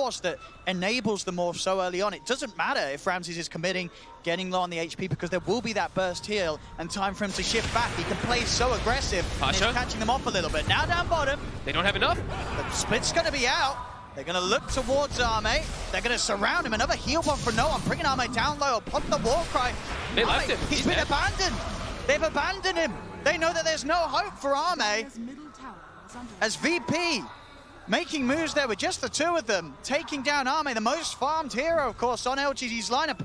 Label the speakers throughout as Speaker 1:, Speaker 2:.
Speaker 1: force that enables the morph so early on. It doesn't matter if Ramses is committing, getting low on the HP, because there will be that burst heal and time for him to shift back. He can play so aggressive, and it's catching them off a little bit. Now down bottom.
Speaker 2: They don't have enough.
Speaker 1: The split's going to be out. They're going to look towards Arme. They're going to surround him. Another heal bomb for no one, bringing Arme down low. Pop the war cry.
Speaker 2: They left him.
Speaker 1: He's been abandoned. They've abandoned him. They know that there's no hope for Arme. As VP making moves there with just the two of them, taking down Arme, the most farmed hero, of course, on LGD's lineup.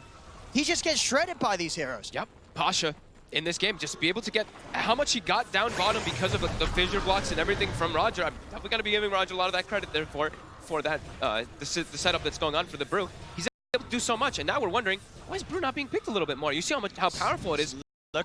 Speaker 1: He just gets shredded by these heroes.
Speaker 2: Yep, Pasha in this game, just be able to get how much he got down bottom because of the fissure blocks and everything from Roger. I'm definitely going to be giving Roger a lot of that credit there for that, the setup that's going on for the Brew. He's able to do so much, and now we're wondering, why is Brew not being picked a little bit more? You see how powerful it is.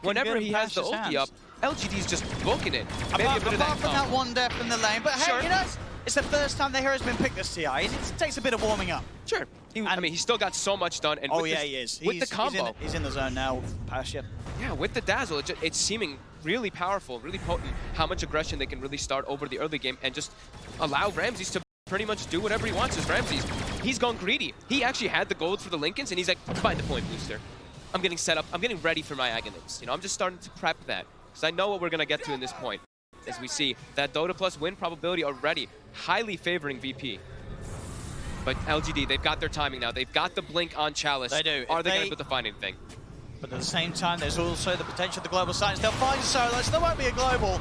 Speaker 2: Whenever he has the ulti up, LGD's just booking it.
Speaker 1: Apart from that one death in the lane, but hey, you know, it's the first time the hero's been picked this TI. It takes a bit of warming up.
Speaker 2: Sure. I mean, he's still got so much done. And
Speaker 1: he is.
Speaker 2: With the combo.
Speaker 1: He's in the zone now with Pasha.
Speaker 2: Yeah, with the dazzle, it's seeming really powerful, really potent, how much aggression they can really start over the early game and just allow Ramses to pretty much do whatever he wants as Ramses. He's gone greedy. He actually had the gold for the Lincolns, and he's like, find the point booster. I'm getting set up. I'm getting ready for my Aghanim's. You know, I'm just starting to prep that because I know what we're going to get to in this point. As we see, that Dota plus win probability already highly favoring VP. But LGD, they've got their timing now. They've got the blink on Chalice.
Speaker 1: They do.
Speaker 2: Are they going to put the find anything?
Speaker 1: But at the same time, there's also the potential of the global silence. They'll find Solo, so there won't be a global.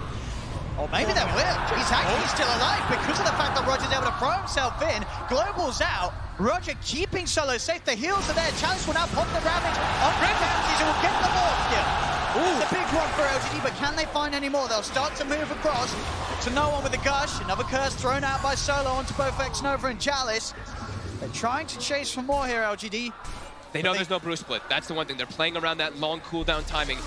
Speaker 1: Or maybe there will. He's actually still alive because of the fact that Roger's able to throw himself in. Global's out. Roger keeping Solo safe. The heals are there. Chalice will now pop the Ravage on Ramses and will get the morph kill. It's a big one for LGD, but can they find any more? They'll start to move across to no one with a gush. Another curse thrown out by Solo onto both X-Nova and Chalice. They're trying to chase for more here, LGD.
Speaker 2: They know there's no Brew split. That's the one thing. They're playing around that long cooldown timing.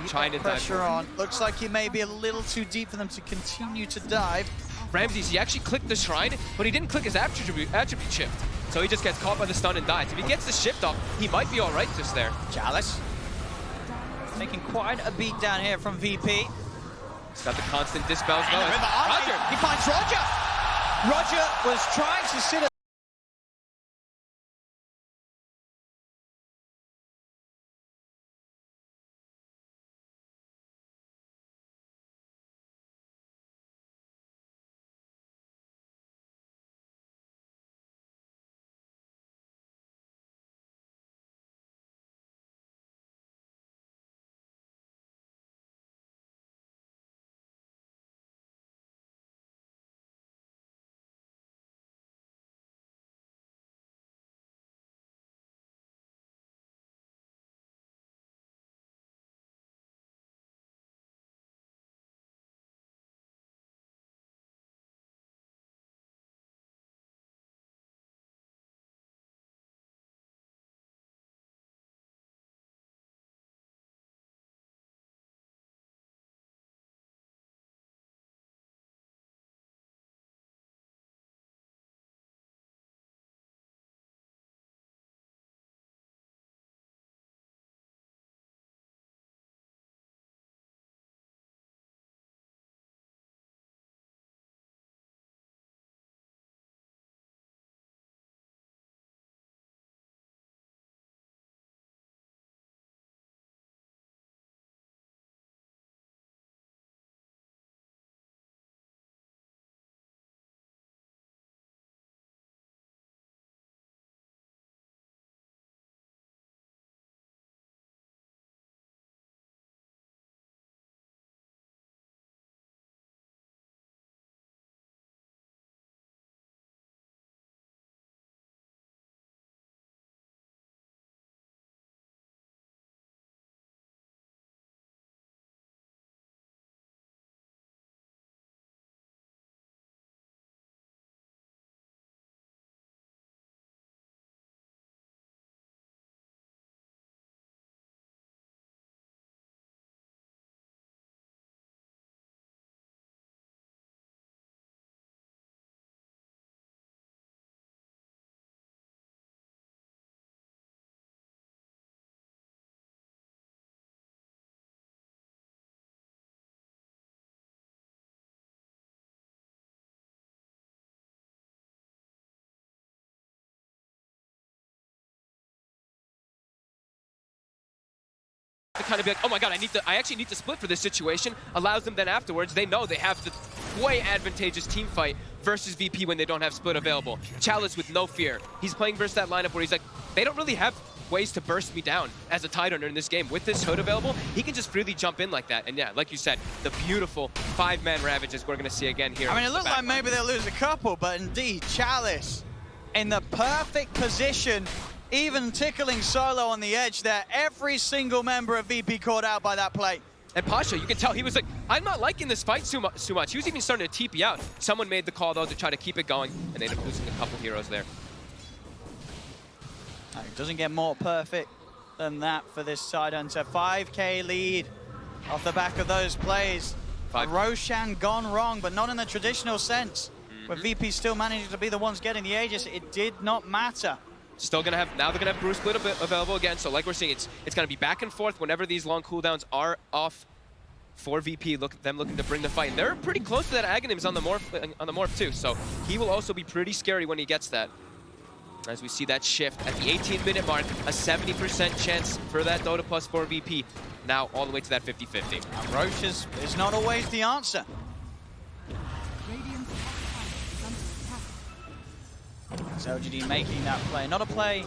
Speaker 2: Trying to
Speaker 1: pressure on. Looks like he may be a little too deep for them to continue to dive.
Speaker 2: Ramses, he actually clicked the shrine, but he didn't click his attribute shift. So he just gets caught by the stun and dies. If he gets the shift off, he might be all right just there.
Speaker 1: Chalice taking quite a beat down here from VP.
Speaker 2: He's got the constant dispels going.
Speaker 1: Roger! He finds Roger! Roger was trying to sit
Speaker 2: to kind of be like, oh my god, I actually need to split for this situation, allows them then afterwards, they know they have the way advantageous team fight versus VP when they don't have split available. Chalice with no fear. He's playing versus that lineup where he's like, they don't really have ways to burst me down as a tide runner in this game. With this hood available, he can just freely jump in like that. And yeah, like you said, the beautiful 5-man ravages we're going to see again here.
Speaker 1: I mean, it looks like maybe they'll lose a couple, but indeed, Chalice in the perfect position, even tickling Solo on the edge there. Every single member of VP caught out by that play.
Speaker 2: And Pasha, you can tell he was like, I'm not liking this fight too much. He was even starting to TP out. Someone made the call, though, to try to keep it going, and they ended up losing a couple heroes there.
Speaker 1: It doesn't get more perfect than that for this side hunter. 5K lead off the back of those plays. Roshan gone wrong, but not in the traditional sense. Where VP still managing to be the ones getting the Aegis, it did not matter.
Speaker 2: Still gonna have, now they're gonna have Bruce Split available again, so like we're seeing, it's gonna be back and forth whenever these long cooldowns are for VP, them looking to bring the fight. And they're pretty close to that Aghanims on the morph too, so he will also be pretty scary when he gets that. As we see that shift at the 18-minute mark, a 70% chance for that Dota plus for VP. Now all the way to that 50-50.
Speaker 1: Roche is not always the answer. So LGD making that play. Not a play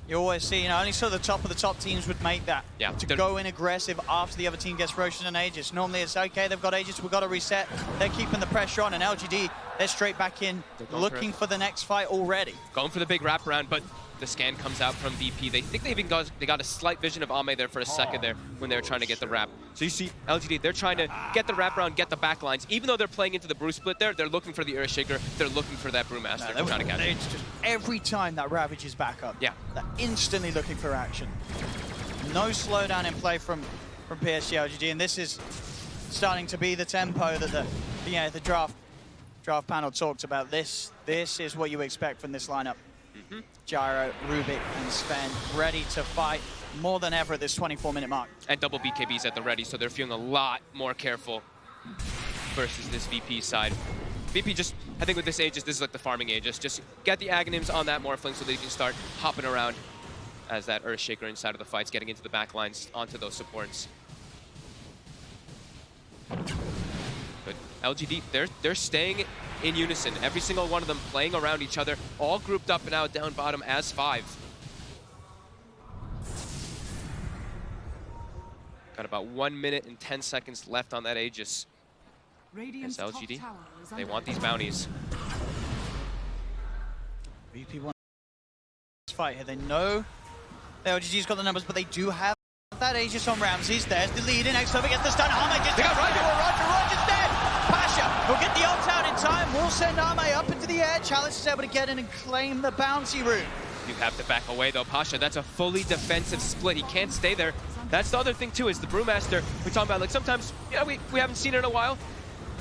Speaker 1: you always see. You know, only so the top of the top teams would make that.
Speaker 2: Yeah,
Speaker 1: to go in aggressive after the other team gets Roshan and Aegis. Normally it's okay, they've got Aegis, we've got to reset. They're keeping the pressure on, and LGD, they're straight back in, looking for the next fight already.
Speaker 2: Going for the big wraparound, but the scan comes out from VP. They think they got a slight vision of Ame there for a second there when they were trying to get the wrap. So you see LGD, they're trying to get the wraparound, get the backlines. Even though they're playing into the Bruce Split there, they're looking for the Earthshaker, they're looking for that Brewmaster. Trying to catch it.
Speaker 1: It's just every time that Ravage is back up,
Speaker 2: yeah,
Speaker 1: they're instantly looking for action. No slowdown in play from PSG.LGD, and this is starting to be the tempo that the draft panel talked about. This is what you expect from this lineup. Gyro, Rubik, and Sven ready to fight more than ever at this 24-minute mark. And
Speaker 2: double BKBs at the ready, so they're feeling a lot more careful versus this VP side. VP just, I think with this Aegis, this is like the farming Aegis. Just get the Aghanims on that Morphling so they can start hopping around as that Earthshaker inside of the fight's getting into the back lines onto those supports. But LGD, they're staying in unison. Every single one of them playing around each other, all grouped up and out down bottom as 5. Got about 1 minute and 10 seconds left on that Aegis. As LGD, they want these bounties.
Speaker 1: VP wants this fight here. They know the LGD's got the numbers, but they do have that Aegis on Ramses. There's the lead in next over, gets the stun. Ame gets got Roger's dead. Pasha will get the ult out in time. Will send Ame up into the air. Chalice is able to get in and claim the bounty room.
Speaker 2: You have to back away though, Pasha. That's a fully defensive split. He can't stay there. That's the other thing too, is the Brewmaster. We're talking about, like, sometimes, you know, we haven't seen it in a while.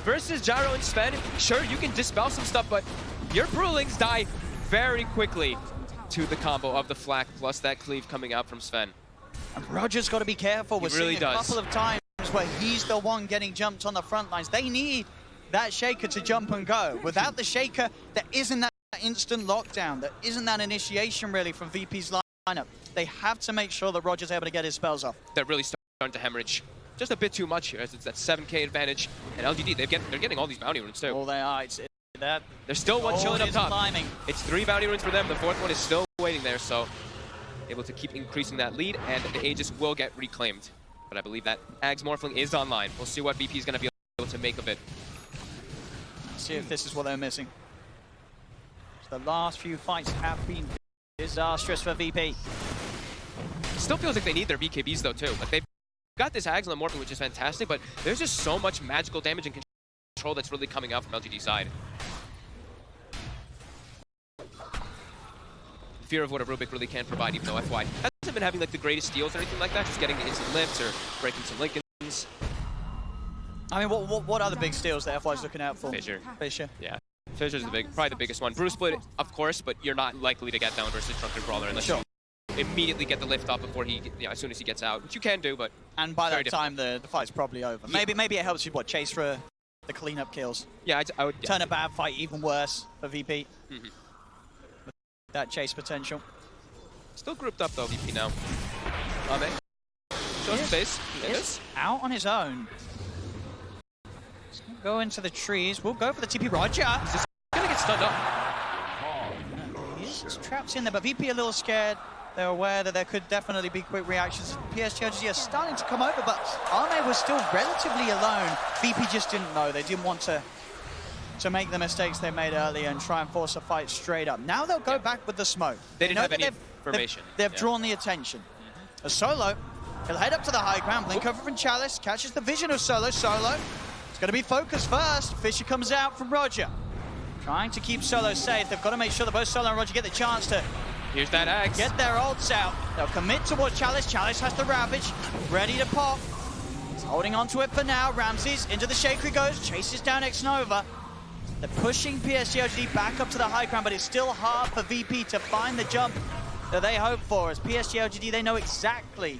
Speaker 2: Versus Gyro and Sven, sure, you can dispel some stuff, but your Brewlings die very quickly to the combo of the Flak plus that cleave coming out from Sven.
Speaker 1: And Roger's got to be careful. We're seeing a couple of times where he's the one getting jumped on the front lines. They need that Shaker to jump and go. Without the Shaker, there isn't that instant lockdown. There isn't that initiation really from VP's lineup. They have to make sure that Roger's able to get his spells off.
Speaker 2: They're really starting to hemorrhage. Just a bit too much here, as it's that 7K advantage. And LGD, they're getting all these bounty runes too.
Speaker 1: Oh, they are.
Speaker 2: There's still one chilling up top.
Speaker 1: Climbing.
Speaker 2: It's 3 bounty runes for them. The 4th one is still waiting there, so able to keep increasing that lead, and the Aegis will get reclaimed. But I believe that Ags Morphling is online. We'll see what VP is going to be able to make of it.
Speaker 1: Let's see if this is what they're missing. The last few fights have been disastrous for VP.
Speaker 2: Still feels like they need their BKBs though too. Like, they've got this Ags on Morphling, which is fantastic, but there's just so much magical damage and control that's really coming out from LGD's side. Fear of what a Rubik really can provide, even though FY hasn't been having like the greatest steals or anything like that, just getting the instant lifts or breaking some Lincolns.
Speaker 1: I mean, what are the big steals that FY's looking out for?
Speaker 2: Fisher. Yeah. Fisher's probably the biggest one. Bruce Split, of course, but you're not likely to get down versus Drunken Brawler unless you immediately get the lift up before he, as soon as he gets out, which you can do, but
Speaker 1: and by that time the fight's probably over. Yeah. Maybe it helps you chase for the cleanup kills.
Speaker 2: Yeah, I would
Speaker 1: turn a bad fight even worse for VP. That chase potential.
Speaker 2: Still grouped up though, VP now. Ame. goes to base.
Speaker 1: He is out on his own. He's gonna go into the trees. We'll go for the TP. Roger.
Speaker 2: He's just gonna get stunned up.
Speaker 1: He's trapped in there, but VP a little scared. They're aware that there could definitely be quick reactions. PSG.LGD are starting to come over, but Arme was still relatively alone. VP just didn't know. They didn't want to make the mistakes they made earlier and try and force a fight straight up. Now they'll go back with the smoke.
Speaker 2: They didn't have any information.
Speaker 1: They've drawn the attention. A Solo, he'll head up to the high ground. Blink over from Chalice, catches the vision of Solo. Solo, it's going to be focused first. Fisher comes out from Roger. Trying to keep Solo safe. They've got to make sure that both Solo and Roger get the chance to
Speaker 2: Here's that axe.
Speaker 1: Get their ults out. They'll commit towards Chalice. Chalice has the Ravage, ready to pop. He's holding on to it for now. Ramses into the Shaker he goes, chases down X-Nova. They're pushing PSG.LGD back up to the high ground, but it's still hard for VP to find the jump that they hope for. As PSG.LGD, they know exactly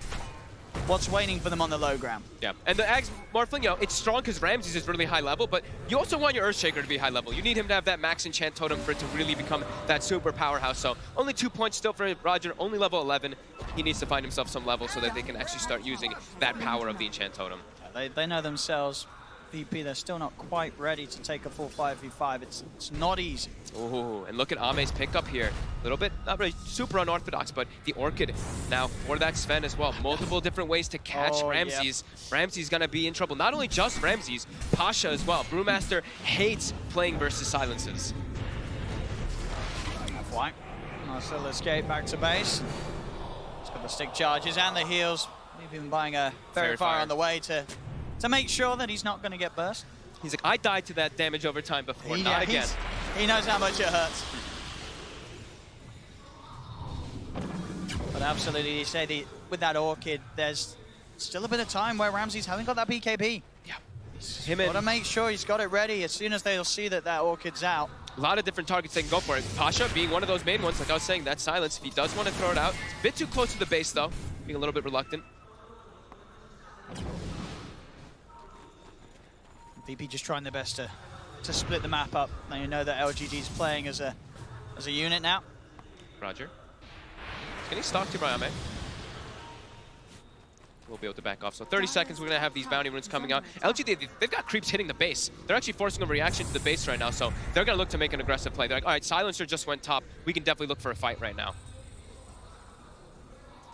Speaker 1: what's waiting for them on the low ground.
Speaker 2: Yeah, and the Axe Morphling, you know, it's strong because Ramses is really high level, but you also want your Earthshaker to be high level. You need him to have that max enchant totem for it to really become that super powerhouse. So only 2 points still for Roger, only level 11. He needs to find himself some level so that they can actually start using that power of the enchant totem.
Speaker 1: They know themselves, VP, they're still not quite ready to take a full 5v5. It's not easy.
Speaker 2: Ooh, and look at Ame's pickup here. A little bit, not really super unorthodox, but the Orchid now for that Sven as well. Multiple different ways to catch Ramses. Yep. Ramses gonna be in trouble. Not only just Ramses, Pasha as well. Brewmaster hates playing versus silences.
Speaker 1: White. Nice little escape back to base. He's got the stick charges and the heals. We've been buying a very far on the way to make sure that he's not going to get burst.
Speaker 2: He's like, I died to that damage over time before, not again.
Speaker 1: He knows how much it hurts. But absolutely, you say with that Orchid, there's still a bit of time where Ramses hasn't got that BKB.
Speaker 2: Yeah.
Speaker 1: He's got to make sure he's got it ready as soon as they'll see that Orchid's out.
Speaker 2: A lot of different targets they can go for it. Pasha being one of those main ones, like I was saying, that silence. If he does want to throw it out, it's a bit too close to the base though, being a little bit reluctant.
Speaker 1: VP just trying their best to split the map up. Now you know that LGD's playing as a unit now.
Speaker 2: Roger. He's getting stalked by Ame. We'll be able to back off. So 30 seconds, we're going to have these bounty runes coming out. LGD, they've got creeps hitting the base. They're actually forcing a reaction to the base right now, so they're going to look to make an aggressive play. They're like, all right, Silencer just went top. We can definitely look for a fight right now.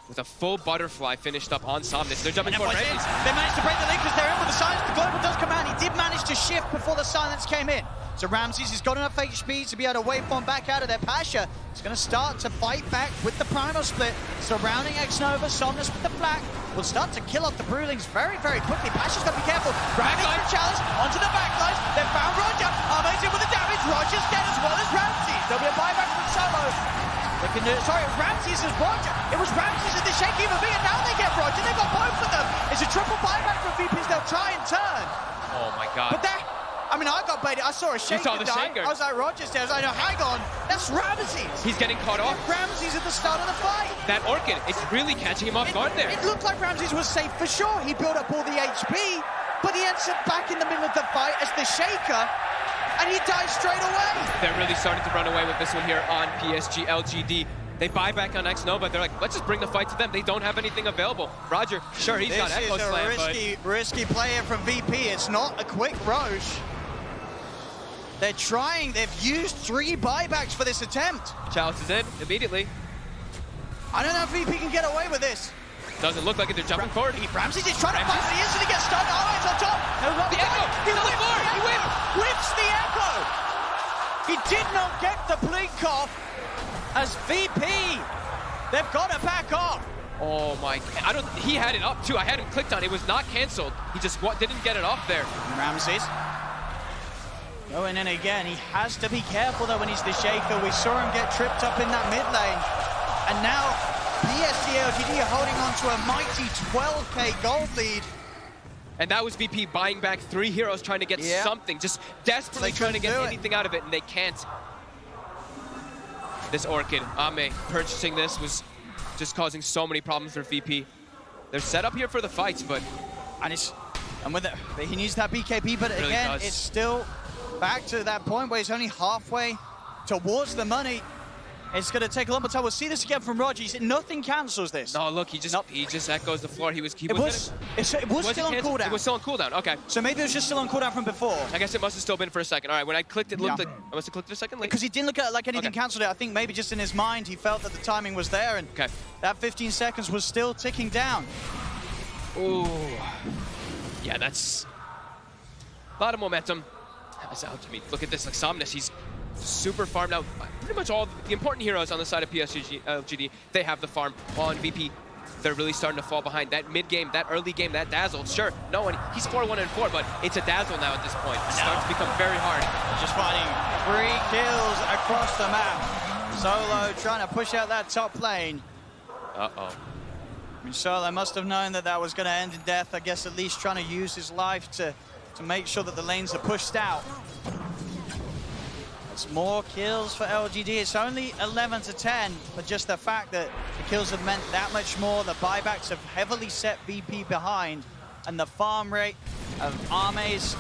Speaker 2: With a full butterfly finished up on Somnus. They're jumping for Ramses.
Speaker 1: They managed to break the link because they're in with the silence. The global does come out. He did manage to shift before the silence came in. So Ramses has got enough HP to be able to waveform back out of there. Pasha is going to start to fight back with the Primal Split. Surrounding X-Nova, Somnus with the flak. Will start to kill off the Brewlings very, very quickly. Pasha's got to be careful. Grabbing from Chalice onto the backline. They found Roger. Amazing with the damage. Roger's dead as well as Ramses. There'll be a buyback from Solo. They can do it. Sorry, Ramses and Roger. It was Ramses and the Shaky EV, and now they get Roger. They've got both of them. It's a triple buyback from VPs. They'll try and turn.
Speaker 2: Oh my God.
Speaker 1: But that, I mean, I got baited. I saw a Shaker die. I was like, Roger's there. I was like, no, hang on. That's Ramses.
Speaker 2: He's getting caught off.
Speaker 1: Ramses at the start of the fight.
Speaker 2: That Orchid, it's really catching him off guard there.
Speaker 1: It looked like Ramses was safe for sure. He built up all the HP, but he ends up back in the middle of the fight as the Shaker. And he dies straight away. They're
Speaker 2: really starting to run away with this one here on PSG.LGD. They buy back on X-Nova. They're like, let's just bring the fight to them. They don't have anything available. Roger, sure, he's got Echo Slam,
Speaker 1: but... This is a risky play from VP. It's not a quick Roche. They're trying. They've used 3 buybacks for this attempt.
Speaker 2: Chalice is in immediately.
Speaker 1: I don't know if VP can get away with this.
Speaker 2: Doesn't look like it. They're jumping forward.
Speaker 1: Ramses is trying to fight, but he instantly gets stunned. Oh, it's on top.
Speaker 2: The Echo!
Speaker 1: He whips the Echo! He did not get the blink off as VP. They've got to back off.
Speaker 2: Oh my, he had it up too. I had him clicked on it. It was not canceled. He just didn't get it off there.
Speaker 1: Ramses going in again. He has to be careful though when he's the Shaker. We saw him get tripped up in that mid lane. And now PSG.LGD are holding on to a mighty 12k gold lead.
Speaker 2: And that was VP buying back 3 heroes trying to get something, just desperately trying to get anything out of it, and they can't. This Orchid, Ame, purchasing this was just causing so many problems for VP. They're set up here for the fights, but...
Speaker 1: And with it, he needs that BKB, but really again, it's still back to that point where he's only halfway towards the money. It's going to take a lot more time. We'll see this again from Rodgers. Nothing cancels this.
Speaker 2: No, look, he just echoes the floor. It was still on
Speaker 1: cooldown.
Speaker 2: It was still on cooldown. Okay.
Speaker 1: So maybe it was just still on cooldown from before.
Speaker 2: I guess it must have still been for a second. All right, when I clicked, it looked like I must have clicked it a second later.
Speaker 1: Because he didn't look at it like anything cancelled it. I think maybe just in his mind he felt that the timing was there, and that 15 seconds was still ticking down.
Speaker 2: Ooh. Yeah, that's a lot of momentum. Look at this, like Somnus, he's super farmed out. Pretty much all the important heroes on the side of PSG.LGD, they have the farm. On VP, they're really starting to fall behind. That mid game, that early game, that dazzle, sure, no one, he's 4-1-4, but it's a dazzle now at this point. It starts to become very hard.
Speaker 1: Just finding 3 kills across the map. Solo trying to push out that top lane.
Speaker 2: Uh-oh.
Speaker 1: I mean, Solo must have known that that was going to end in death. I guess at least trying to use his life to make sure that the lanes are pushed out. It's more kills for LGD. It's only 11-10, but just the fact that the kills have meant that much more. The buybacks have heavily set VP behind, and the farm rate of Arme's,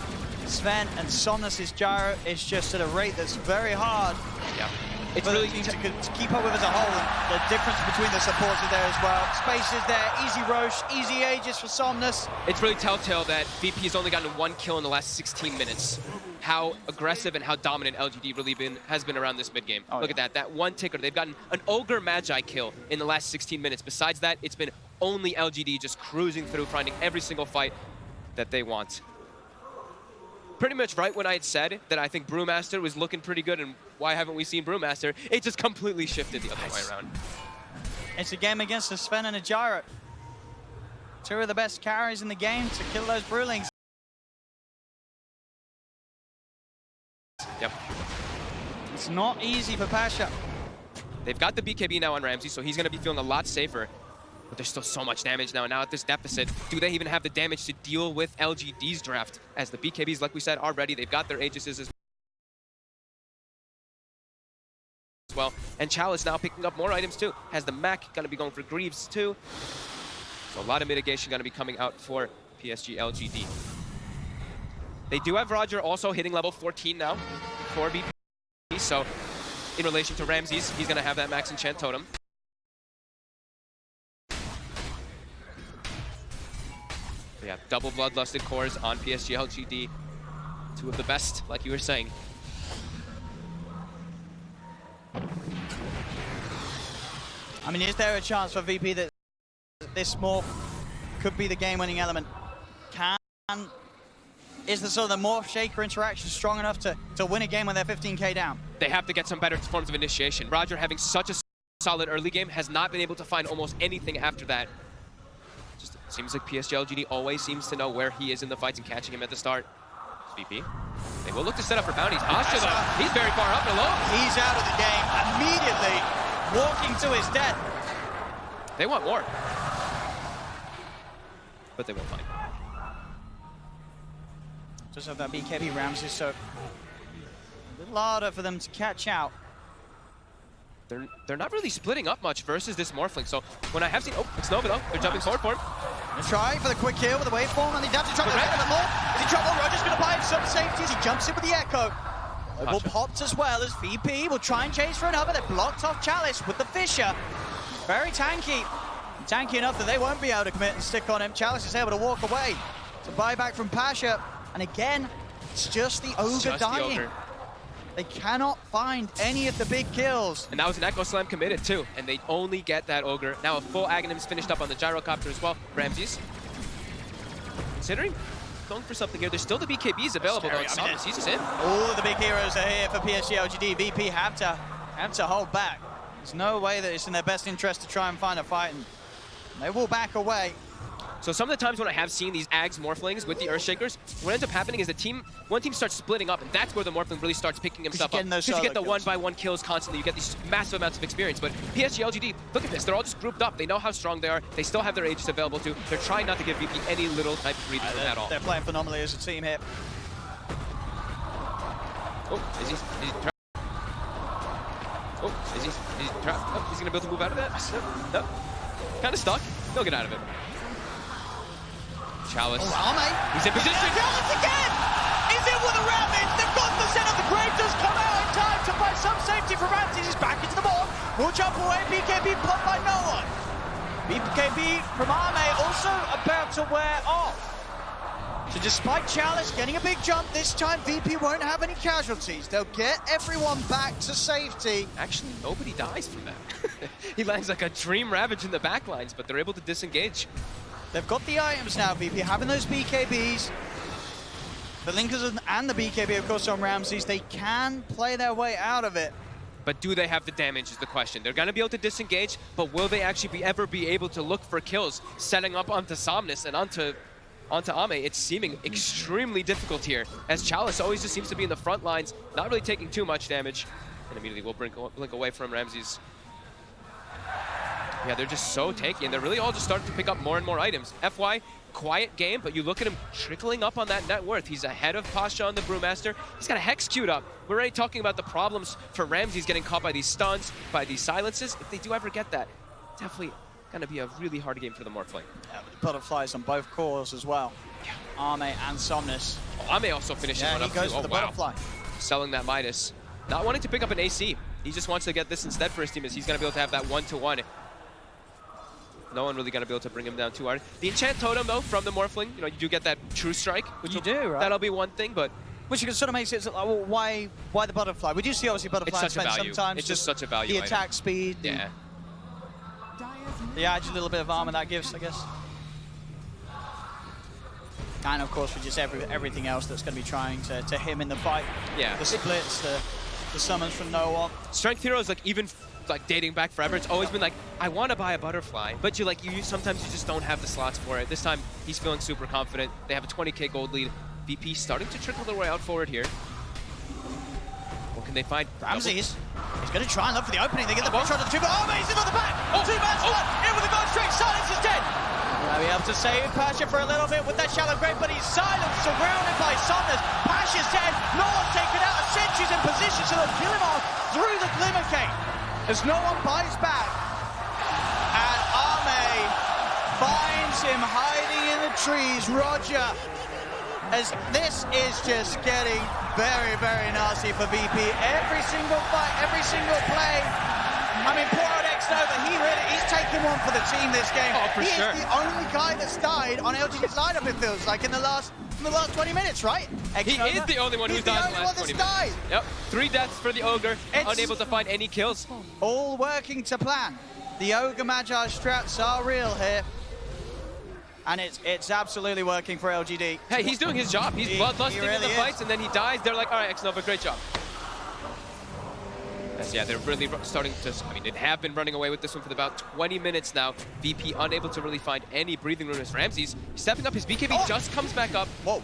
Speaker 1: Sven, and Somnus' Gyro is just at a rate that's very hard.
Speaker 2: Yeah.
Speaker 1: It's really to keep up with as a whole. The difference between the supports are there as well. Space is there, easy Roche, easy Aegis for Somnus.
Speaker 2: It's really telltale that VP has only gotten 1 kill in the last 16 minutes. How aggressive and how dominant LGD really has been around this mid game. Look at that one ticker. They've gotten an Ogre Magi kill in the last 16 minutes. Besides that, it's been only LGD just cruising through, finding every single fight that they want. Pretty much right when I had said that I think Brewmaster was looking pretty good and why haven't we seen Brewmaster, it just completely shifted the other way around.
Speaker 1: It's a game against a Sven and a Gyro. 2 of the best carries in the game to kill those Brewlings.
Speaker 2: Yep.
Speaker 1: It's not easy for Pasha.
Speaker 2: They've got the BKB now on Ramsey, so he's going to be feeling a lot safer. But there's still so much damage now. Now at this deficit, do they even have the damage to deal with LGD's draft? As the BKBs, like we said, are ready. They've got their Aegises as well. And Chalice now picking up more items too. Has the Mac, going to be going for Greaves too. So a lot of mitigation going to be coming out for PSG.LGD. They do have Roger also hitting level 14 now for VP. So in relation to Ramses, he's going to have that Max Enchant Totem. Yeah, double bloodlusted cores on PSG.LGD. 2 of the best, like you were saying.
Speaker 1: I mean, is there a chance for VP that this morph could be the game-winning element? Is the sort of the morph shaker interaction strong enough to win a game when they're 15k down?
Speaker 2: They have to get some better forms of initiation. Roger, having such a solid early game, has not been able to find almost anything after that. Just seems like PSG.LGD always seems to know where he is in the fights and catching him at the start. VP. They will look to set up for bounties. Pasha, though, he's very far up and alone.
Speaker 1: He's out of the game immediately, walking to his death.
Speaker 2: They want more. But they won't find.
Speaker 1: Just have that BKB Ramses, so a little harder for them to catch out.
Speaker 2: They're not really splitting up much versus this Morphling. So when I have seen, oh, it's Nova though. They're jumping forward for him.
Speaker 1: Gonna try for the quick kill with the waveform, and he's down to try to get a bit more. Is he trouble? Roger's gonna buy him some safety as he jumps in with the Echo. Will popped as well as VP will try and chase for another. They're blocked off Chalice with the Fissure. Very tanky. Tanky enough that they won't be able to commit and stick on him. Chalice is able to walk away. It's a buyback from Pasha. And again, it's just the Ogre dying. They cannot find any of the big kills.
Speaker 2: And that was an Echo Slam committed too. And they only get that Ogre. Now a full Aghanim's finished up on the Gyrocopter as well. Ramses. Considering going for something here. There's still the BKBs available though. He's just in.
Speaker 1: All the big heroes are here for PSG.LGD. VP have to hold back. There's no way that it's in their best interest to try and find a fight. And they will back away.
Speaker 2: So some of the times when I have seen these Ags Morphlings with the Earthshakers, what ends up happening is one team starts splitting up, and that's where the Morphling really starts picking himself up. Because you get the 1-by-1 kills constantly, you get these massive amounts of experience. But PSG.LGD, look at this, they're all just grouped up. They know how strong they are. They still have their Aegis available too. They're trying not to give VP any little type of breathing room at all.
Speaker 1: They're playing phenomenally as a team here.
Speaker 2: Oh, is he trapped? Oh, is he trapped? Oh, he's gonna be able to move out of that? No. Kind of stuck. He'll get out of it. Chalice.
Speaker 1: Oh,
Speaker 2: he's in position.
Speaker 1: Chalice again! He's in with the Ramage. They've got the center. The Grave does come out in time to find some safety for Ramses. He's back into the ball. will jump away. BKB popped by no one. BKB from Arme also about to wear off. So despite Chalice getting a big jump, this time VP won't have any casualties. They'll get everyone back to safety.
Speaker 2: Actually, nobody dies from that. He lands like a Dream Ravage in the backlines, but they're able to disengage.
Speaker 1: They've got the items now, VP, having those BKBs. The Linkers and the BKB, of course, on Ramses. They can play their way out of it.
Speaker 2: But do they have the damage is the question. They're going to be able to disengage, but will they actually ever be able to look for kills, setting up onto Somnus and onto Ame? It's seeming extremely difficult here, as Chalice always just seems to be in the front lines, not really taking too much damage. And immediately we'll blink away from Ramses. Yeah, they're just so tanky, and they're really all just starting to pick up more and more items. FY, quiet game, but you look at him trickling up on that net worth. He's ahead of Pasha on the Brewmaster. He's got a Hex queued up. We're already talking about the problems for Ramses getting caught by these stuns, by these silences. If they do ever get that, definitely going to be a really hard game for the Morphling.
Speaker 1: Yeah, but the butterflies on both cores as well. Yeah. Arme and Somnus.
Speaker 2: Oh, Ame also finishing one up too.
Speaker 1: He goes for the butterfly.
Speaker 2: Selling that Midas. Not wanting to pick up an AC. He just wants to get this instead for his team, as he's going to be able to have that one-to-one. No one really going to be able to bring him down too hard. The enchant totem, though, from the Morphling, you know, you do get that true strike. Which
Speaker 1: you do, right?
Speaker 2: That'll be one thing, but...
Speaker 1: Which you can sort of make it like, well, why the butterfly? We do see, obviously, butterfly
Speaker 2: it's such a value.
Speaker 1: sometimes.
Speaker 2: It's just such a value
Speaker 1: The
Speaker 2: item.
Speaker 1: attack speed.
Speaker 2: Yeah.
Speaker 1: Yeah, adds a little bit of armor that gives, I guess. And, of course, for just everything else that's going to be trying to hit him in the fight.
Speaker 2: Yeah.
Speaker 1: The splits, the summons from no one.
Speaker 2: Strength heroes, like, even like dating back forever, it's always been like, I want to buy a butterfly, but sometimes you just don't have the slots for it. This time he's feeling super confident. They have a 20k gold lead. VP starting to trickle their way out forward here. What can they find?
Speaker 1: Ramses. He's going to try and look for the opening. They get the ball shot of the two, but he's in on the back. Two-man slot. In with the gold strike. Silence is dead. They'll be able to save Pasha for a little bit with that shallow grave, but he's silenced, surrounded by Somnus. Pasha's dead. No one's taken out. A sentry's in position, so they'll kill him off through the Glimmer Cave. As no one buys back, and Arme finds him hiding in the trees. Roger, as this is just getting very, very nasty for VP. Every single fight, every single play. I mean, poor old X-Nova, he's taking one for the team this game.
Speaker 2: Oh, for sure.
Speaker 1: He is the only guy that's died on LGD's lineup, it feels like, in the last 20 minutes, right?
Speaker 2: He is the only one who's died in the last 20 minutes. Yep, 3 deaths for the Ogre, unable to find any kills.
Speaker 1: All working to plan. The Ogre Magi strats are real here. And it's absolutely working for LGD.
Speaker 2: Hey, he's doing his job. He's bloodlusting
Speaker 1: really
Speaker 2: in the fights, and then he dies. They're like, all right, X-Nova, great job. As, yeah, they're really starting to, I mean, they have been running away with this one for about 20 minutes now. VP unable to really find any breathing room as Ramses. Stepping up, his BKB just comes back up.
Speaker 1: Whoa.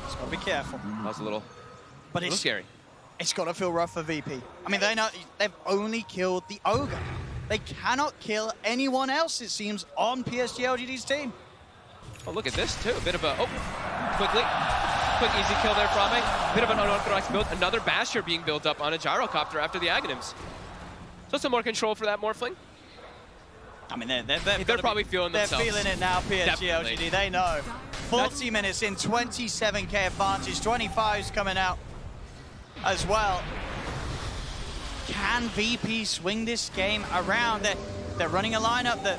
Speaker 1: Just gotta be careful.
Speaker 2: That was a little scary.
Speaker 1: It's gotta feel rough for VP. I mean, they know they've only killed the Ogre. They cannot kill anyone else, it seems, on PSG.LGD's team.
Speaker 2: Oh, look at this, too. A bit of a, quick easy kill there from Ame. Bit of an unorthodox build. Another Basher being built up on a Gyrocopter after the Aghanims. So some more control for that Morphling.
Speaker 1: I mean, they're
Speaker 2: probably feeling themselves.
Speaker 1: They're feeling it now, PSG.LGD. They know. 40 minutes in, 27k advantage. 25's coming out as well. Can VP swing this game around? They're running a lineup that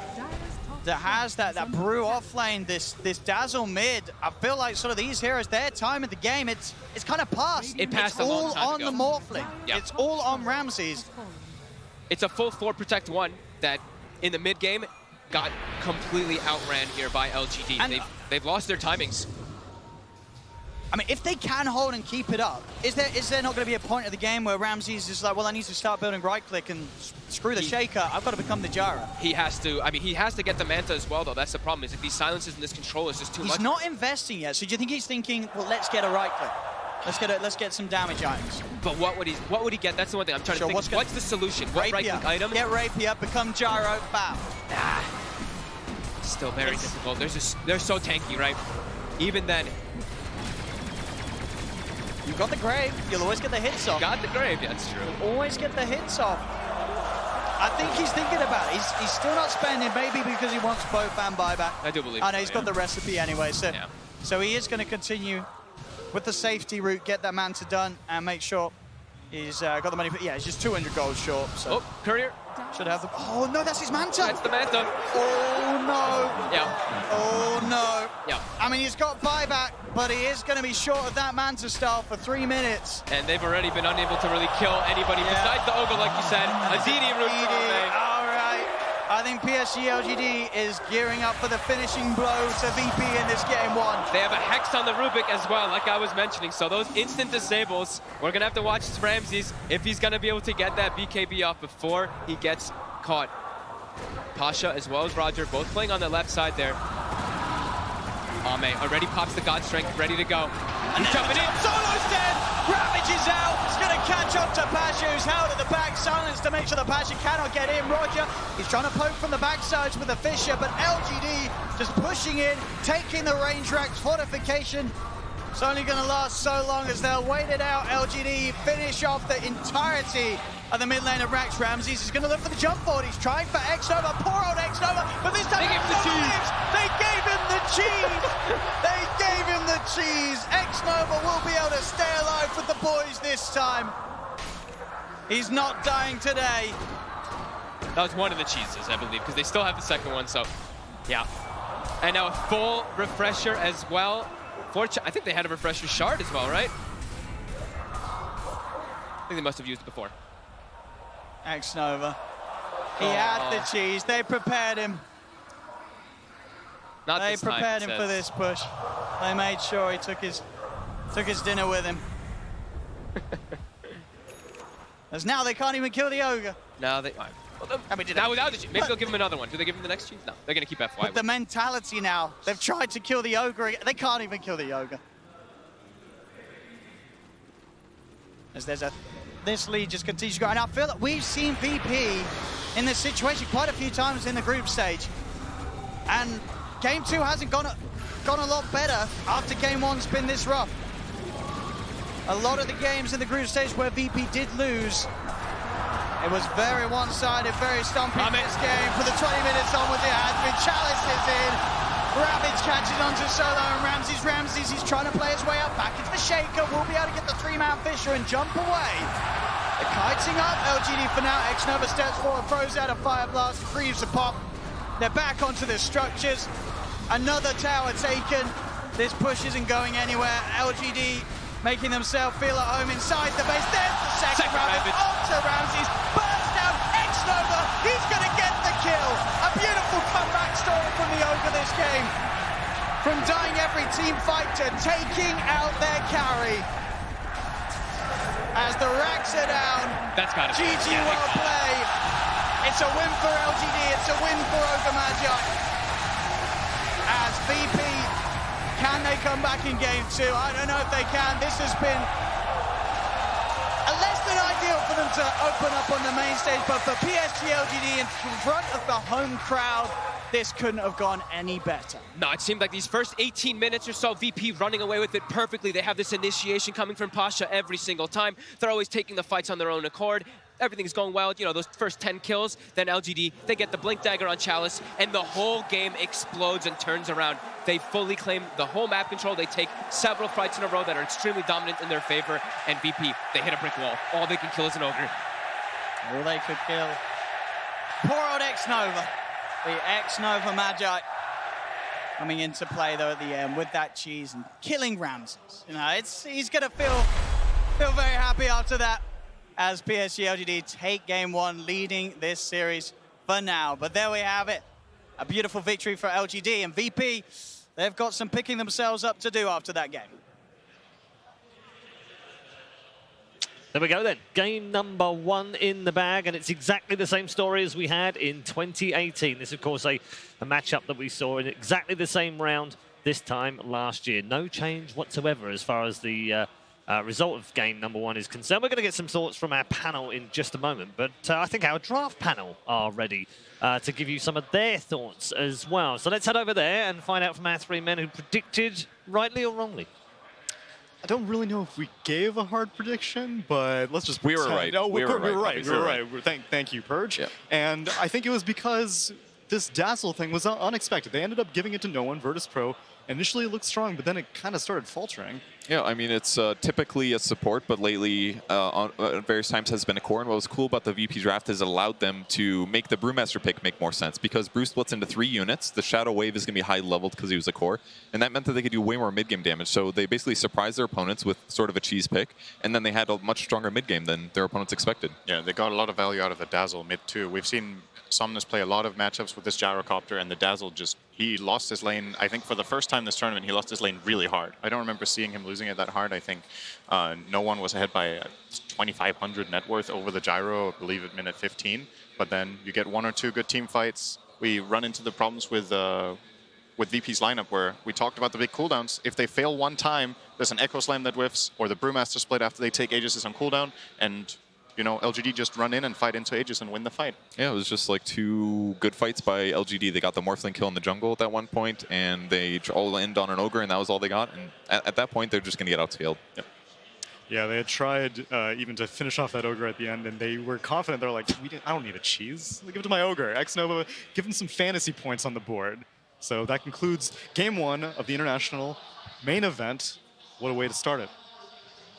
Speaker 1: has that Brew off lane, this Dazzle mid. I feel like sort of these heroes, their time in the game, it's kind of past.
Speaker 2: It passed
Speaker 1: it's
Speaker 2: a long time
Speaker 1: all on
Speaker 2: ago.
Speaker 1: the Morphling.
Speaker 2: Yeah.
Speaker 1: It's all on Ramses.
Speaker 2: It's a full 4 Protect 1 that in the mid game got completely outran here by LGD. And they've lost their timings.
Speaker 1: I mean, if they can hold and keep it up, is there not going to be a point of the game where Ramses is like, well, I need to start building right click and screw the Shaker. I've got to become the Jara.
Speaker 2: He has to. I mean, he has to get the Manta as well, though. That's the problem. Is if these silences and this control is just too much.
Speaker 1: He's not investing yet. So do you think he's thinking, well, let's get a right click. Let's get some damage items.
Speaker 2: But what would he get? That's the one thing I'm trying to think. What's the solution? What right click item?
Speaker 1: Get Rapier, become Gyro, bam.
Speaker 2: Still very difficult. They're so tanky, right? Even then.
Speaker 1: You've got the Grave. You'll always get the hits off.
Speaker 2: Got the Grave, yeah, that's true.
Speaker 1: Always get the hits off. I think he's thinking about it. He's still not spending, maybe because he wants both and buyback.
Speaker 2: I do believe
Speaker 1: I know he's got the recipe anyway, so
Speaker 2: yeah.
Speaker 1: So he is going to continue with the safety route, get that Manta done, and make sure He's got the money, but yeah, he's just 200 gold short. So
Speaker 2: Oh, Courier.
Speaker 1: should have the. Oh no, that's his Manta.
Speaker 2: That's the Manta.
Speaker 1: Oh no.
Speaker 2: Yeah.
Speaker 1: Oh no.
Speaker 2: Yeah.
Speaker 1: I mean, he's got buyback, but he is going to be short of that Manta style for 3 minutes.
Speaker 2: And they've already been unable to really kill anybody besides the Ogre, like you said. Aditi route for Ame.
Speaker 1: All right. I think PSG.LGD is gearing up for the finishing blow to VP in this game one.
Speaker 2: They have a Hex on the Rubik as well, like I was mentioning. So those instant disables, we're going to have to watch Ramses if he's going to be able to get that BKB off before he gets caught. Pasha as well as Roger, both playing on the left side there. Ame already pops the God Strength, ready to go. He's jumping in.
Speaker 1: Solo's dead. Ravage is out. It's going to catch up to Pasha, who's held at the back. Silence to make sure that Pasha cannot get in. Roger, he's trying to poke from the backsides with the Fisher, but LGD just pushing in, taking the range rack's fortification. It's only going to last so long as they'll wait it out. LGD finish off the entirety of the mid lane of Rax. Ramses is going to look for the jump forward. He's trying for X-Nova. Poor old X-Nova. But this time
Speaker 2: They gave him the cheese.
Speaker 1: They gave him the cheese. They gave him the cheese. X-Nova will be able to stay alive with the boys this time. He's not dying today.
Speaker 2: That was one of the cheeses, I believe, because they still have the second one, so yeah. And now a full refresher as well. I think they had a refresher shard as well, right? I think they must have used it before.
Speaker 1: X-Nova. He had the cheese. They prepared him.
Speaker 2: Not
Speaker 1: They
Speaker 2: this time,
Speaker 1: prepared
Speaker 2: it
Speaker 1: him for
Speaker 2: says.
Speaker 1: this push. They made sure he took his dinner with him. As now they can't even kill the Ogre.
Speaker 2: Now they...
Speaker 1: I mean,
Speaker 2: now without the cheese. Maybe they'll give him another one. Do they give him the next cheese? No, they're going to keep FY.
Speaker 1: But the mentality now, they've tried to kill the Ogre again. They can't even kill the Ogre. As this lead just continues to go. And I feel that we've seen VP in this situation quite a few times in the group stage. And game 2 hasn't gone a lot better after game 1's been this rough. A lot of the games in the group stage where VP did lose, it was very one-sided, very stumpy in this game. For the 20 minutes onwards, it has been. Chalice is in. Ravage catches onto Solo and Ramses. Ramses, he's trying to play his way up back into the Shaker. Will be able to get the 3-man Fisher and jump away. They're kiting up LGD for now. X-Nova steps forward, throws out a Fire Blast, frees the pop. They're back onto the structures. Another tower taken. This push isn't going anywhere. LGD making themselves feel at home inside the base. There's the second Ravage onto Ramses. Burst down, X-Nova, he's going to get the kill. A beautiful comeback story from the Ogre this game. From dying every team fight to taking out their carry. As the racks are down,
Speaker 2: that's got to be
Speaker 1: GG well play. It's a win for LGD, it's a win for Ogre Magi. As VP, can they come back in game 2? I don't know if they can. This has been less than ideal for them to open up on the main stage, but for PSG.LGD in front of the home crowd, this couldn't have gone any better.
Speaker 2: No, it seemed like these first 18 minutes or so, VP running away with it perfectly. They have this initiation coming from Pasha every single time. They're always taking the fights on their own accord. Everything's going well, you know, those first 10 kills, then LGD, they get the Blink Dagger on Chalice, and the whole game explodes and turns around. They fully claim the whole map control. They take several fights in a row that are extremely dominant in their favor, and VP, they hit a brick wall. All they can kill is an Ogre.
Speaker 1: All they could kill. Poor old X-Nova. The X-Nova Magi coming into play, though, at the end with that cheese and killing Ramses. You know, he's going to feel very happy after that, as PSG.LGD take game 1, leading this series for now. But there we have it. A beautiful victory for LGD, and VP, they've got some picking themselves up to do after that game.
Speaker 3: There we go then. Game number 1 in the bag, and it's exactly the same story as we had in 2018. This, of course, a matchup that we saw in exactly the same round this time last year. No change whatsoever as far as the result of game number 1 is concerned. We're going to get some thoughts from our panel in just a moment, but I think our draft panel are ready to give you some of their thoughts as well. So let's head over there and find out from our 3 men who predicted rightly or wrongly.
Speaker 4: I don't really know if we gave a hard prediction, but let's just...
Speaker 5: We were right.
Speaker 4: No,
Speaker 5: we were right.
Speaker 4: We were right. Thank you, Purge.
Speaker 5: Yeah.
Speaker 4: And I think it was because this Dazzle thing was unexpected. They ended up giving it to no one. Virtus.Pro initially it looked strong, but then it kind of started faltering.
Speaker 5: Yeah, I mean, it's typically a support, but lately, at various times, has been a core. And what was cool about the VP draft is it allowed them to make the Brewmaster pick make more sense, because Brew splits into 3 units. The Shadow Wave is going to be high leveled because he was a core, and that meant that they could do way more mid-game damage. So they basically surprised their opponents with sort of a cheese pick, and then they had a much stronger mid-game than their opponents expected.
Speaker 6: Yeah, they got a lot of value out of the Dazzle mid too. We've seen Somnus play a lot of matchups with this Gyrocopter, and the Dazzle just, he lost his lane, I think for the first time this tournament, he lost his lane really hard. I don't remember seeing him losing it that hard. I think no one was ahead by 2,500 net worth over the Gyro, I believe at minute 15. But then you get 1 or 2 good team fights. We run into the problems with VP's lineup where we talked about the big cooldowns. If they fail one time, there's an Echo Slam that whiffs, or the Brewmaster split after they take Aegis on cooldown, and you know, LGD just run in and fight into Aegis and win the fight.
Speaker 5: Yeah, it was just like 2 good fights by LGD. They got the Morphling kill in the jungle at that one point, and they all ended on an Ogre, and that was all they got. And at that point, they're just going to get outscaled. Yep.
Speaker 4: Yeah, they had tried even to finish off that Ogre at the end, and they were confident. They're like, I don't need a cheese. Give it to my Ogre. X-Nova, give him some fantasy points on the board. So that concludes Game 1 of the International main event. What a way to start it.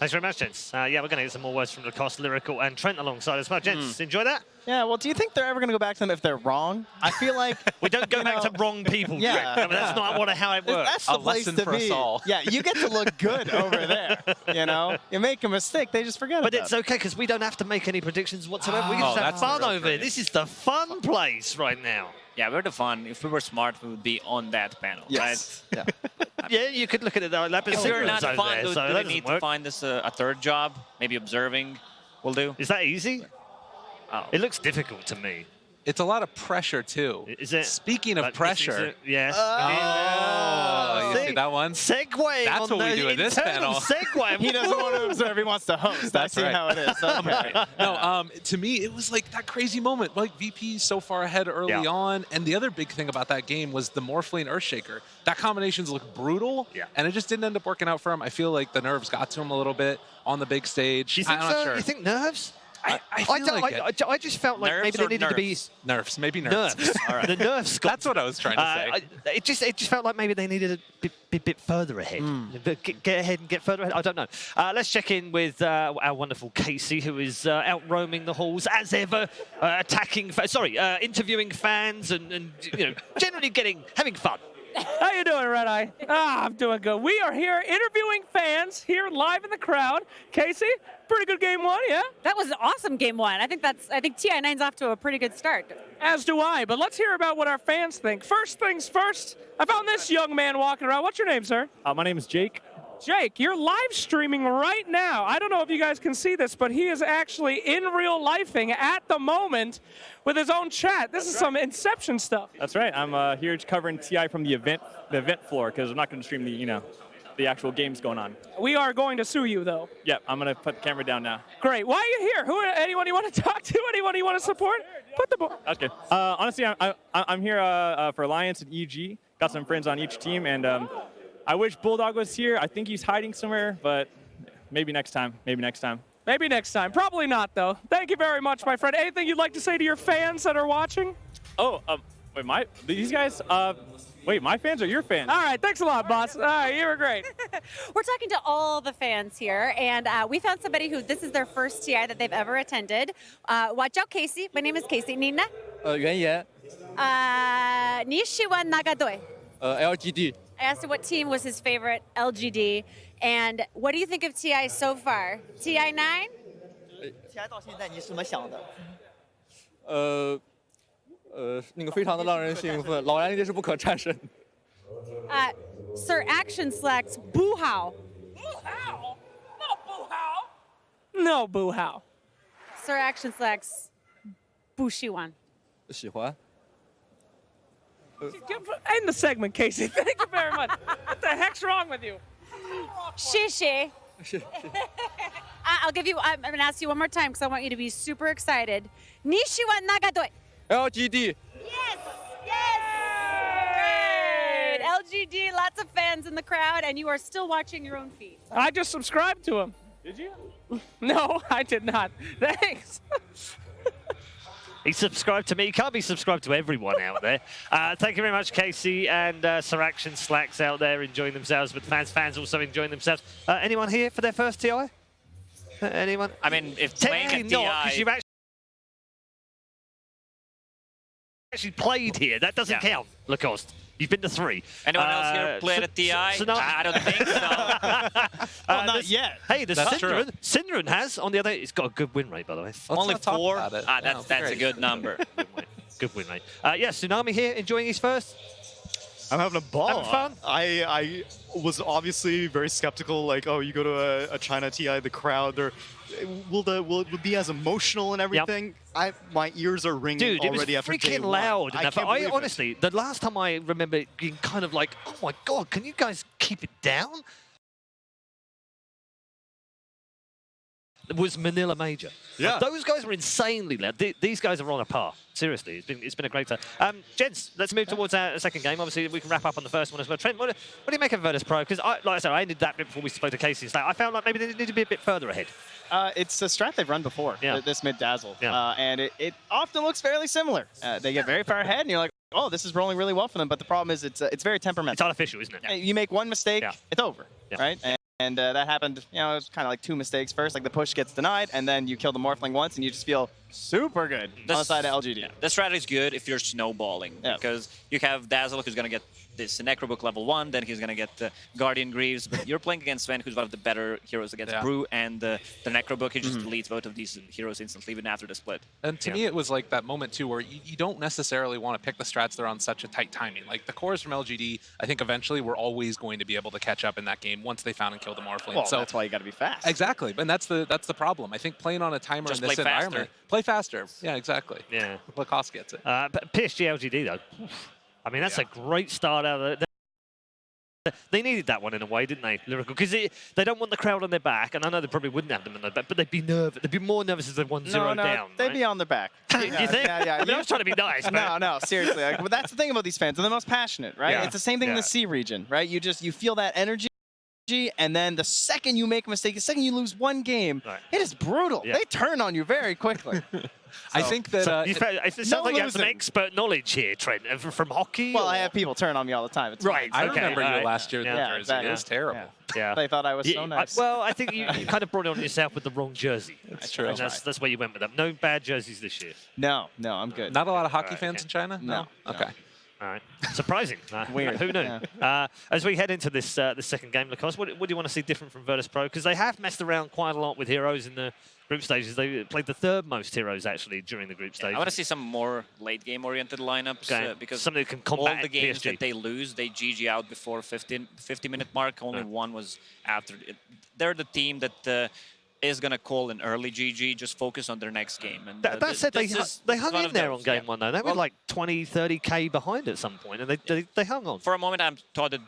Speaker 3: Thanks very much, gents. Yeah, we're going to get some more words from Lacoste, Lyrical, and Trent alongside as well. Gents, enjoy that?
Speaker 7: Yeah, well, do you think they're ever going to go back to them if they're wrong? I feel like...
Speaker 3: We don't go back to wrong people,
Speaker 7: Yeah.
Speaker 3: Trent. I mean, that's not how it works.
Speaker 7: That's the place to be. Yeah, you get to look good over there, you know? You make a mistake, they just forget
Speaker 3: But
Speaker 7: about
Speaker 3: it's
Speaker 7: it.
Speaker 3: okay, because we don't have to make any predictions whatsoever. We can just have fun over here. This is the fun place right now.
Speaker 8: Yeah, we're the fun. If we were smart, we would be on that panel,
Speaker 7: Yes.
Speaker 8: right?
Speaker 7: Yeah.
Speaker 3: Yeah, you could look at it that way.
Speaker 8: If we're not
Speaker 3: over
Speaker 8: fun,
Speaker 3: there,
Speaker 8: do
Speaker 3: so
Speaker 8: we
Speaker 3: that
Speaker 8: need
Speaker 3: doesn't
Speaker 8: to
Speaker 3: work.
Speaker 8: find this a third job? Maybe observing will do?
Speaker 3: Is that easy?
Speaker 8: Oh.
Speaker 3: It looks difficult to me.
Speaker 9: It's a lot of pressure, too.
Speaker 3: Is it?
Speaker 9: Speaking of
Speaker 3: But
Speaker 9: pressure.
Speaker 3: Yes.
Speaker 9: Oh, you see that one?
Speaker 3: Segue.
Speaker 9: That's
Speaker 3: on
Speaker 9: what we
Speaker 3: the
Speaker 9: do at this
Speaker 3: internal
Speaker 9: panel.
Speaker 3: Segue.
Speaker 7: He doesn't want to observe, he wants to host.
Speaker 9: That's
Speaker 7: I see
Speaker 9: right.
Speaker 7: how it is. Okay.
Speaker 9: No, to me, it was like that crazy moment. Like, VP so far ahead early on. And the other big thing about that game was the Morphling Earthshaker. That combinations looked brutal.
Speaker 3: Yeah.
Speaker 9: And it just didn't end up working out for him. I feel like the nerves got to him a little bit on the big stage.
Speaker 3: You think
Speaker 9: I'm
Speaker 3: so?
Speaker 9: not sure.
Speaker 3: You think nerves?
Speaker 9: I feel like
Speaker 3: I just felt like
Speaker 8: Nerves
Speaker 3: maybe they
Speaker 8: or
Speaker 3: needed to be
Speaker 9: nerves, maybe nerves.
Speaker 3: nerves. The nerves. got
Speaker 9: That's what I was trying to say.
Speaker 3: it just felt like maybe they needed a bit further ahead. Get ahead and get further ahead. I don't know. Let's check in with our wonderful Casey, who is out roaming the halls as ever, interviewing fans and you know, generally having fun.
Speaker 10: How you doing, Red Eye? I'm doing good. We are here interviewing fans here live in the crowd. Casey, pretty good game 1, yeah?
Speaker 11: That was an awesome game 1. I think TI9's off to a pretty good start.
Speaker 10: As do I, but let's hear about what our fans think. First things first, I found this young man walking around. What's your name, sir?
Speaker 12: My name is Jake.
Speaker 10: Jake, you're live streaming right now. I don't know if you guys can see this, but he is actually in real lifing at the moment with his own chat. This is some Inception stuff.
Speaker 12: That's right. I'm here covering TI from the event floor because I'm not going to stream the actual games going on.
Speaker 10: We are going to sue you, though.
Speaker 12: Yep, I'm going to put the camera down now.
Speaker 10: Great. Why are you here? Anyone you want to talk to? Anyone you want to support? Put the ball.
Speaker 12: That's good. Honestly, I'm here for Alliance and EG. Got some friends on each team, and I wish Bulldog was here. I think he's hiding somewhere, but maybe next time. Maybe next time.
Speaker 10: Maybe next time. Probably not, though. Thank you very much, my friend. Anything you'd like to say to your fans that are watching?
Speaker 12: Oh, wait, these guys, wait, my fans are your fans?
Speaker 10: All right, thanks a lot, boss. All right, you were great.
Speaker 11: We're talking to all the fans here, and we found somebody who this is their first TI that they've ever attended. Watch out, Casey. My name is Casey. Nina?
Speaker 12: 袁言
Speaker 11: 你喜欢哪个队?
Speaker 12: LGD.
Speaker 11: I asked him what team was his favorite, LGD. And what do you think of TI so far? TI9?
Speaker 7: TI 到现在你怎么想的？
Speaker 12: 那个非常的让人兴奋，老杨一定是不可战胜。
Speaker 11: Sir Action selects Boo How.
Speaker 10: Boo How? No Boo How. No Boo How.
Speaker 11: Sir Action selects Boo Shiwan.
Speaker 12: 喜欢。
Speaker 10: End the segment, Casey. Thank you very much. What the heck's wrong with you?
Speaker 11: Shishi. I'm going to ask you one more time because I want you to be super excited. Nishiwa Nagadoi.
Speaker 12: LGD.
Speaker 11: Yes! Yes! Great! LGD, lots of fans in the crowd, and you are still watching your own feed.
Speaker 10: I just subscribed to him.
Speaker 12: Did you?
Speaker 10: No, I did not. Thanks.
Speaker 3: He subscribed to me. He can't be subscribed to everyone out there. Thank you very much, Casey, and Siraction Slacks out there enjoying themselves, but fans also enjoying themselves. Anyone here for their first TI? Anyone?
Speaker 8: I mean, if playing a
Speaker 3: Technically not, because
Speaker 8: TI...
Speaker 3: you've actually played here. That doesn't count, Lacoste. You've been to 3.
Speaker 8: Anyone else here play at a TI? I don't think so.
Speaker 7: Well, not yet.
Speaker 3: Hey, the Synderen. Synderen has, on the other, it's got a good win rate, by the way.
Speaker 8: Only 4? That's a good number.
Speaker 3: Good win rate. Yeah, Tsunami here, enjoying his first.
Speaker 4: I'm having a ball.
Speaker 3: Having fun?
Speaker 4: I was obviously very skeptical, like, oh, you go to a China TI, the crowd, will it be as emotional and everything? Yep. My ears are ringing
Speaker 3: Dude,
Speaker 4: already after day
Speaker 3: one. Dude, it was freaking loud. I honestly, the last time I remember it being kind of like, oh my god, can you guys keep it down? It was Manila Major.
Speaker 4: Yeah.
Speaker 3: Like, those guys were insanely loud. These guys are on a par. Seriously, it's been a great time. Gents, let's move towards our second game. Obviously, we can wrap up on the first one as well. Trent, what do you make of Virtus.Pro? Because, like I said, I ended that bit before we spoke to Casey. I felt like maybe they need to be a bit further ahead.
Speaker 7: It's a strat they've run before, this mid-dazzle.
Speaker 3: Yeah.
Speaker 7: And it often looks fairly similar. They get very far ahead, and you're like, oh, this is rolling really well for them. But the problem is it's very temperamental.
Speaker 3: It's artificial, isn't it?
Speaker 7: Yeah. You make one mistake, it's over, right? And that happened, it was kind of like 2 mistakes first. Like the push gets denied, and then you kill the Morphling once, and you just feel super good on the side of LGD.
Speaker 8: Yeah. The strategy is good if you're snowballing, because you have Dazzle, who's going to get this Necrobook level 1, then he's going to get the Guardian Greaves, but you're playing against Sven, who's one of the better heroes against Brew, and the Necrobook, he just deletes both of these heroes instantly, even after the split.
Speaker 9: And to me, it was like that moment, too, where you don't necessarily want to pick the strats that are on such a tight timing. Like, the cores from LGD, I think eventually were always going to be able to catch up in that game once they found and killed the Morphling.
Speaker 7: Well,
Speaker 9: so
Speaker 7: that's why you got to be fast.
Speaker 9: Exactly, and that's the problem. I think playing on a timer
Speaker 8: Just
Speaker 9: in this environment... Play faster. Yeah, exactly.
Speaker 3: Yeah.
Speaker 9: Lacoste gets it.
Speaker 3: But PSG.LGD, though, I mean, that's a great start out of it. They needed that one in a way, didn't they, Lyrical? Because they don't want the crowd on their back, and I know they probably wouldn't have them on their back, but they'd be nervous. They'd be more nervous if they won 0 down.
Speaker 7: They'd be on their back.
Speaker 3: You think?
Speaker 7: Yeah.
Speaker 3: I mean, I was trying to be nice, but...
Speaker 7: No, seriously. Like, but that's the thing about these fans. They're the most passionate, right?
Speaker 3: Yeah.
Speaker 7: It's the same thing in the C region, right? You feel that energy, and then the second you make a mistake, the second you lose one game, it is brutal.
Speaker 3: Yeah.
Speaker 7: They turn on you very quickly.
Speaker 9: I think that...
Speaker 3: it sounds like you have some expert knowledge here, Trent, from hockey.
Speaker 7: Well, I have people turn on me all the time. It's
Speaker 3: right.
Speaker 9: I remember you last year with the jersey.
Speaker 7: Exactly.
Speaker 9: It was terrible.
Speaker 3: Yeah.
Speaker 7: They thought I was so nice.
Speaker 3: Well, I think you kind of brought it on yourself with the wrong jersey.
Speaker 9: That's true.
Speaker 3: And that's where you went with them. No bad jerseys this year.
Speaker 7: No, I'm good.
Speaker 9: Not a lot of hockey fans in China?
Speaker 7: No.
Speaker 9: Okay.
Speaker 3: All right. Surprising.
Speaker 7: Weird.
Speaker 3: Who knew? As we head into this second game, Lacoste, what do you want to see different from Virtus.Pro? Because they have messed around quite a lot with heroes in the group stages. They played the 3rd most heroes, actually, during the group stage.
Speaker 8: I want to see some more late-game oriented lineups, because
Speaker 3: something that can combat
Speaker 8: all the games
Speaker 3: PSG.
Speaker 8: that they lose, they GG out before 50-minute mark. Only one was after. They're the team that... is going to call an early GG, just focus on their next game. And
Speaker 3: that said, they hung in there on game 1, though. They were like 20, 30K behind at some point, and they hung on.
Speaker 8: For a moment, I thought that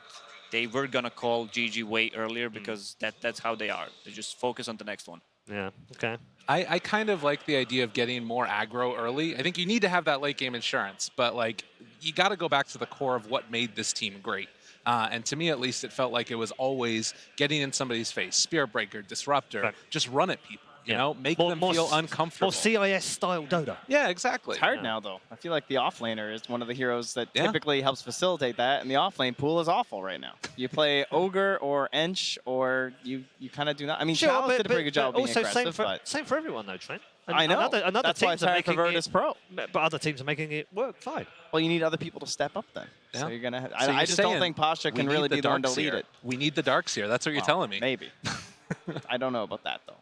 Speaker 8: they were going to call GG way earlier, because that's how they are. They just focus on the next one.
Speaker 3: Yeah, okay.
Speaker 9: I kind of like the idea of getting more aggro early. I think you need to have that late-game insurance, but like you got to go back to the core of what made this team great. And to me, at least, it felt like it was always getting in somebody's face. Spear Breaker, Disruptor, just run at people, you know? Make them feel uncomfortable.
Speaker 3: More CIS-style Dota.
Speaker 9: Yeah, exactly.
Speaker 7: It's hard now, though. I feel like the offlaner is one of the heroes that typically helps facilitate that, and the offlane pool is awful right now. You play Ogre or Ench, or you kind of do not. I mean, Chalice did a pretty good job of being aggressive.
Speaker 3: Same for everyone, though, Trent.
Speaker 7: I know.
Speaker 3: Another
Speaker 7: That's why it's hard for Virtus.Pro.
Speaker 3: But other teams are making it work fine.
Speaker 7: Well, you need other people to step up then.
Speaker 9: Yeah.
Speaker 7: So you're gonna.
Speaker 9: So
Speaker 7: I just don't think Pasha can really be the one to lead it.
Speaker 9: We need the Darks here. That's what you're telling me.
Speaker 7: Maybe. I don't know about that though.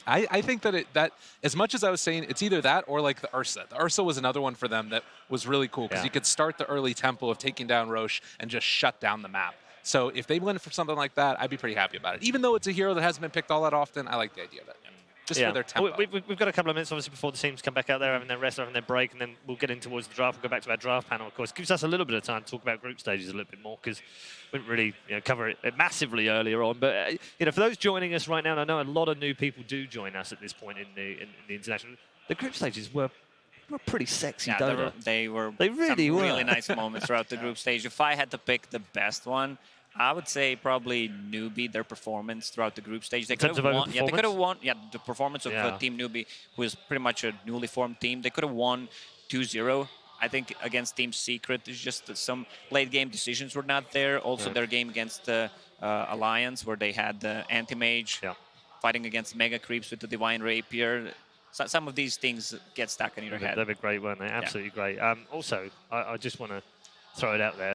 Speaker 9: I think that as much as I was saying, it's either that or like the Ursa. The Ursa was another one for them that was really cool, because you could start the early tempo of taking down Roche and just shut down the map. So if they went for something like that, I'd be pretty happy about it. Even though it's a hero that hasn't been picked all that often, I like the idea of it. Just for their tempo.
Speaker 3: We've got a couple of minutes, obviously, before the teams come back out there, having their rest, having their break, and then we'll get in towards the draft. We'll go back to our draft panel, of course. It gives us a little bit of time to talk about group stages a little bit more, because we didn't really cover it massively earlier on. But for those joining us right now, and I know a lot of new people do join us at this point in the international. The group stages were pretty sexy.
Speaker 8: Yeah, they really were.
Speaker 3: They really were.
Speaker 8: Really nice moments throughout the group stage. If I had to pick the best one, I would say probably Newbie, their performance throughout the group stage. They could have
Speaker 3: of
Speaker 8: won. Yeah, they could have
Speaker 3: performance?
Speaker 8: won. Yeah, the performance of
Speaker 3: Yeah.
Speaker 8: Team Newbie, who is pretty much a newly formed team. They could have won 2-0. I think against Team Secret, it's just that some late game decisions were not there. Also, their game against Alliance, where they had Anti-Mage fighting against Mega Creeps with the Divine Rapier. So some of these things get stuck in your head.
Speaker 3: They've been great, weren't they? Absolutely great. Also, I just want to throw it out there.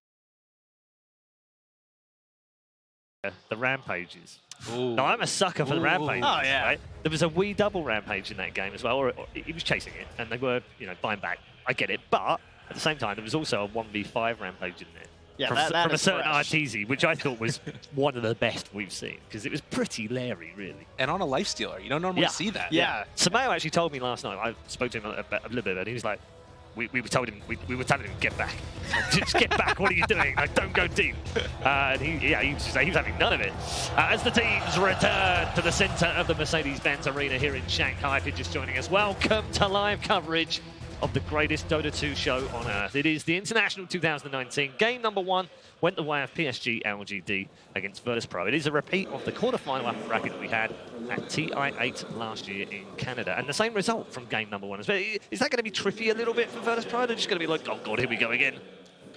Speaker 3: The rampages.
Speaker 9: Ooh.
Speaker 3: Now, I'm a sucker for the rampages.
Speaker 7: Oh, yeah.
Speaker 3: Right? There was a wee double rampage in that game as well, or he was chasing it, and they were, buying back. I get it, but at the same time, there was also a 1v5 rampage in there.
Speaker 7: Yeah,
Speaker 3: from,
Speaker 7: that
Speaker 3: from a
Speaker 7: is
Speaker 3: certain
Speaker 7: fresh.
Speaker 3: Arteezy, which I thought was one of the best we've seen, because it was pretty leery, really.
Speaker 9: And on a lifestealer, you don't normally see that.
Speaker 3: Yeah. Sameo actually told me last night, I spoke to him a little bit, and he was like, we were telling him, get back. Just get back, what are you doing? Like, don't go deep. And he was having none of it. As the teams return to the center of the Mercedes-Benz Arena here in Shanghai, if you're just joining us, welcome to live coverage of the greatest Dota 2 show on Earth. It is the International 2019. Game number 1 went the way of PSG.LGD against Virtus.Pro. It is a repeat of the quarterfinal bracket that we had at TI8 last year in Canada. And the same result from game number 1. Is that going to be tricky a little bit for Virtus.Pro? They're just going to be like, oh god, here we go again.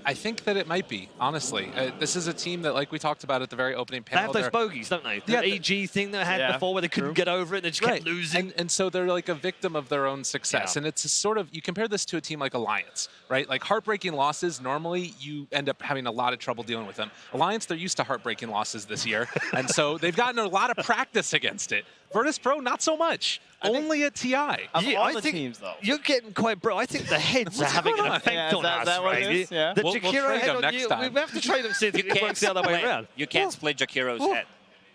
Speaker 9: I think that it might be, honestly. This is a team that, like we talked about at the very opening panel,
Speaker 3: they have those bogeys, don't they? The EG thing they had before where they couldn't get over it and they just kept losing.
Speaker 9: And so they're like a victim of their own success. And it's a sort of, you compare this to a team like Alliance, right? Like heartbreaking losses, normally you end up having a lot of trouble dealing with them. Alliance, they're used to heartbreaking losses this year. And so they've gotten a lot of practice against it. Virtus.Pro, not so much. Only at TI.
Speaker 7: I think teams, though.
Speaker 3: You're getting quite bro. I think the heads are having an effect on us, right? The
Speaker 9: We'll
Speaker 3: Jakiro
Speaker 9: trade
Speaker 3: head
Speaker 9: them
Speaker 3: on
Speaker 9: next
Speaker 3: you.
Speaker 9: time.
Speaker 3: We have to trade them, see if it works the other way around.
Speaker 8: You can't split Jakiro's head.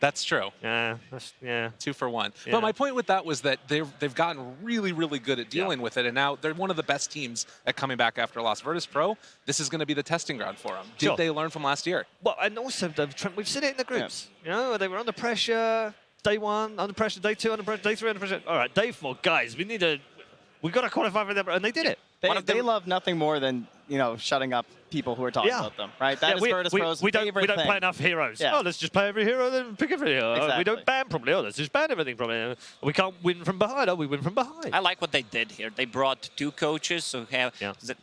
Speaker 9: That's true.
Speaker 3: Yeah.
Speaker 9: 2 for 1.
Speaker 3: Yeah.
Speaker 9: But my point with that was that they've gotten really, really good at dealing with it, and now they're one of the best teams at coming back after a loss. Virtus.Pro, this is going to be the testing ground for them. Did they learn from last year?
Speaker 3: Well, and also we've seen it in the groups. You know, they were under pressure. Day 1, under pressure. Day 2, under pressure. Day 3, under pressure. All right, day 4, guys, we've got to qualify for them, and they did it.
Speaker 7: They love nothing more than shutting up people who are talking about them, right? That is Virtus.Pro's favorite
Speaker 3: we don't
Speaker 7: thing.
Speaker 3: play enough heroes.
Speaker 7: Yeah.
Speaker 3: Oh, let's just play every hero, then pick every hero.
Speaker 7: Exactly.
Speaker 3: We don't ban properly. Oh, let's just ban everything from it. We can't win from behind. Oh, we win from behind.
Speaker 8: I like what they did here. They brought 2 coaches, so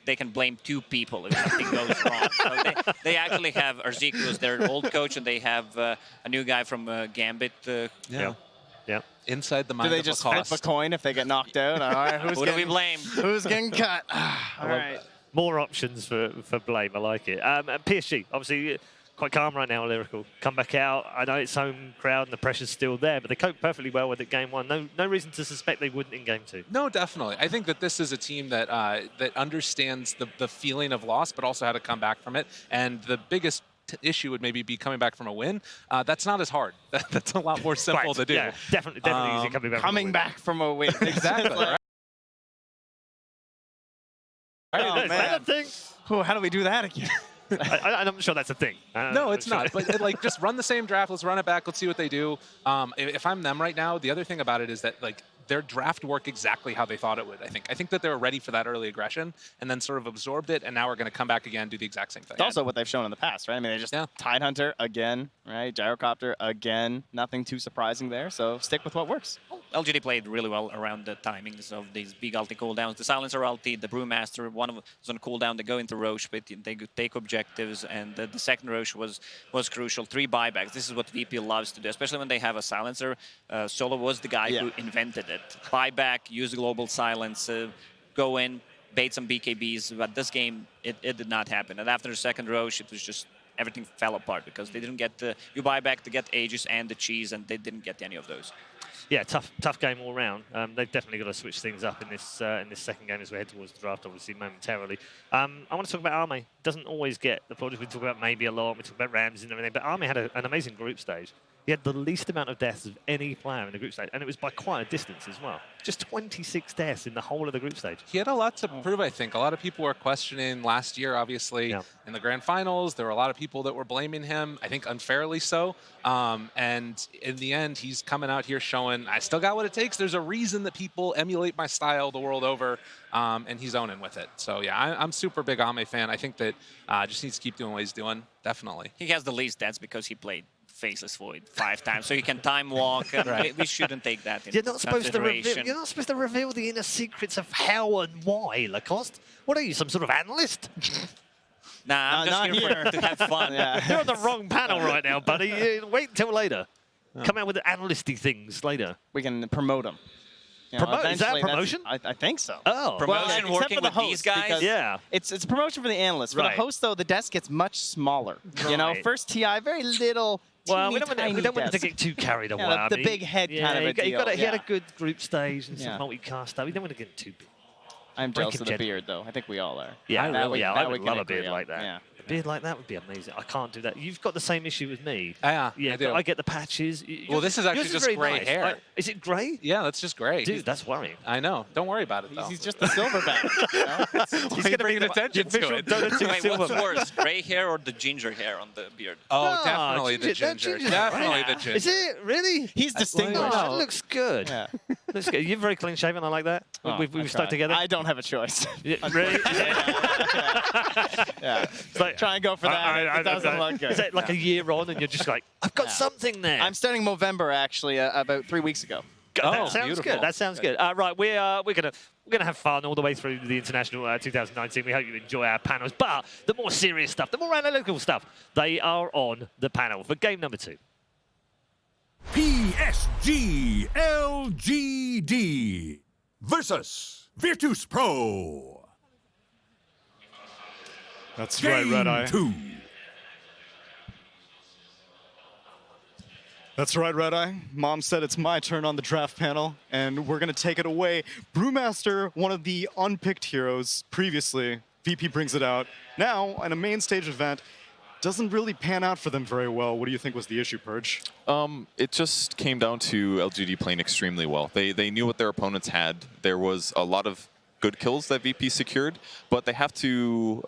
Speaker 8: they can blame 2 people if something goes wrong. So they actually have Arzik, who's their old coach, and they have a new guy from Gambit.
Speaker 3: Yeah.
Speaker 9: Inside the mind
Speaker 7: Do they
Speaker 9: of
Speaker 7: just
Speaker 9: Lacoste.
Speaker 7: flip a coin if they get knocked out? All right,
Speaker 8: Who do we blame?
Speaker 7: Who's getting cut? All right.
Speaker 3: More options for blame. I like it. And PSG, obviously, quite calm right now, Lyrical. Come back out. I know it's home crowd and the pressure's still there, but they coped perfectly well with it game 1. No reason to suspect they wouldn't in game 2.
Speaker 9: No, definitely. I think that this is a team that that understands the feeling of loss, but also how to come back from it. And the biggest issue would maybe be coming back from a win. That's not as hard. That's a lot more simple to do.
Speaker 3: Yeah, definitely easy coming back from a win.
Speaker 7: Exactly.
Speaker 9: Right?
Speaker 7: Oh, man.
Speaker 3: Thing?
Speaker 7: Oh, how do we do that again?
Speaker 3: I'm not sure that's a thing.
Speaker 9: No, it's not. But like, just run the same draft. Let's run it back. Let's see what they do. If I'm them right now, the other thing about it is that like their draft worked exactly how they thought it would. I think that they were ready for that early aggression and then sort of absorbed it, and now we're going to come back again and do the exact same thing.
Speaker 7: It's also what they've shown in the past, right? I mean, they just Tidehunter again, right? Gyrocopter again. Nothing too surprising there. So stick with what works.
Speaker 8: LGD played really well around the timings of these big ulti cooldowns. The Silencer ulti, the Brewmaster, one of them was on cooldown. They go into Roche, but they could take objectives, and the second Roche was crucial. 3 buybacks. This is what VP loves to do, especially when they have a Silencer. Solo was the guy who invented it. Buyback, use global silence, go in, bait some BKBs. But this game, it did not happen. And after the second Roche, it was just everything fell apart because they didn't get the buyback to get Aegis and the cheese, and they didn't get any of those.
Speaker 3: Yeah, tough game all round. They've definitely got to switch things up in this second game as we head towards the draft, obviously, momentarily. I want to talk about Arme. Doesn't always get the applauded. We talk about maybe a lot. We talk about Ramsey and everything, but Arme had an amazing group stage. He had the least amount of deaths of any player in the group stage, and it was by quite a distance as well. Just 26 deaths in the whole of the group stage.
Speaker 9: He had a lot to prove, I think. A lot of people were questioning last year, obviously, in the grand finals. There were a lot of people that were blaming him, I think unfairly so. And in the end, he's coming out here showing, I still got what it takes. There's a reason that people emulate my style the world over, and he's owning with it. So, yeah, I'm super big Ame fan. I think that it. Just needs to keep doing what he's doing, definitely.
Speaker 8: He has the least deaths because he played Faceless Void 5 times, so he can time walk. And
Speaker 9: Right.
Speaker 8: We shouldn't take that into
Speaker 3: You're not supposed to reveal.
Speaker 8: consideration.
Speaker 3: You're not supposed to reveal the inner secrets of how and why, Lacoste. What are you, some sort of analyst?
Speaker 8: Nah, I'm just here to have fun.
Speaker 3: You're on the wrong panel right now, buddy. Wait until later. Come out with the analysty things later.
Speaker 7: We can promote him. You know,
Speaker 3: Promote? Is that a
Speaker 7: eventually
Speaker 3: promotion?
Speaker 7: I think so.
Speaker 3: Oh.
Speaker 8: Promotion
Speaker 7: except
Speaker 8: working
Speaker 7: for the
Speaker 8: with these
Speaker 7: host,
Speaker 8: guys?
Speaker 7: because
Speaker 3: Yeah.
Speaker 7: It's a promotion for the analyst. For
Speaker 3: Right.
Speaker 7: the host, though, the desk gets much smaller. You know,
Speaker 3: Right.
Speaker 7: first TI, very little.
Speaker 3: Well, we
Speaker 7: teeny
Speaker 3: don't,
Speaker 7: tiny
Speaker 3: we don't want to
Speaker 7: desk.
Speaker 3: get too carried away.
Speaker 7: Yeah,
Speaker 3: I
Speaker 7: the
Speaker 3: mean,
Speaker 7: big head kind of a
Speaker 3: he
Speaker 7: deal.
Speaker 3: He had a
Speaker 7: Yeah.
Speaker 3: good group stage and some
Speaker 7: Yeah.
Speaker 3: multicast stuff. We don't want to get too big.
Speaker 7: I'm jealous of the
Speaker 3: Breaking
Speaker 7: beard, though. I think we all are.
Speaker 3: Yeah,
Speaker 7: That
Speaker 3: I would
Speaker 7: can
Speaker 3: love a
Speaker 7: agree
Speaker 3: beard
Speaker 7: on.
Speaker 3: like that.
Speaker 7: Yeah.
Speaker 3: A beard like that would be amazing. I can't do that. You've got the same issue with me.
Speaker 9: Yeah,
Speaker 3: Yeah,
Speaker 9: I do.
Speaker 3: I get the patches.
Speaker 9: Well, this is actually
Speaker 3: Yours
Speaker 9: just
Speaker 3: very
Speaker 9: gray
Speaker 3: nice.
Speaker 9: hair.
Speaker 3: Is it grey?
Speaker 9: Yeah, that's just great.
Speaker 3: Dude, that's worrying.
Speaker 9: I know. Don't worry about it, though.
Speaker 7: He's just a silverback. You know?
Speaker 3: He's going to be
Speaker 9: attention to it.
Speaker 8: Wait, what's worse, gray hair or the ginger hair on the beard?
Speaker 9: Oh,
Speaker 3: No,
Speaker 9: definitely the
Speaker 3: that
Speaker 9: ginger.
Speaker 3: ginger's
Speaker 9: Definitely
Speaker 3: right.
Speaker 9: the ginger.
Speaker 3: Is it really?
Speaker 7: He's distinguished.
Speaker 3: Oh, it looks good.
Speaker 7: Yeah.
Speaker 3: Looks good. You're very clean shaven. I like that.
Speaker 7: Oh,
Speaker 3: we've
Speaker 7: I
Speaker 3: stuck
Speaker 7: tried.
Speaker 3: together.
Speaker 7: I don't have a choice.
Speaker 3: Yeah, really?
Speaker 7: Yeah.
Speaker 3: It's like,
Speaker 7: Try and go for that. It doesn't look good.
Speaker 3: Is it like a year on and you're just like, I've got something there?
Speaker 7: I'm starting Movember actually about 3 weeks ago.
Speaker 3: That sounds
Speaker 9: beautiful.
Speaker 3: good. That sounds good. Right, we're gonna have fun all the way through the international 2019. We hope you enjoy our panels. But the more serious stuff, the more analytical stuff, they are on the panel for game number 2.
Speaker 13: PSG.LGD versus Virtus.Pro.
Speaker 4: That's right, Red Eye.
Speaker 13: 2.
Speaker 4: That's right, Red Eye. Mom said it's my turn on the draft panel, and we're going to take it away. Brewmaster, one of the unpicked heroes previously. VP brings it out. Now, in a main stage event, doesn't really pan out for them very well. What do you think was the issue, Purge?
Speaker 5: It just came down to LGD playing extremely well. They knew what their opponents had. There was a lot of good kills that VP secured, but they have to...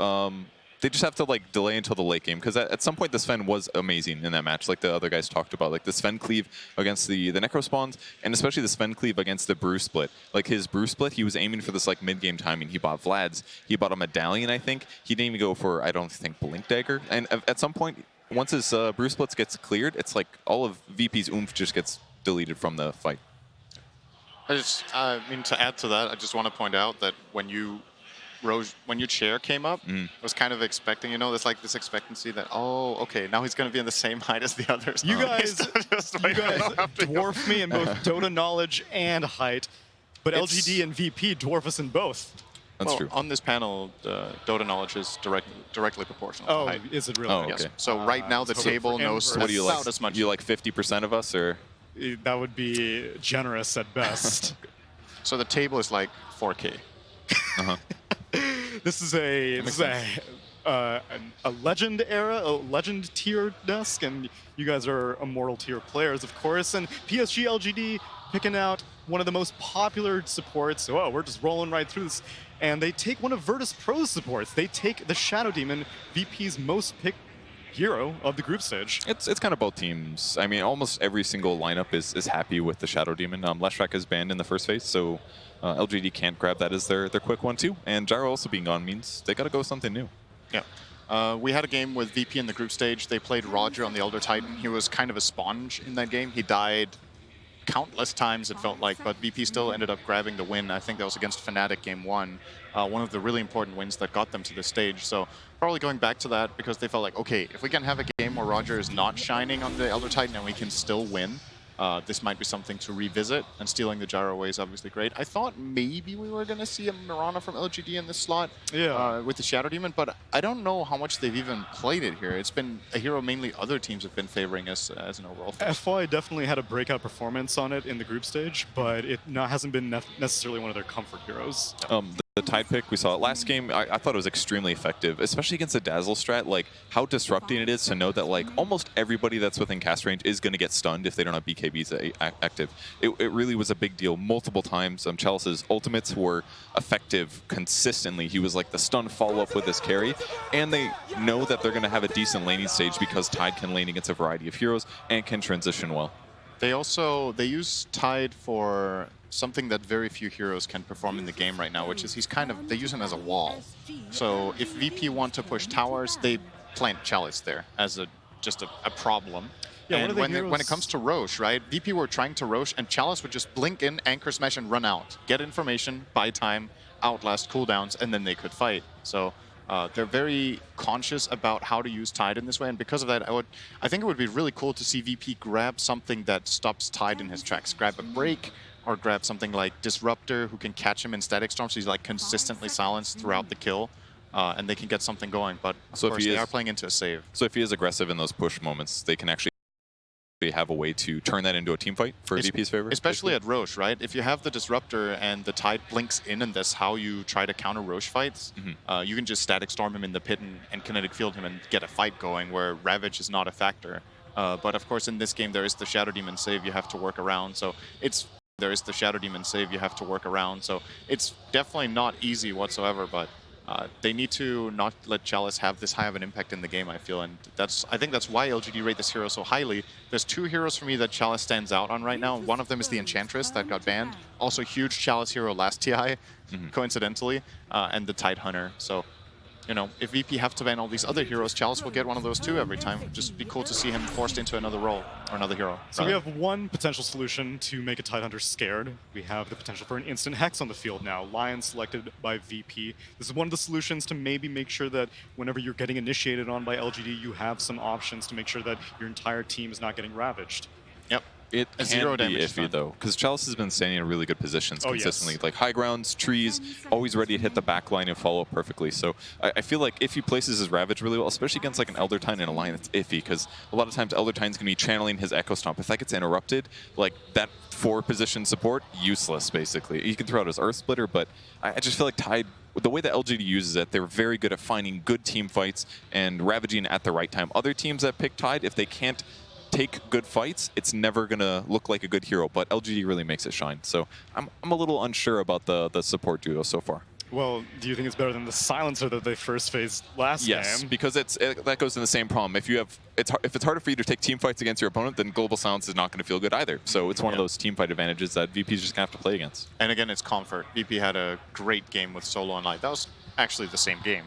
Speaker 5: they just have to like delay until the late game, because at some point the Sven was amazing in that match, like the other guys talked about, like the Sven cleave against the Necro spawns, and especially the Sven cleave against the Brew split. Like his Brew split, he was aiming for this like mid-game timing. He bought Vlad's, he bought a medallion, I think. He didn't even go for, I don't think, Blink Dagger. And at some point, once his Brew splits gets cleared, it's like all of VP's oomph just gets deleted from the fight.
Speaker 6: I mean, to add to that, I just want to point out that when your chair came up, I was kind of expecting, you know, there's like this expectancy that, oh, okay, now he's going to be in the same height as the others.
Speaker 4: You guys dwarf me in both Dota knowledge and height, but LGD and VP dwarf us in both.
Speaker 5: That's true.
Speaker 6: On this panel, Dota knowledge is directly proportional to height.
Speaker 4: Is it really?
Speaker 5: Oh,
Speaker 6: Yes.
Speaker 5: okay.
Speaker 6: So right now the table knows
Speaker 5: What do you
Speaker 6: about
Speaker 5: like?
Speaker 6: as much.
Speaker 5: You like 50% of us, or?
Speaker 4: That would be generous at best.
Speaker 6: So the table is like 4K.
Speaker 4: This is a legend era, a legend tier desk, and you guys are immortal tier players, of course. And PSG.LGD picking out one of the most popular supports. Oh, we're just rolling right through this. And they take one of Virtus.Pro's supports. They take the Shadow Demon, VP's most picked hero of the group stage.
Speaker 5: It's kind of both teams. I mean, almost every single lineup is happy with the Shadow Demon. Leshrac is banned in the first phase, so LGD can't grab that as their quick one too. And Gyro also being gone means they got to go with something new.
Speaker 6: Yeah. We had a game with VP in the group stage. They played Roger on the Elder Titan. He was kind of a sponge in that game. He died countless times, it felt like, but VP still ended up grabbing the win. I think that was against Fnatic game 1. One of the really important wins that got them to this stage. So probably going back to that because they felt like, okay, if we can have a game where Roger is not shining on the Elder Titan and we can still win, this might be something to revisit, and stealing the gyro away is obviously great. I thought maybe we were going to see a Mirana from LGD in this slot with the Shadow Demon, but I don't know how much they've even played it here. It's been a hero mainly other teams have been favoring as an overall.
Speaker 4: FY definitely had a breakout performance on it in the group stage, but it hasn't been necessarily one of their comfort heroes.
Speaker 5: The Tide pick, we saw it last game. I thought it was extremely effective, especially against the Dazzle strat. Like, how disrupting it is to know that, like, almost everybody that's within cast range is going to get stunned if they don't have BKBs active. It really was a big deal multiple times. Chalice's ultimates were effective consistently. He was like the stun follow-up with his carry, and they know that they're going to have a decent laning stage because Tide can lane against a variety of heroes and can transition well.
Speaker 6: They use Tide for something that very few heroes can perform in the game right now, which is they use him as a wall. So if VP want to push towers, they plant Chalice there as just a problem. Yeah, and when it comes to Roche, right? VP were trying to Roche, and Chalice would just blink in, anchor smash, and run out. Get information, buy time, outlast cooldowns, and then they could fight. So they're very conscious about how to use Tide in this way, and because of that, I think it would be really cool to see VP grab something that stops Tide in his tracks. Grab a break, or grab something like Disruptor, who can catch him in Static Storm, so he's like consistently silenced throughout the kill. And they can get something going, but of course they are playing into a save.
Speaker 5: So if he is aggressive in those push moments, they can actually have a way to turn that into a team fight for VP's favor?
Speaker 6: Especially at Roche, right? If you have the Disruptor and the Tide blinks in, and that's how you try to counter Roche fights, you can just Static Storm him in the pit and Kinetic Field him and get a fight going where Ravage is not a factor. But of course in this game there is the Shadow Demon save you have to work around, so it's definitely not easy whatsoever, but they need to not let Chalice have this high of an impact in the game, I feel, and I think that's why LGD rate this hero so highly. There's two heroes for me that Chalice stands out on right now. One of them is the Enchantress that got banned, also huge Chalice hero last TI, coincidentally, and the Tide Hunter. So, you know, if VP have to ban all these other heroes, Chalice will get one of those too every time. Just be cool to see him forced into another role, or another hero.
Speaker 4: So we have one potential solution to make a Tidehunter scared. We have the potential for an instant Hex on the field now. Lion selected by VP. This is one of the solutions to maybe make sure that whenever you're getting initiated on by LGD, you have some options to make sure that your entire team is not getting ravaged.
Speaker 6: Yep.
Speaker 5: It can be iffy, though, because Chalice has been standing in really good positions consistently. Like high grounds, trees, always ready to hit the back line and follow up perfectly. So I feel like if he places his Ravage really well, especially against like an Elder Titan in a line that's iffy, because a lot of times Elder Titan's going to be channeling his Echo Stomp. If that gets interrupted, like that 4-position support, useless, basically. He can throw out his Earth Splitter, but I just feel like Tide, the way that LGD uses it, they're very good at finding good team fights and ravaging at the right time. Other teams that pick Tide, if they can't take good fights, it's never going to look like a good hero, but LGD really makes it shine. So I'm a little unsure about the support duo so far.
Speaker 4: Well, do you think it's better than the Silencer that they first faced last game?
Speaker 5: Yes, because that goes in the same problem. If it's harder for you to take team fights against your opponent, then Global Silence is not going to feel good either. So it's one of those team fight advantages that VP's just going to have to play against.
Speaker 6: And again, it's comfort. VP had a great game with Solo Online. That was actually the same game.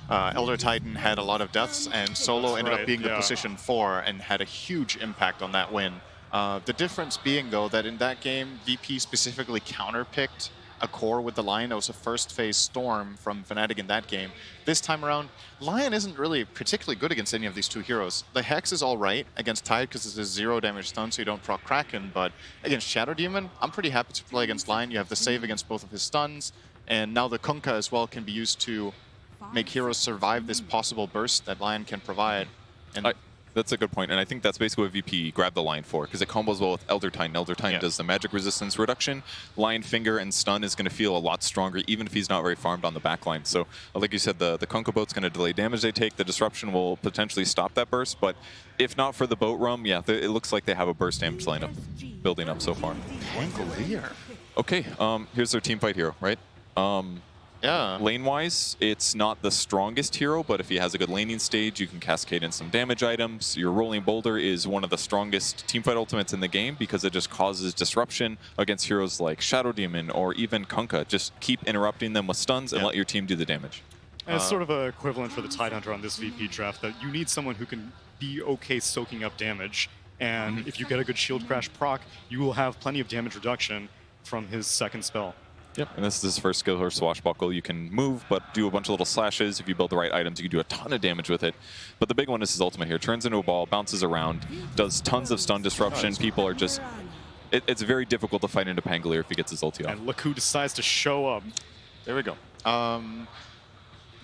Speaker 6: Elder Titan had a lot of deaths, and Solo ended up being the position 4 and had a huge impact on that win. The difference being, though, that in that game, VP specifically counterpicked a core with the Lion. That was a first phase Storm from Fnatic in that game. This time around, Lion isn't really particularly good against any of these two heroes. The Hex is alright against Tide because it's a 0 damage stun, so you don't proc Kraken, but against Shadow Demon, I'm pretty happy to play against Lion. You have the save against both of his stuns, and now the Kunkka as well can be used to make heroes survive this possible burst that Lion can provide. And
Speaker 5: that's a good point, and I think that's basically what VP grabbed the Lion for, because it combos well with Elder Titan. Elder Titan does the magic resistance reduction. Lion Finger and Stun is going to feel a lot stronger, even if he's not very farmed on the backline. So, like you said, the Kunkka boat's going to delay damage they take. The disruption will potentially stop that burst, but if not for the boat roam, yeah, it looks like they have a burst damage lineup building up so far.
Speaker 6: Pangolier.
Speaker 5: Okay, here's their team fight hero, right? Lane-wise, it's not the strongest hero, but if he has a good laning stage, you can cascade in some damage items. Your Rolling Boulder is one of the strongest teamfight ultimates in the game because it just causes disruption against heroes like Shadow Demon or even Kunkka. Just keep interrupting them with stuns and let your team do the damage.
Speaker 4: And it's sort of an equivalent for the Tidehunter on this VP draft, that you need someone who can be okay soaking up damage, and if you get a good shield crash proc, you will have plenty of damage reduction from his second spell.
Speaker 5: Yep, and this is his first skill, or Swashbuckle. You can move, but do a bunch of little slashes. If you build the right items, you can do a ton of damage with it. But the big one is his ultimate here. Turns into a ball, bounces around, does tons of stun disruption. People are just... It's very difficult to fight into Pangolier if he gets his ulti off.
Speaker 4: And look who decides to show up.
Speaker 6: There we go.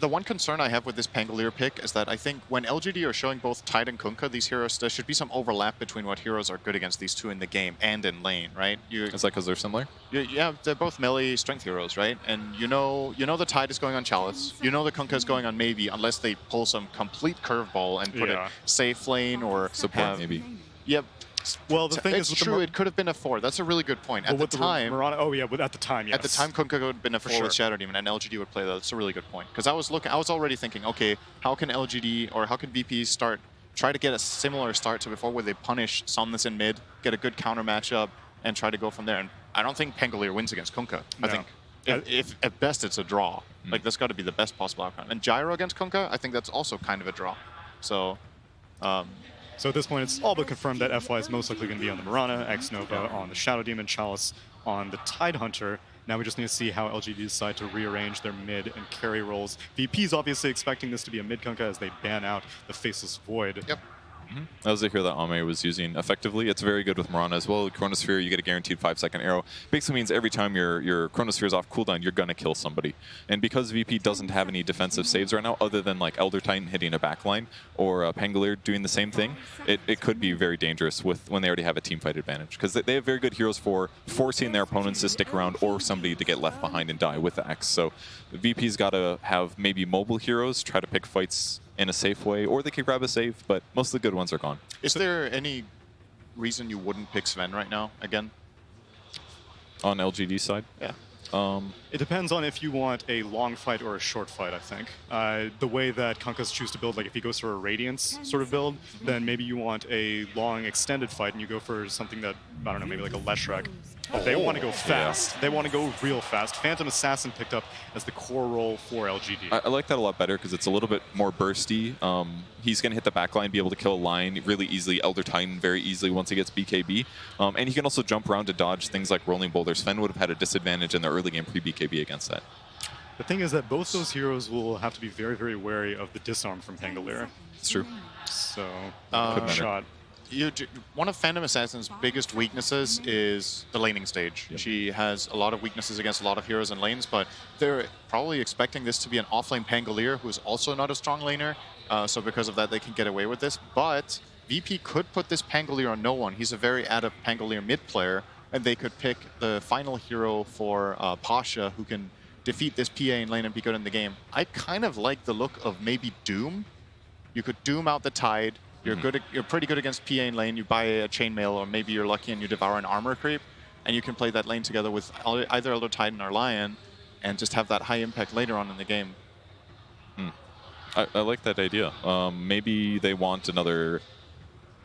Speaker 6: The one concern I have with this Pangolier pick is that I think when LGD are showing both Tide and Kunkka, these heroes, there should be some overlap between what heroes are good against these two in the game and in lane, right?
Speaker 5: Is that because they're similar?
Speaker 6: Yeah, they're both melee strength heroes, right? And you know the Tide is going on Chalice. You know the Kunkka is going on maybe, unless they pull some complete curveball and put it safe lane or
Speaker 5: support maybe.
Speaker 6: Yep.
Speaker 4: Well, the thing
Speaker 6: is, it's true. It could have been a 4. That's a really good point. At the time,
Speaker 4: at the time, yes.
Speaker 6: At the time, Kunkka would have been a 4 with Shadow Demon, and LGD would play that. That's a really good point. Because I was already thinking, okay, how can LGD or how can VP start try to get a similar start to before, where they punish Somnus in mid, get a good counter matchup, and try to go from there. And I don't think Pangolier wins against Kunkka. No. I think if at best it's a draw. Like, that's got to be the best possible outcome. And Gyro against Kunkka, I think that's also kind of a draw. So
Speaker 4: so at this point, it's all but confirmed that FY is most likely going to be on the Mirana, X-Nova on the Shadow Demon, Chalice on the Tidehunter. Now we just need to see how LGD decide to rearrange their mid and carry roles. VP is obviously expecting this to be a mid Kunkka as they ban out the Faceless Void.
Speaker 6: Yep.
Speaker 5: That was the hero that Ame was using effectively. It's very good with Mirana as well. Chronosphere, you get a guaranteed 5-second arrow. Basically means every time your Chronosphere is off cooldown, you're going to kill somebody. And because VP doesn't have any defensive saves right now, other than like Elder Titan hitting a backline or Pangolier doing the same thing, it could be very dangerous with when they already have a teamfight advantage. Because they have very good heroes for forcing their opponents to stick around or somebody to get left behind and die with the X. So VP's got to have maybe mobile heroes, try to pick fights in a safe way, or they could grab a save, but most of the good ones are gone.
Speaker 6: Is there any reason you wouldn't pick Sven right now, again?
Speaker 5: On LGD side?
Speaker 6: Yeah.
Speaker 4: It depends on if you want a long fight or a short fight, I think. The way that Kunkkas choose to build, like if he goes for a Radiance sort of build, then maybe you want a long extended fight and you go for something that, I don't know, maybe like a Leshrac. But they want to go fast. Yeah. They want to go real fast. Phantom Assassin picked up as the core role for LGD.
Speaker 5: I like that a lot better because it's a little bit more bursty. He's going to hit the back line, be able to kill a line really easily, Elder Titan very easily once he gets BKB. And he can also jump around to dodge things like rolling boulders. Sven would have had a disadvantage in the early game pre-BKB against that.
Speaker 4: The thing is that both those heroes will have to be very, very wary of the disarm from Pangolier.
Speaker 5: It's true.
Speaker 4: So,
Speaker 6: shot. One of Phantom Assassin's biggest weaknesses is the laning stage. Yep. She has a lot of weaknesses against a lot of heroes and lanes, but they're probably expecting this to be an offlane Pangolier, who's also not a strong laner, so because of that they can get away with this. But VP could put this Pangolier on no one. He's a very adept Pangolier mid player, and they could pick the final hero for Pasha, who can defeat this PA in lane and be good in the game. I kind of like the look of maybe Doom. You could Doom out the Tide. You're good. You're pretty good against PA in lane. You buy a chainmail, or maybe you're lucky and you devour an armor creep, and you can play that lane together with either Elder Titan or Lion, and just have that high impact later on in the game.
Speaker 5: I like that idea. Maybe they want another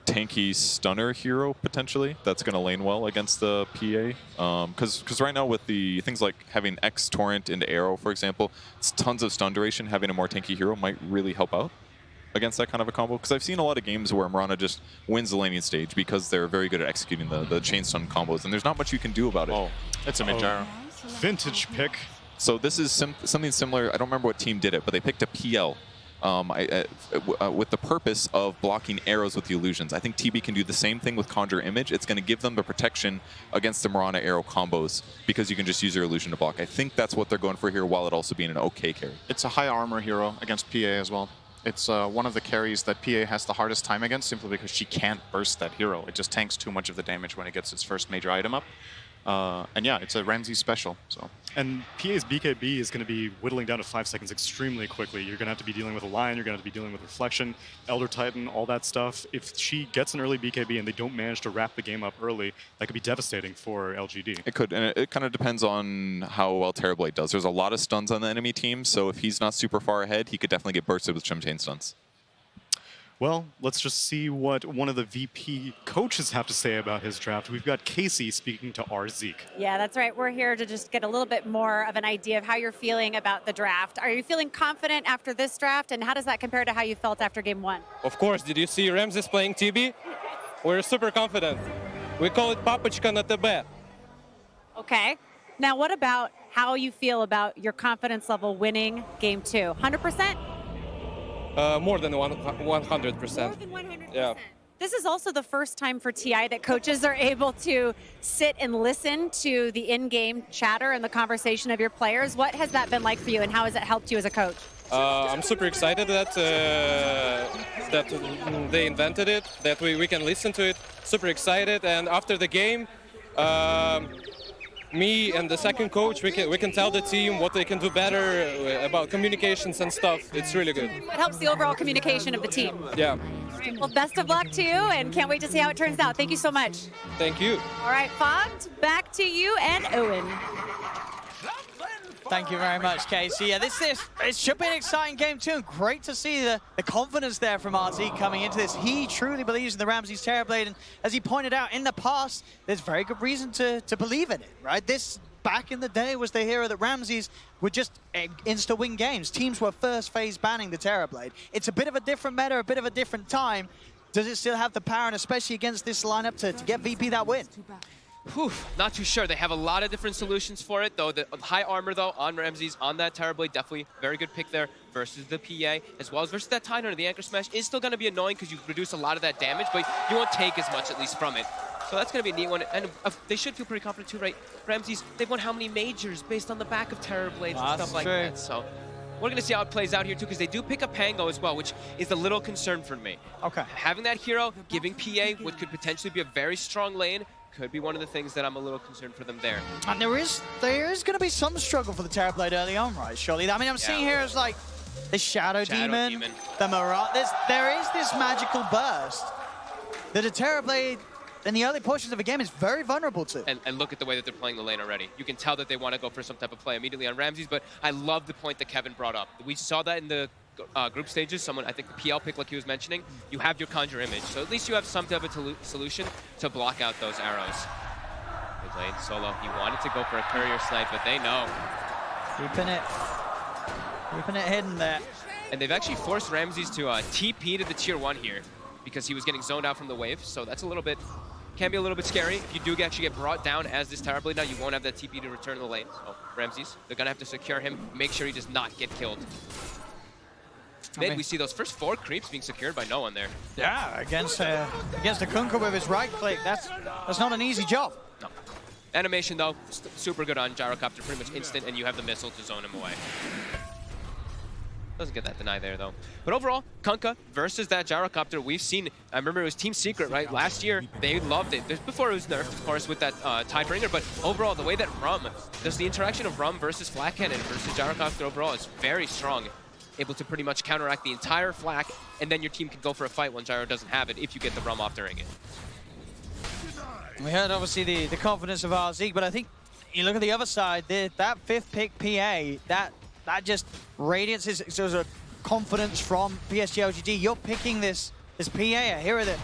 Speaker 5: tanky stunner hero potentially that's going to lane well against the PA. Because right now with the things like having X Torrent into Arrow, for example, it's tons of stun duration. Having a more tanky hero might really help out against that kind of a combo, because I've seen a lot of games where Mirana just wins the laning stage because they're very good at executing the chain stun combos, and there's not much you can do about it.
Speaker 6: Oh, it's a mid-gyro.
Speaker 4: Vintage pick.
Speaker 5: So this is something similar. I don't remember what team did it, but they picked a PL with the purpose of blocking arrows with the illusions. I think TB can do the same thing with Conjure Image. It's going to give them the protection against the Mirana arrow combos because you can just use your illusion to block. I think that's what they're going for here, while it also being an okay carry.
Speaker 6: It's a high armor hero against PA as well. It's one of the carries that PA has the hardest time against, simply because she can't burst that hero. It just tanks too much of the damage when it gets its first major item up. And yeah, it's a Ramsey special. So.
Speaker 4: And PA's BKB is going to be whittling down to 5 seconds extremely quickly. You're going to have to be dealing with a Lion, you're going to have to be dealing with Reflection, Elder Titan, all that stuff. If she gets an early BKB and they don't manage to wrap the game up early, that could be devastating for LGD.
Speaker 5: It could, and it kind of depends on how well Terrorblade does. There's a lot of stuns on the enemy team, so if he's not super far ahead, he could definitely get bursted with Chimchain stuns.
Speaker 4: Well, let's just see what one of the VP coaches have to say about his draft. We've got Casey speaking to our Zeke.
Speaker 11: Yeah, that's right. We're here to just get a little bit more of an idea of how you're feeling about the draft. Are you feeling confident after this draft, and how does that compare to how you felt after game one?
Speaker 10: Of course. Did you see Ramses playing TB? We're super confident. We call it Papochka na TB.
Speaker 11: Okay. Now, what about how you feel about your confidence level winning game two? 100%?
Speaker 10: More than 100%.
Speaker 11: More than 100%.
Speaker 10: Yeah.
Speaker 11: This is also the first time for TI that coaches are able to sit and listen to the in-game chatter and the conversation of your players. What has that been like for you, and how has it helped you as a coach?
Speaker 10: I'm super excited that that they invented it, that we can listen to it. Super excited, and after the game, me and the second coach, we can tell the team what they can do better about communications and stuff. It's really good.
Speaker 11: It helps the overall communication of the team.
Speaker 10: Yeah.
Speaker 11: Well, best of luck to you, and can't wait to see how it turns out. Thank you so much.
Speaker 10: Thank you.
Speaker 11: All right, Fogged, back to you and Owen.
Speaker 1: Thank you very much, Casey. Yeah, it should be an exciting game too. And great to see the confidence there from RZ coming into this. He truly believes in the Ramses Terrorblade, and as he pointed out in the past, there's very good reason to believe in it, right? This back in the day was the hero that Ramses would just insta-win games. Teams were first phase banning the Terrorblade. It's a bit of a different meta, a bit of a different time. Does it still have the power, and especially against this lineup, to get VP that win?
Speaker 2: Whew, not too sure. They have a lot of different solutions for it, though. The high armor, though, on Ramses, on that Terrorblade, definitely very good pick there versus the PA, as well as versus that Tidehunter. The Anchor Smash is still going to be annoying because you reduce a lot of that damage, but you won't take as much, at least, from it. So that's going to be a neat one, and they should feel pretty confident, too, right? Ramses, they've won how many majors based on the back of Terrorblades and stuff like that, so... We're going to see how it plays out here, too, because they do pick up Pango as well, which is a little concern for me.
Speaker 1: Okay.
Speaker 2: Having that hero, giving PA what could potentially be a very strong lane, could be one of the things that I'm a little concerned for them there.
Speaker 1: And there is going to be some struggle for the Terrorblade early on, right, surely? I mean, I'm seeing heroes like the Shadow Demon, the Mirage. There is this magical burst that a Terrorblade in the early portions of a game is very vulnerable to.
Speaker 2: And look at the way that they're playing the lane already. You can tell that they want to go for some type of play immediately on Ramses, but I love the point that Kevin brought up. We saw that in the group stages. Someone, I think the PL pick like he was mentioning, you have your Conjure Image. So at least you have some type of solution to block out those arrows. Good lane, Solo. He wanted to go for a courier snipe, but they know.
Speaker 1: Keeping it hidden there.
Speaker 2: And they've actually forced Ramses to TP to the tier 1 here because he was getting zoned out from the wave. So that's a little bit... Can be a little bit scary. If you do actually get brought down as this Terrorblade now, you won't have that TP to return to the lane. So Ramses, they're going to have to secure him, make sure he does not get killed. Mid, we see those first 4 creeps being secured by no one there.
Speaker 1: Yeah, against the Kunkka with his right click, that's not an easy job.
Speaker 2: No. Animation, though, super good on Gyrocopter, pretty much instant, and you have the missile to zone him away. Doesn't get that deny there, though. But overall, Kunkka versus that Gyrocopter, we've seen, I remember it was Team Secret, right? Last year, they loved it. Before it was nerfed, of course, with that Tidebringer, but overall, the way that Rum, just the interaction of Rum versus Flak Cannon versus Gyrocopter overall is very strong. Able to pretty much counteract the entire Flak, and then your team can go for a fight when Gyro doesn't have it if you get the Rum off during it.
Speaker 1: We heard, obviously, the confidence of RZ, but I think you look at the other side, that 5th pick PA, that just radiances there's a confidence from PSG.LGD. You're picking this PA, a hero that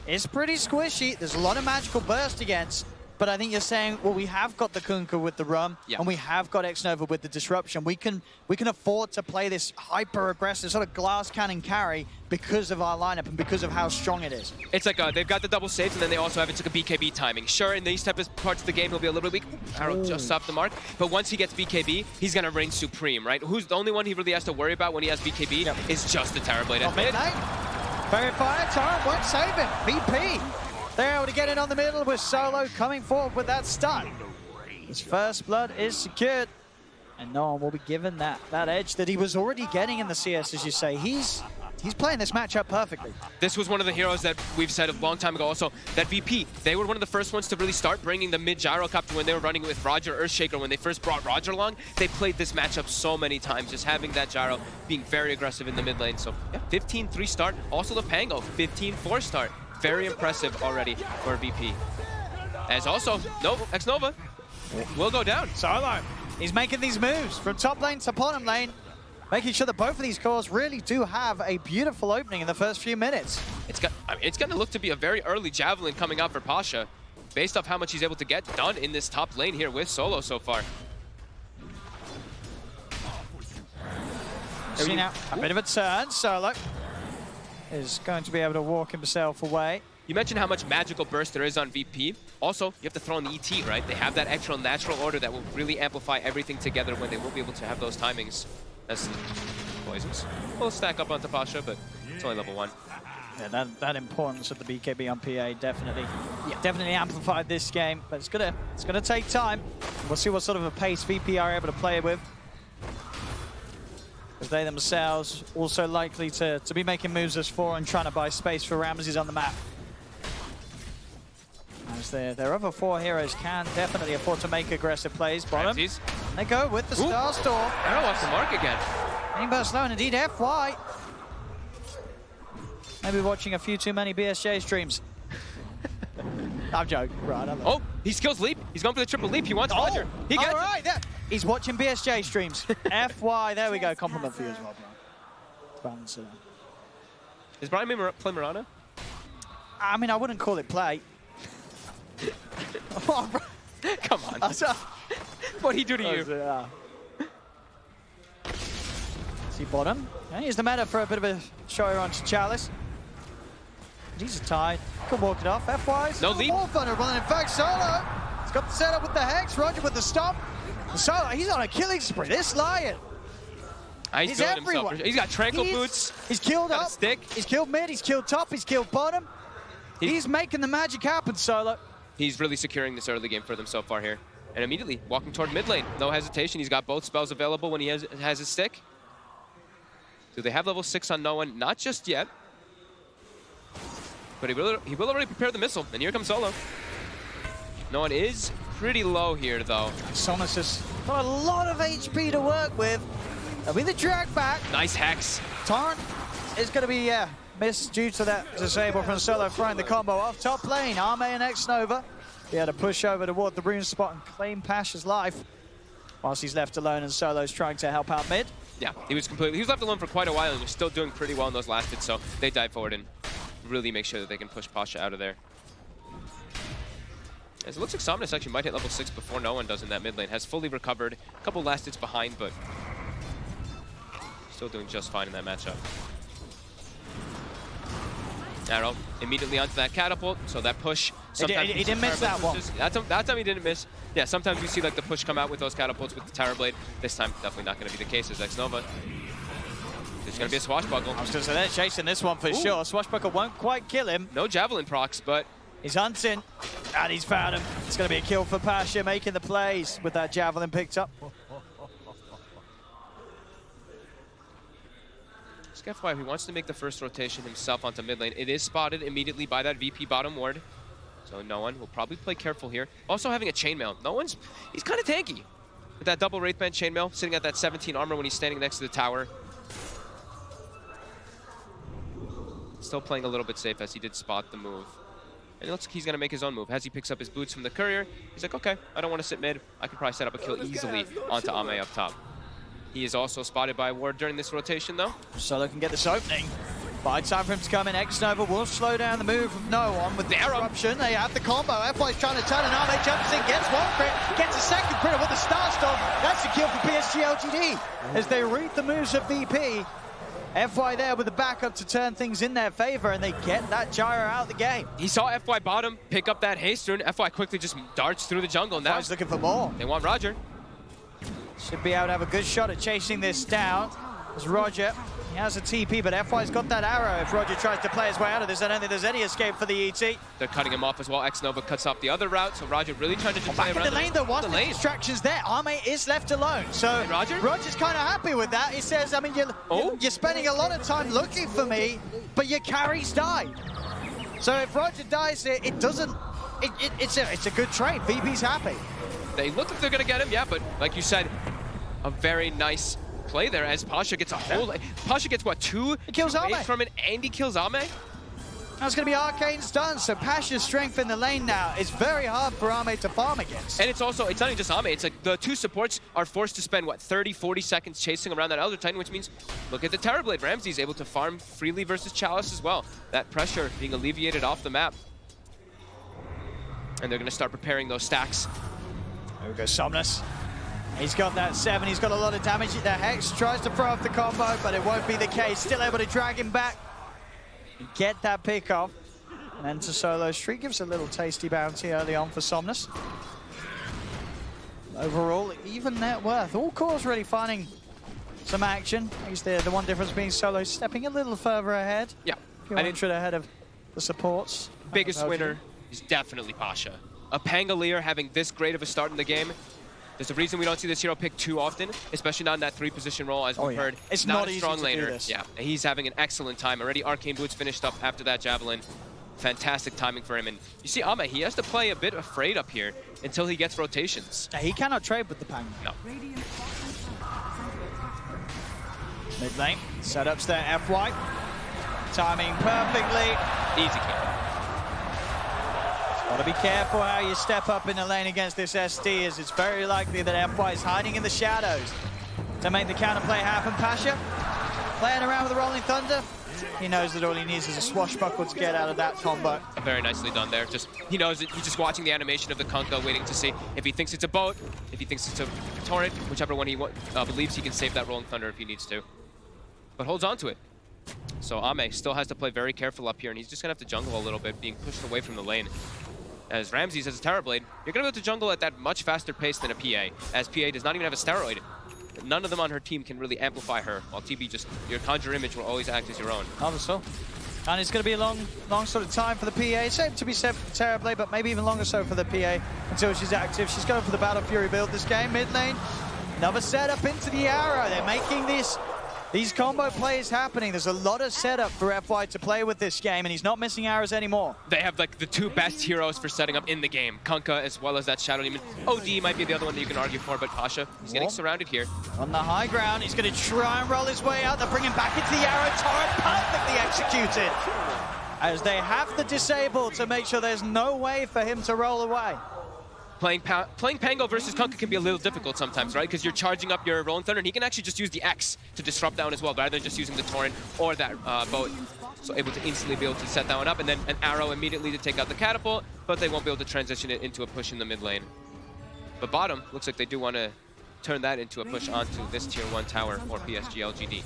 Speaker 1: is pretty squishy. There's a lot of magical burst against, but I think you're saying, well, we have got the Kunkka with the Rum, and we have got Xnova with the Disruption. We can afford to play this hyper-aggressive sort of glass cannon carry because of our lineup and because of how strong it is.
Speaker 2: It's like they've got the double saves, and then they also have it's like a BKB timing. Sure, in these type of parts of the game, he'll be a little bit weak. Arrow just off the mark. But once he gets BKB, he's going to reign supreme, right? Who's the only one he really has to worry about when he has BKB is just the Terrorblade.
Speaker 1: Very fire time, won't save him. VP. They're able to get in on the middle with Solo coming forward with that stun. His first blood is secured, and no one will be given that edge that he was already getting in the CS, as you say. He's playing this matchup perfectly.
Speaker 2: This was one of the heroes that we've said a long time ago also, that VP, they were one of the first ones to really start bringing the mid Gyrocopter when they were running with Roger Earthshaker. When they first brought Roger along, they played this matchup so many times, just having that Gyro being very aggressive in the mid lane. So yeah, 15-3 start. Also the Pango, 15-4 start. Very impressive already for VP. As also, no, Xnova will go down.
Speaker 1: Solo, he's making these moves from top lane to bottom lane, making sure that both of these cores really do have a beautiful opening in the first few minutes.
Speaker 2: It's going to look to be a very early Javelin coming out for Pasha, based off how much he's able to get done in this top lane here with Solo so far.
Speaker 1: See now, a bit of a turn. Solo is going to be able to walk himself away.
Speaker 2: You mentioned how much magical burst there is on VP. Also, you have to throw in the ET, right? They have that extra natural order that will really amplify everything together when they will be able to have those timings. That's poisons. We'll stack up onto Pasha, but it's only level 1.
Speaker 1: Yeah, that importance of the BKB on PA definitely amplified this game, but it's gonna take time. We'll see what sort of a pace VP are able to play with, as they themselves also likely to be making moves as 4 and trying to buy space for Ramses on the map. As their other 4 heroes can definitely afford to make aggressive plays. Bottom,
Speaker 2: Ramses.
Speaker 1: And they go with the Star Storm.
Speaker 2: Arrow off the mark again.
Speaker 1: Burst low, and indeed FY. Maybe watching a few too many BSJ streams. I'm joking, right?
Speaker 2: Oh, he skills leap. He's going for the triple leap. He wants Roger. He gets
Speaker 1: it. He's watching BSJ streams. FY, there we go. Compliment for you as well, Brian.
Speaker 2: Is Brian play Mirana?
Speaker 1: I mean, I wouldn't call it play.
Speaker 2: Come on. What'd he do to you?
Speaker 1: See bottom. Yeah, here's the meta for a bit of a show around to Chalice. He's tied. Could walk it off. FY's
Speaker 2: no lead.
Speaker 1: More vulnerable. And in fact, Solo. He's got the setup with the Hex. Roger with the stop. Solo, he's on a killing spree. This Lion.
Speaker 2: He's everywhere. He's got Tranquil Boots.
Speaker 1: He's killed up.
Speaker 2: Stick.
Speaker 1: He's killed mid. He's killed top. He's killed bottom. He's making the magic happen, Solo.
Speaker 2: He's really securing this early game for them so far here. And immediately walking toward mid lane. No hesitation. He's got both spells available when he has his stick. Do they have level 6 on no one? Not just yet. But he will already prepare the missile. And here comes Solo. No one is pretty low here, though.
Speaker 1: Somnus has got a lot of HP to work with. That'll be the drag back.
Speaker 2: Nice Hex.
Speaker 1: Torrent is going to be missed due to that disable from Solo, throwing the combo off. Top lane, Arme and X-Nova. He had to push over toward the rune spot and claim Pasha's life. Whilst he's left alone and Solo's trying to help out mid.
Speaker 2: Yeah, he was left alone for quite a while and was still doing pretty well in those last hits, so they dive forward and really make sure that they can push Pasha out of there. As it looks like Somnus actually might hit level 6 before no one does in that mid lane. Has fully recovered, a couple last hits behind, but still doing just fine in that matchup. Arrow immediately onto that catapult, so that push.
Speaker 1: He didn't miss that one.
Speaker 2: That time he didn't miss. Yeah, sometimes we see like the push come out with those catapults with the Tower Blade. This time, definitely not going to be the case as X-Nova. There's going to be a Swashbuckle.
Speaker 1: I was going to say, they're chasing this one for sure. Swashbuckle won't quite kill him.
Speaker 2: No Javelin procs, but
Speaker 1: he's hunting, and he's found him. It's going to be a kill for Pasha, making the plays with that Javelin picked up.
Speaker 2: FYI, he wants to make the first rotation himself onto mid lane. It is spotted immediately by that VP bottom ward. So no one will probably play careful here. Also having a chainmail. He's kind of tanky. With that double Wraithband chainmail, sitting at that 17 armor when he's standing next to the tower. Still playing a little bit safe as he did spot the move. And it looks like he's going to make his own move. As he picks up his boots from the courier, he's like, okay, I don't want to sit mid. I can probably set up a kill easily onto Ame up top. He is also spotted by a ward during this rotation, though.
Speaker 1: Solo can get this opening. By time for him to come in, X-Nova will slow down the move from no one with the disruption. They have the combo. FY's trying to turn, and Arme jumps in, gets one crit, gets a second crit with the Star Storm. That's the kill for PSG.LGD. As they read the moves of VP, FY there with the backup to turn things in their favor, and they get that gyro out of the game.
Speaker 2: He saw FY bottom pick up that haste rune. FY quickly just darts through the jungle. Now
Speaker 1: FY's looking for more.
Speaker 2: They want Roger.
Speaker 1: Should be able to have a good shot at chasing this down. As Roger, he has a TP, but FY's got that arrow if Roger tries to play his way out of this. I don't think there's any escape for the ET.
Speaker 2: They're cutting him off as well. X-Nova cuts off the other route, so Roger really trying to just play around
Speaker 1: the lane. There was the distractions there. Arme is left alone, so Roger's kind of happy with that. He says, I mean, you're spending a lot of time looking for me, but your carries died. So if Roger dies, it's a good trade. VP's happy.
Speaker 2: They look like they're going to get him, yeah, but like you said, a very nice play there as Pasha gets a whole... Pasha gets, what, 2
Speaker 1: kills
Speaker 2: away
Speaker 1: Ame
Speaker 2: from it, and he kills Ame?
Speaker 1: That's going to be Arcane stun, so Pasha's strength in the lane now is very hard for Ame to farm against.
Speaker 2: And it's also, it's not even just Ame, it's like the 2 supports are forced to spend, what, 30, 40 seconds chasing around that Elder Titan, which means, look at the Terrorblade. Ramsey's able to farm freely versus Chalice as well. That pressure being alleviated off the map. And they're going to start preparing those stacks.
Speaker 1: There we go, Somnus. He's got that 7, he's got a lot of damage. The Hex tries to throw off the combo, but it won't be the case. Still able to drag him back and get that pick off. And then to Solo Street, gives a little tasty bounty early on for Somnus. Overall, even net worth. All cores really finding some action. I guess the one difference being Solo stepping a little further ahead.
Speaker 2: Yeah.
Speaker 1: I think ahead of the supports.
Speaker 2: Biggest winner is definitely Pasha. A Pangolier having this great of a start in the game. There's a reason we don't see this hero picked too often, especially not in that 3-position role, as we've heard.
Speaker 1: It's
Speaker 2: not
Speaker 1: a
Speaker 2: strong
Speaker 1: easy to
Speaker 2: laner.
Speaker 1: do this.
Speaker 2: Yeah, he's having an excellent time. Already Arcane Boots finished up after that Javelin. Fantastic timing for him. And you see Ame, he has to play a bit afraid up here until he gets rotations.
Speaker 1: He cannot trade with the Pang.
Speaker 2: No.
Speaker 1: Mid lane, setups there, FY. Timing perfectly.
Speaker 2: Easy kill.
Speaker 1: Gotta be careful how you step up in the lane against this SD, as it's very likely that FY is hiding in the shadows to make the counterplay happen. Pasha playing around with the Rolling Thunder. He knows that all he needs is a swashbuckle to get out of that combo.
Speaker 2: Very nicely done there. He knows that he's just watching the animation of the Kunkka, waiting to see if he thinks it's a boat, if he thinks it's a torrent, whichever one he believes he can save that Rolling Thunder if he needs to. But holds on to it. So Ame still has to play very careful up here, and he's just gonna have to jungle a little bit, being pushed away from the lane. As Ramses has a Terrorblade, you're gonna be able to jungle at that much faster pace than a PA, as PA does not even have a steroid. None of them on her team can really amplify her, while TB just, your conjure image will always act as your own.
Speaker 1: So. And it's going to be a long sort of time for the PA. Same to be said for Terrorblade, but maybe even longer so for the PA until she's active. She's going for the Battle Fury build this game. Mid lane, another setup into the arrow. They're making these combo plays happening. There's a lot of setup for FY to play with this game, and he's not missing arrows anymore.
Speaker 2: They have like the two best heroes for setting up in the game. Kunkka as well as that Shadow Demon. OD might be the other one that you can argue for, but Pasha, he's getting surrounded here.
Speaker 1: On the high ground, he's going to try and roll his way out. They're bringing back into the arrow. Torrent perfectly executed. As they have the disable to make sure there's no way for him to roll away.
Speaker 2: Playing Pango versus Kunkka can be a little difficult sometimes, right? Because you're charging up your Rolling Thunder, and he can actually just use the X to disrupt down as well, rather than just using the Torrent or that boat. So able to instantly be able to set that one up, and then an arrow immediately to take out the catapult, but they won't be able to transition it into a push in the mid lane. But bottom, looks like they do want to turn that into a push onto this tier 1 tower for PSG.LGD.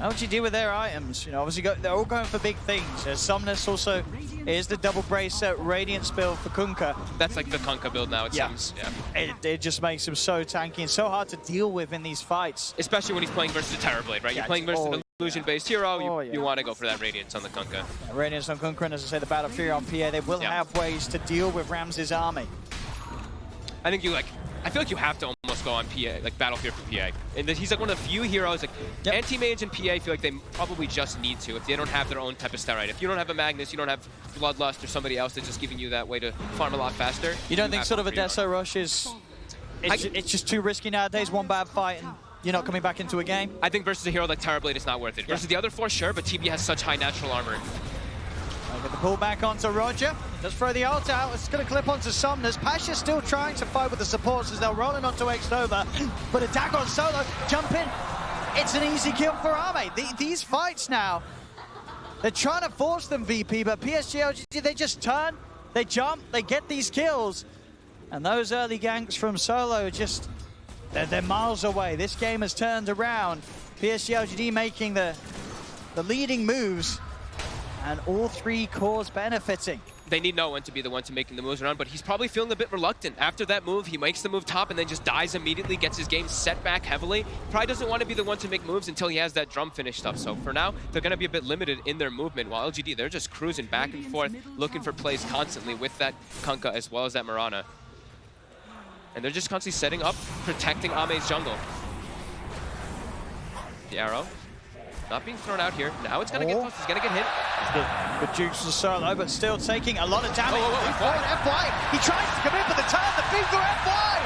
Speaker 1: LGD with their items, you know, obviously they're all going for big things. Somnus also is the double brace Radiance build for Kunkka.
Speaker 2: That's like the Kunkka build now, it seems. Yeah.
Speaker 1: It just makes him so tanky and so hard to deal with in these fights.
Speaker 2: Especially when he's playing versus a Terrorblade, right? You're playing versus an illusion-based hero, you want to go for that Radiance on the Kunkka.
Speaker 1: Yeah, Radiance on Kunkka, and as I say, the Battle Fury on PA, they will have ways to deal with Ramses' army.
Speaker 2: I think I feel like you have to almost go on PA, like Battlefield for PA. And he's like one of the few heroes, like anti-mage and PA feel like they probably just need to if they don't have their own type of steroid. If you don't have a Magnus, you don't have Bloodlust or somebody else that's just giving you that way to farm a lot faster.
Speaker 1: You don't think sort of a Deso rush is, it's just too risky nowadays, one bad fight and you're not coming back into a game?
Speaker 2: I think versus a hero like Terrorblade, it's not worth it. Versus the other four, sure, but TB has such high natural armor.
Speaker 1: Get the pull back onto Roger. Just throw the ult out. It's going to clip onto Somnus. Pasha's still trying to fight with the supports as they're rolling onto X-Nova. But attack on Solo. Jump in. It's an easy kill for Ame. These fights now, they're trying to force them, VP, but PSG.LGD, they just turn, they jump, they get these kills. And those early ganks from Solo just, they're miles away. This game has turned around. PSG.LGD making the leading moves. And all three cores benefiting.
Speaker 2: They need no one to be the one to making the moves around, but he's probably feeling a bit reluctant. After that move, he makes the move top and then just dies immediately, gets his game set back heavily. Probably doesn't want to be the one to make moves until he has that drum finish stuff. So for now, they're going to be a bit limited in their movement, while LGD, they're just cruising back and forth, looking for plays constantly with that Kunkka as well as that Mirana. And they're just constantly setting up, protecting Ame's jungle. The arrow. Not being thrown out here. Now it's going to get close. He's going to get hit.
Speaker 1: Good jukes to Solo, but still taking a lot of damage. FY. He tries to come in, but the turn, the finger, FY.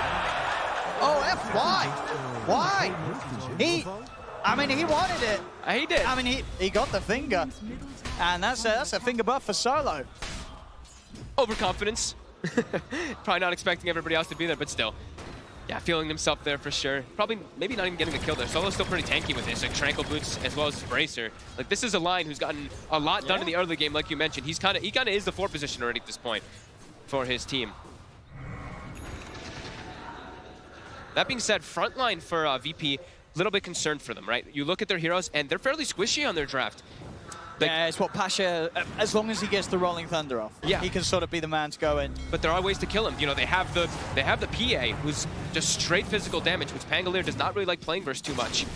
Speaker 1: Oh, FY. Why? I mean, he wanted it.
Speaker 2: He did.
Speaker 1: I mean, he got the finger. And that's a finger buff for Solo.
Speaker 2: Overconfidence. Probably not expecting everybody else to be there, but still. Yeah, feeling himself there for sure. Probably, maybe not even getting a kill there. Solo's still pretty tanky with this, like Tranquil Boots as well as his Bracer. Like, this is a line who's gotten a lot done in the early game, like you mentioned. He kind of is the 4 position already at this point for his team. That being said, frontline for VP, a little bit concerned for them, right? You look at their heroes, and they're fairly squishy on their draft.
Speaker 1: Yeah, it's what Pasha, as long as he gets the Rolling Thunder off, he can sort of be the man to go in.
Speaker 2: But there are ways to kill him. You know, they have the PA, who's just straight physical damage, which Pangolier does not really like playing versus too much.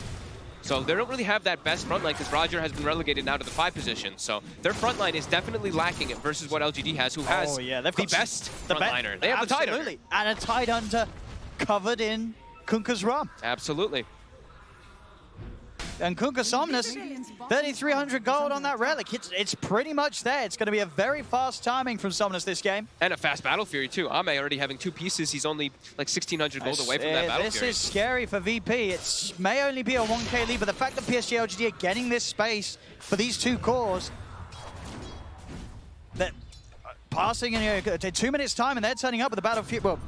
Speaker 2: So they don't really have that best frontline because Roger has been relegated now to the 5 position. So their frontline is definitely lacking it versus what LGD has, who has the best frontliner. They have the Tide Hunter.
Speaker 1: And a Tide Hunter covered in Kunkka's ROM.
Speaker 2: Absolutely.
Speaker 1: And Kunkka Somnus, 3,300 gold on that relic. It's pretty much there. It's going to be a very fast timing from Somnus this game.
Speaker 2: And a fast Battle Fury too. Ame already having 2 pieces. He's only like 1,600 gold away from that Battle Fury.
Speaker 1: This is scary for VP. It may only be a 1k lead, but the fact that PSG.LGD are getting this space for these 2 cores, that passing in 2 minutes time, and they're turning up with the Battlefield. Well,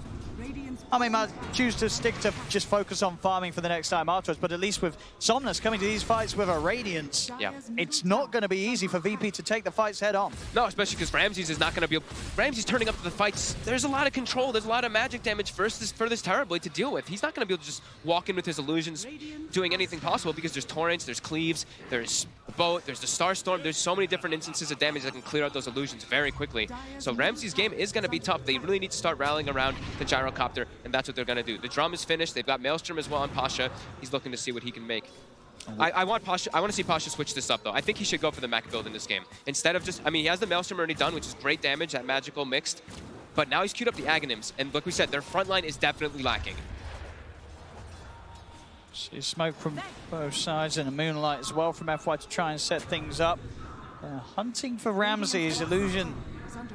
Speaker 1: I mean, might choose to stick to just focus on farming for the next time afterwards, but at least with Somnus coming to these fights with a Radiance, it's not going to be easy for VP to take the fights head on.
Speaker 2: No, especially because Ramses is not going to be... Ramses turning up to the fights, there's a lot of control, there's a lot of magic damage for this Terrorblade to deal with. He's not going to be able to just walk in with his illusions doing anything possible because there's Torrents, there's Cleaves, there's the Boat, there's the Starstorm, there's so many different instances of damage that can clear out those illusions very quickly. So Ramses' game is going to be tough. They really need to start rallying around the Gyrocopter, and that's what they're going to do. The drum is finished. They've got Maelstrom as well on Pasha. He's looking to see what he can make. I want to see Pasha switch this up, though. I think he should go for the mech build in this game. Instead of just... I mean, he has the Maelstrom already done, which is great damage, that magical mixed. But now he's queued up the Aghanims, and like we said, their front line is definitely lacking.
Speaker 1: See smoke from both sides and a moonlight as well from FY to try and set things up. Hunting for Ramses' illusion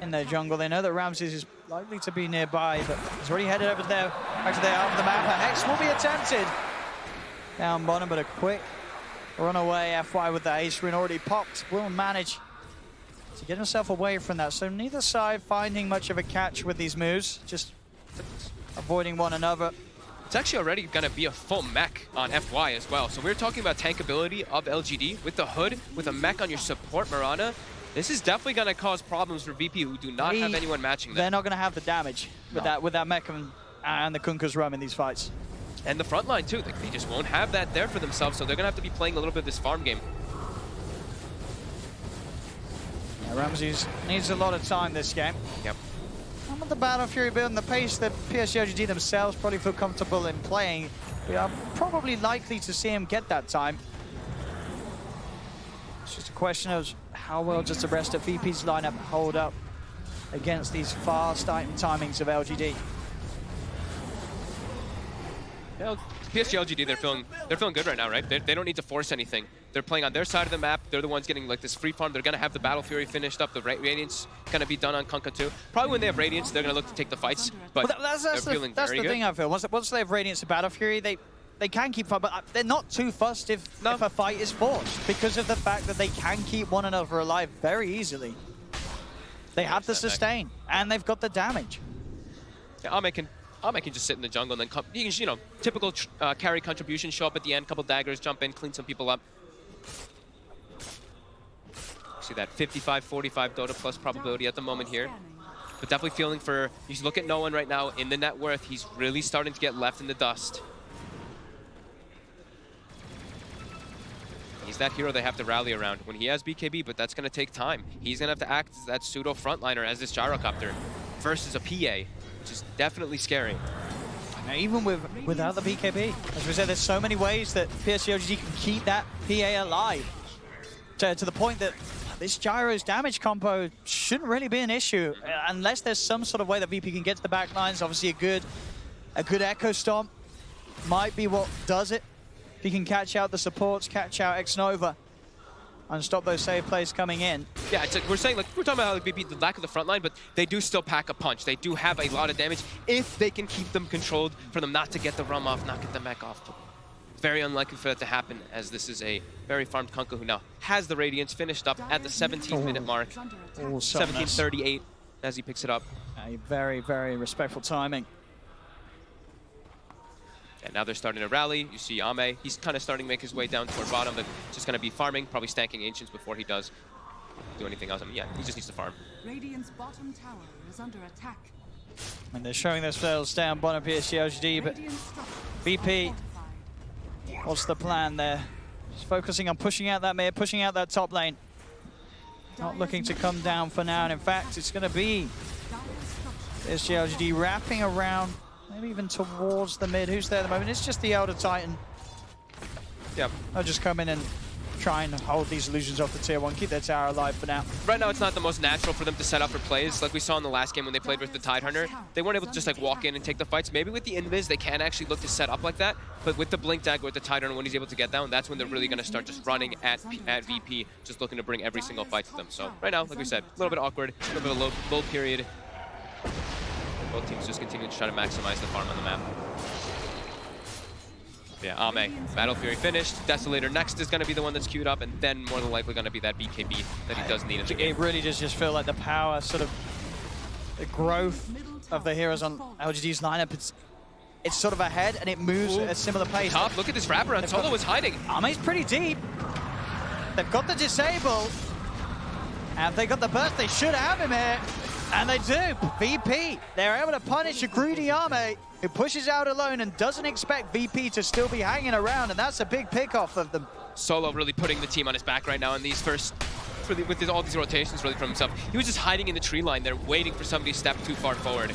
Speaker 1: in their jungle. They know that Ramses is likely to be nearby, but he's already headed over there, back to the half of the map. A Hex will be attempted. Down bottom, but a quick run away. FY with the ace rune already popped. Will manage to get himself away from that. So neither side finding much of a catch with these moves, just avoiding one another.
Speaker 2: It's actually already going to be a full mech on FY as well. So we're talking about tankability of LGD with the hood, with a mech on your support Mirana. This is definitely going to cause problems for VP, who do not have anyone matching them.
Speaker 1: They're not going to have the damage with that mech and the Kunkka's roam in these fights.
Speaker 2: And the front line too. They just won't have that there for themselves, so they're going to have to be playing a little bit of this farm game.
Speaker 1: Yeah, Ramses needs a lot of time this game.
Speaker 2: Yep.
Speaker 1: Some of the Battle Fury build and the pace that PSG.LGD themselves probably feel comfortable in playing, we are probably likely to see him get that time. It's just a question of how well does the rest of VP's lineup hold up against these fast timings of LGD.
Speaker 2: Yeah, PSG.LGD, they're feeling good right now, right? They don't need to force anything. They're playing on their side of the map. They're the ones getting like this free farm. They're going to have the Battle Fury finished up. The Radiance going to be done on Kunkka too. Probably when they have Radiance, they're going to look to take the fights. But
Speaker 1: that's
Speaker 2: they're feeling very good.
Speaker 1: That's the thing I feel. Once they have Radiance and Battle Fury, they can keep fight, but they're not too fussed if a fight is forced because of the fact that they can keep one another alive very easily. They have the sustain and they've got the damage.
Speaker 2: Yeah, Ame can just sit in the jungle and then come. You can, you know, typical carry contribution, show up at the end, couple daggers, jump in, clean some people up. See that 55-45 Dota plus probability at the moment here. But definitely feeling for, you look at no one right now in the net worth, he's really starting to get left in the dust. He's that hero they have to rally around when he has BKB, but that's going to take time. He's going to have to act as that pseudo frontliner as this Gyrocopter versus a PA, which is definitely scary.
Speaker 1: Now, even without the BKB, as we said, there's so many ways that PSG.LGD can keep that PA alive. To the point that this Gyro's damage combo shouldn't really be an issue unless there's some sort of way that VP can get to the back lines. Obviously, a good Echo Stomp might be what does it. If he can catch out the supports, catch out X-Nova, and stop those save plays coming in.
Speaker 2: Yeah, it's like we're talking about how VP, the lack of the front line, but they do still pack a punch. They do have a lot of damage if they can keep them controlled for them not to get the rum off, not get the mech off. Very unlikely for that to happen, as this is a very farmed Kunkka who now has the Radiance finished up at the 17-minute mark. 17:38 as he picks it up.
Speaker 1: A very, very respectful timing.
Speaker 2: And now they're starting to rally. You see Ame, he's kind of starting to make his way down toward bottom, but just going to be farming, probably stanking Ancients before he does do anything else. I mean, yeah, he just needs to farm.
Speaker 14: Radiant's bottom tower is under attack.
Speaker 1: And they're showing themselves down bottom PSG.LGD, but VP, what's the plan there? Just focusing on pushing out that mid, pushing out that top lane. Not looking to come down for now, and in fact, it's going to be PSG.LGD wrapping around, maybe even towards the mid. Who's there at the moment? It's just the Elder Titan.
Speaker 2: Yep.
Speaker 1: I'll just come in and try and hold these illusions off the tier 1, keep their tower alive for now.
Speaker 2: Right now, it's not the most natural for them to set up for plays. Like we saw in the last game when they played with the Tidehunter, they weren't able to just like walk in and take the fights. Maybe with the Invis, they can actually look to set up like that. But with the Blink Dagger, with the Tidehunter, when he's able to get down, that's when they're really going to start just running at VP, just looking to bring every single fight to them. So right now, like we said, a little bit awkward, a little bit of a low period. Both teams just continue to try to maximize the farm on the map. Yeah, Ame, Battle Fury finished. Desolator next is going to be the one that's queued up, and then more than likely going to be that BKB that he does need in the game.
Speaker 1: It really does just feel like the power sort of the growth of the heroes on LGD's lineup, it's sort of ahead and it moves at a similar pace.
Speaker 2: Top, look at this wraparound. Solo was hiding.
Speaker 1: Ame's pretty deep. They've got the disable. And if they got the burst, they should have him here. And they do. VP, they're able to punish a greedy Ame who pushes out alone and doesn't expect VP to still be hanging around. And that's a big pick off of them.
Speaker 2: Solo really putting the team on his back right now in these first, with all these rotations really from himself. He was just hiding in the tree line there, waiting for somebody to step too far forward.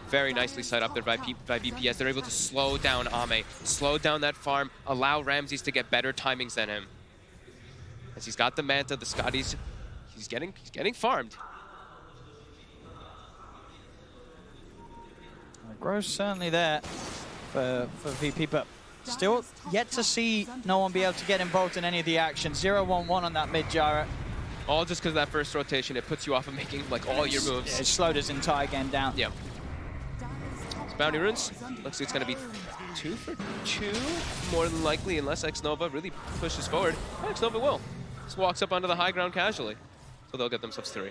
Speaker 2: Very nicely set up there by VP as they're able to slow down Ame, slow down that farm, allow Ramses to get better timings than him. As he's got the Manta, the Scotties, he's getting farmed.
Speaker 1: Growth certainly there for VP, but still yet to see no one be able to get involved in any of the action. 0-1-1 on that mid gyro.
Speaker 2: All just because of that first rotation, it puts you off of making like all your moves.
Speaker 1: Yeah, it slowed his entire game down.
Speaker 2: Yeah. Bounty runes, looks like it's going to be 2 for 2, more than likely, unless Xnova really pushes forward. Xnova will. Just walks up onto the high ground casually. So they'll get themselves 3.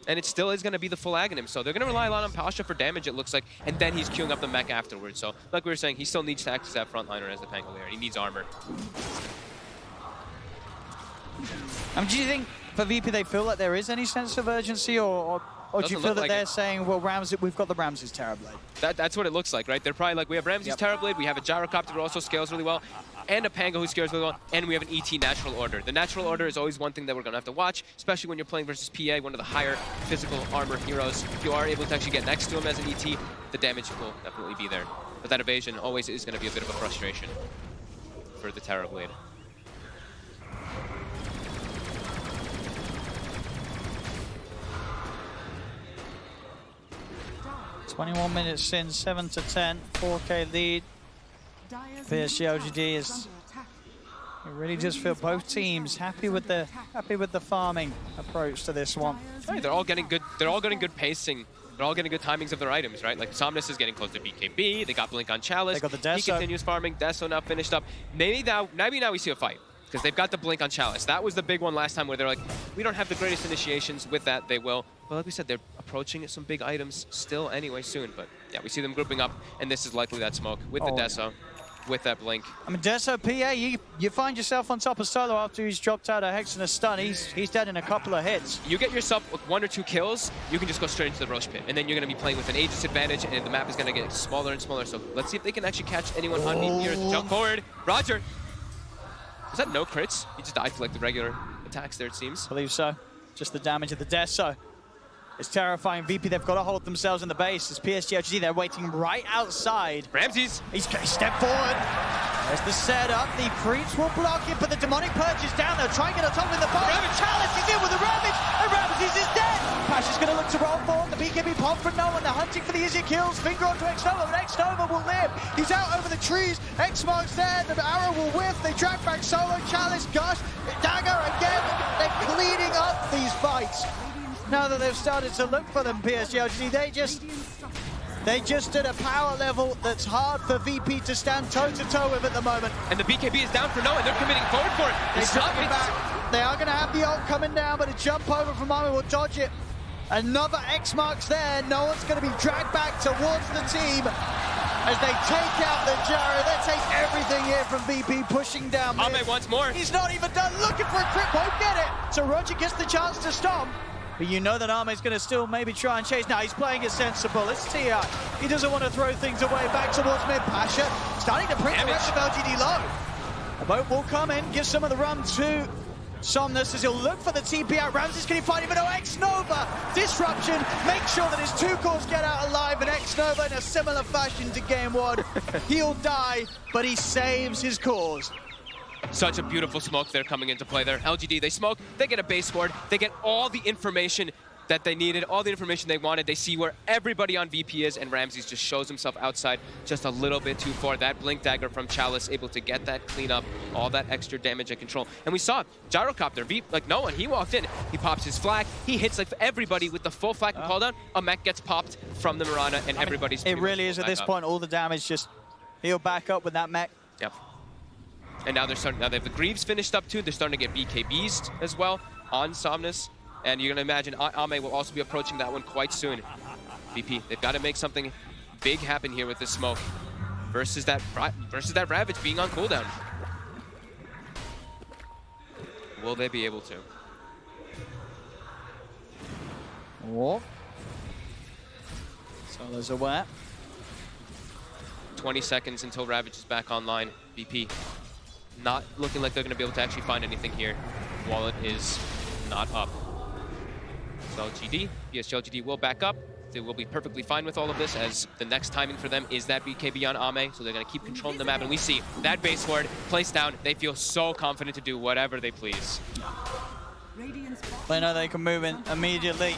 Speaker 2: And it still is going to be the full Aghanim, so they're going to rely a lot on Pasha for damage, it looks like, and then he's queuing up the mech afterwards. So, like we were saying, he still needs to act as that frontliner as the Pangolier. He needs armor.
Speaker 1: Do you think for VP they feel like there is any sense of urgency, or do you feel that they're saying, well, Ramses, we've got the Ramses Terrorblade?
Speaker 2: That's what it looks like, right? They're probably like, we have Ramses Terrorblade, we have a Gyrocopter who also scales really well, and a Pango who scales really well, and we have an ET Natural Order. The Natural Order is always one thing that we're going to have to watch, especially when you're playing versus PA, one of the higher physical armor heroes. If you are able to actually get next to him as an ET, the damage will definitely be there. But that evasion always is going to be a bit of a frustration for the Terrorblade.
Speaker 1: 21 minutes in, 7-10, 4K lead. PSG.LGD is really just feel both teams happy with the farming approach to this one.
Speaker 2: Right, they're all getting good. They're all getting good pacing. They're all getting good timings of their items, right? Like Somnus is getting close to BKB. They got Blink on Chalice.
Speaker 1: They got the Deso.
Speaker 2: He continues farming. Deso now finished up. Maybe now we see a fight because they've got the Blink on Chalice. That was the big one last time where they're like, we don't have the greatest initiations. With that, they will. But like we said, they're approaching some big items still anyway soon. But yeah, we see them grouping up, and this is likely that smoke with the Deso. With that Blink.
Speaker 1: I mean, Deso, PA, you find yourself on top of Solo after he's dropped out a Hex and a stun. He's dead in a couple of hits.
Speaker 2: You get yourself 1 or 2 kills, you can just go straight into the Roche Pit. And then you're going to be playing with an Aegis advantage, and the map is going to get smaller and smaller. So let's see if they can actually catch anyone on me here. Jump forward. Roger. Is that no crits? He just died to like the regular attacks there, it seems.
Speaker 1: I believe so. Just the damage of the Deso. It's terrifying. VP, they've got to hold themselves in the base. It's PSG.LGD, they're waiting right outside.
Speaker 2: Ramses.
Speaker 1: He's stepped forward. There's the setup. The creeps will block it, but the demonic purge is down. They'll try and get on top of the farm. Chalice is in with the Ravage, and Ramses is dead. Pasha's going to look to roll forward. The BKB pop for no one. They're hunting for the easier kills. Finger onto Xnova, but Xnova will live. He's out over the trees. X-Mark's there. The arrow will whiff. They drag back Solo. Chalice, Gush, Dagger again. They're cleaning up these fights. Now that they've started to look for them, PSG.LGD, they just at a power level that's hard for VP to stand toe-to-toe with at the moment.
Speaker 2: And the BKB is down for no, and they're committing forward for it.
Speaker 1: They are going to have the ult coming down, but a jump over from Army will dodge it. Another X-Mark's there. No one's going to be dragged back towards the team as they take out the gyro. They take everything here from VP, pushing down.
Speaker 2: Ame wants more.
Speaker 1: He's not even done looking for a crit, won't get it. So Roger gets the chance to stomp. But you know that Ame's going to still maybe try and chase. Now he's playing it sensible. It's TI. He doesn't want to throw things away back towards mid. Pasha starting to print the rest of LGD low. A boat will come in, give some of the run to Somnus as he'll look for the TP out. Ramses, can he find him? But no, Xnova. Disruption. Make sure that his 2 cores get out alive. And Xnova in a similar fashion to game 1. He'll die, but he saves his cores.
Speaker 2: Such a beautiful smoke there coming into play there. LGD, they smoke, they get a base ward, they get all the information that they needed, all the information they wanted. They see where everybody on VP is, and Ramses just shows himself outside just a little bit too far. That Blink Dagger from Chalice able to get that clean up, all that extra damage and control. And we saw Gyrocopter, like no one, he walked in, he pops his flag, he hits like everybody with the full flag and call down. A mech gets popped from the Mirana, and everybody's...
Speaker 1: It really is at this point, all the damage just heal back up with that mech.
Speaker 2: Yep. And now they're starting. Now they have the Greaves finished up too. They're starting to get BKBs as well on Somnus. And you're going to imagine Ame will also be approaching that one quite soon. VP, they've got to make something big happen here with this smoke versus that Ravage being on cooldown. Will they be able to?
Speaker 1: Oh. Solo's aware.
Speaker 2: 20 seconds until Ravage is back online. VP not looking like they're going to be able to actually find anything here. Wallet is not up. So LGD, PSG.LGD will back up. They will be perfectly fine with all of this, as the next timing for them is that BKB on Ame, so they're going to keep controlling the map. And we see that base ward placed down. They feel so confident to do whatever they please.
Speaker 1: They know they can move in immediately.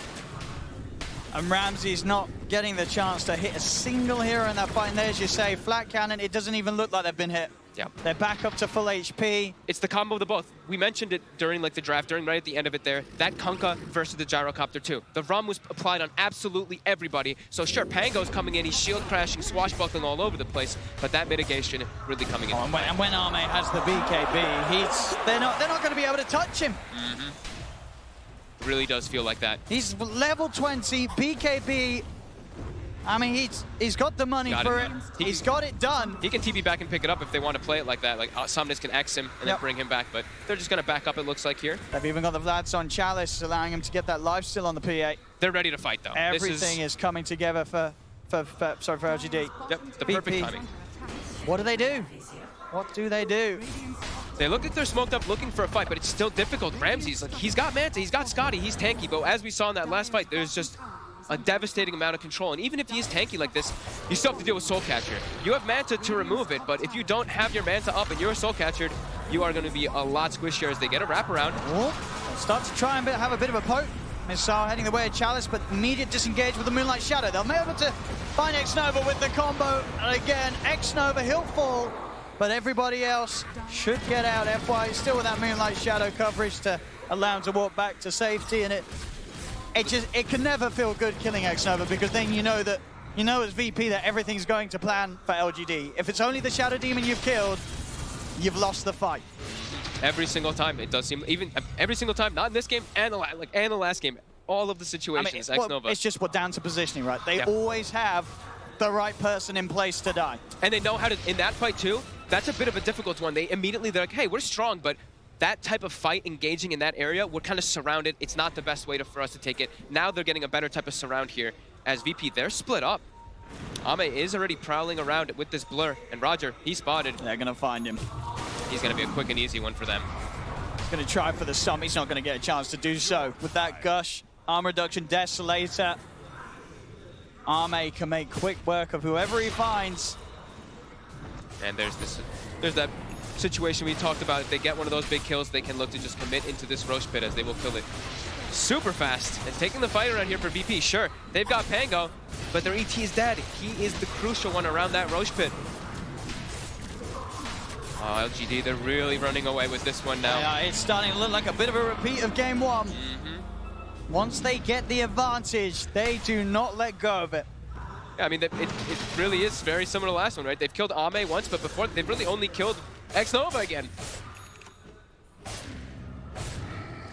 Speaker 1: And Ramsey's not getting the chance to hit a single hero in that fight. And there's your save. Flat cannon, it doesn't even look like they've been hit.
Speaker 2: Yeah.
Speaker 1: They're back up to full HP.
Speaker 2: It's the combo of the both. We mentioned it during like the draft, right at the end of it there. That Kunkka versus the Gyrocopter too. The RUM was applied on absolutely everybody. So sure, Pango's coming in, he's shield crashing, swashbuckling all over the place, but that mitigation really coming in.
Speaker 1: And when Ame has the BKB, they're not going to be able to touch him.
Speaker 2: Really does feel like that.
Speaker 1: He's level 20, BKB. I mean, he's got the money for it. He's got it done.
Speaker 2: He can TP back and pick it up if they want to play it like that. Like Somnus can X him and then bring him back, but they're just going to back up, it looks like here.
Speaker 1: They've even got the Vlads on Chalice, allowing him to get that life steal on the P8.
Speaker 2: They're ready to fight, though.
Speaker 1: Everything is coming together for LGD.
Speaker 2: Yep, the perfect timing.
Speaker 1: What do they do? What do they do?
Speaker 2: They look like they're smoked up looking for a fight, but it's still difficult. Ramsey's like, he's got Manta, he's got Scotty, he's tanky, but as we saw in that last fight, there's just a devastating amount of control. And even if he is tanky like this, you still have to deal with Soul Catcher. You have Manta to remove it, but if you don't have your Manta up and you're Soul Catchered, you are going to be a lot squishier as they get a wraparound.
Speaker 1: Start to try and have a bit of a poke. Missile heading the way of Chalice, but immediate disengage with the Moonlight Shadow. They'll be able to find X-Nova with the combo. And again, X-Nova, he'll fall, but everybody else should get out. FY still with that Moonlight Shadow coverage to allow him to walk back to safety, and it can never feel good killing X-Nova, because then you know as VP that everything's going to plan for LGD. If it's only the Shadow Demon you've killed, you've lost the fight.
Speaker 2: Every single time, it does seem, even every single time, not in this game and the last game, all of the situations, X-Nova.
Speaker 1: It's just down to positioning, right? They always have the right person in place to die.
Speaker 2: And they know how to, in that fight too, that's a bit of a difficult one. They're like, hey, we're strong, but that type of fight engaging in that area, we're kind of surrounded. It's not the best way for us to take it. Now they're getting a better type of surround here. As VP, they're split up. Ame is already prowling around with this blur, and Roger, he's spotted.
Speaker 1: They're gonna find him.
Speaker 2: He's gonna be a quick and easy one for them.
Speaker 1: He's gonna try for the sum. He's not gonna get a chance to do so. With that Gush, arm reduction, Desolator, Ame can make quick work of whoever he finds.
Speaker 2: And there's that situation we talked about. If they get one of those big kills, they can look to just commit into this Roche pit, as they will kill it super fast. And taking the fight around here for VP, sure, they've got Pango, but their ET is dead. He is the crucial one around that Roche pit. Oh, LGD, they're really running away with this one now.
Speaker 1: Yeah, it's starting to look like a bit of a repeat of game one. Once they get the advantage, they do not let go of it.
Speaker 2: Yeah, I mean, it really is very similar to the last one, right? They've killed Ame once, but before, they've really only killed X-Nova again.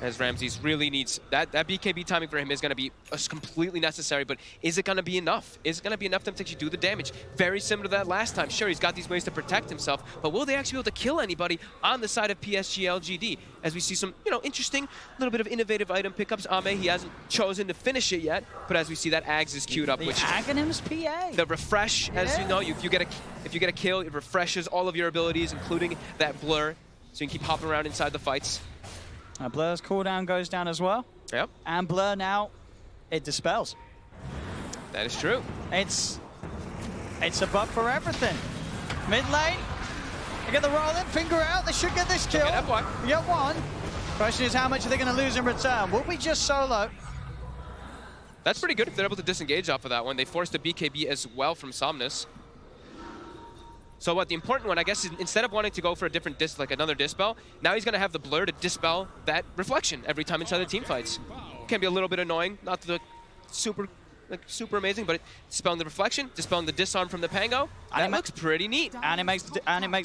Speaker 2: As Ramses really needs, that BKB timing for him is going to be completely necessary, but is it going to be enough? Is it going to be enough to actually do the damage? Very similar to that last time. Sure, he's got these ways to protect himself, but will they actually be able to kill anybody on the side of PSG.LGD? As we see some, interesting, little bit of innovative item pickups. Ame, he hasn't chosen to finish it yet, but as we see, that Ags is queued up.
Speaker 1: The
Speaker 2: which
Speaker 1: Aghanim's PA.
Speaker 2: The refresh, as you know, if you get a kill, it refreshes all of your abilities, including that blur, so you can keep hopping around inside the fights.
Speaker 1: Blur's cooldown goes down as well.
Speaker 2: Yep.
Speaker 1: And Blur now, it dispels.
Speaker 2: That is true.
Speaker 1: It's a buff for everything. Mid lane, they get the roll in, finger out, they should get this kill. We get one. Question is, how much are they going to lose in return? Will we just solo?
Speaker 2: That's pretty good if they're able to disengage off of that one. They forced a BKB as well from Somnus. So what the important one, I guess, is instead of wanting to go for a different like another dispel, now he's going to have the blur to dispel that reflection every time inside the team fights. Can be a little bit annoying, not the super amazing, but dispelling the reflection, dispelling the disarm from the Pango, that looks pretty neat.
Speaker 1: And it makes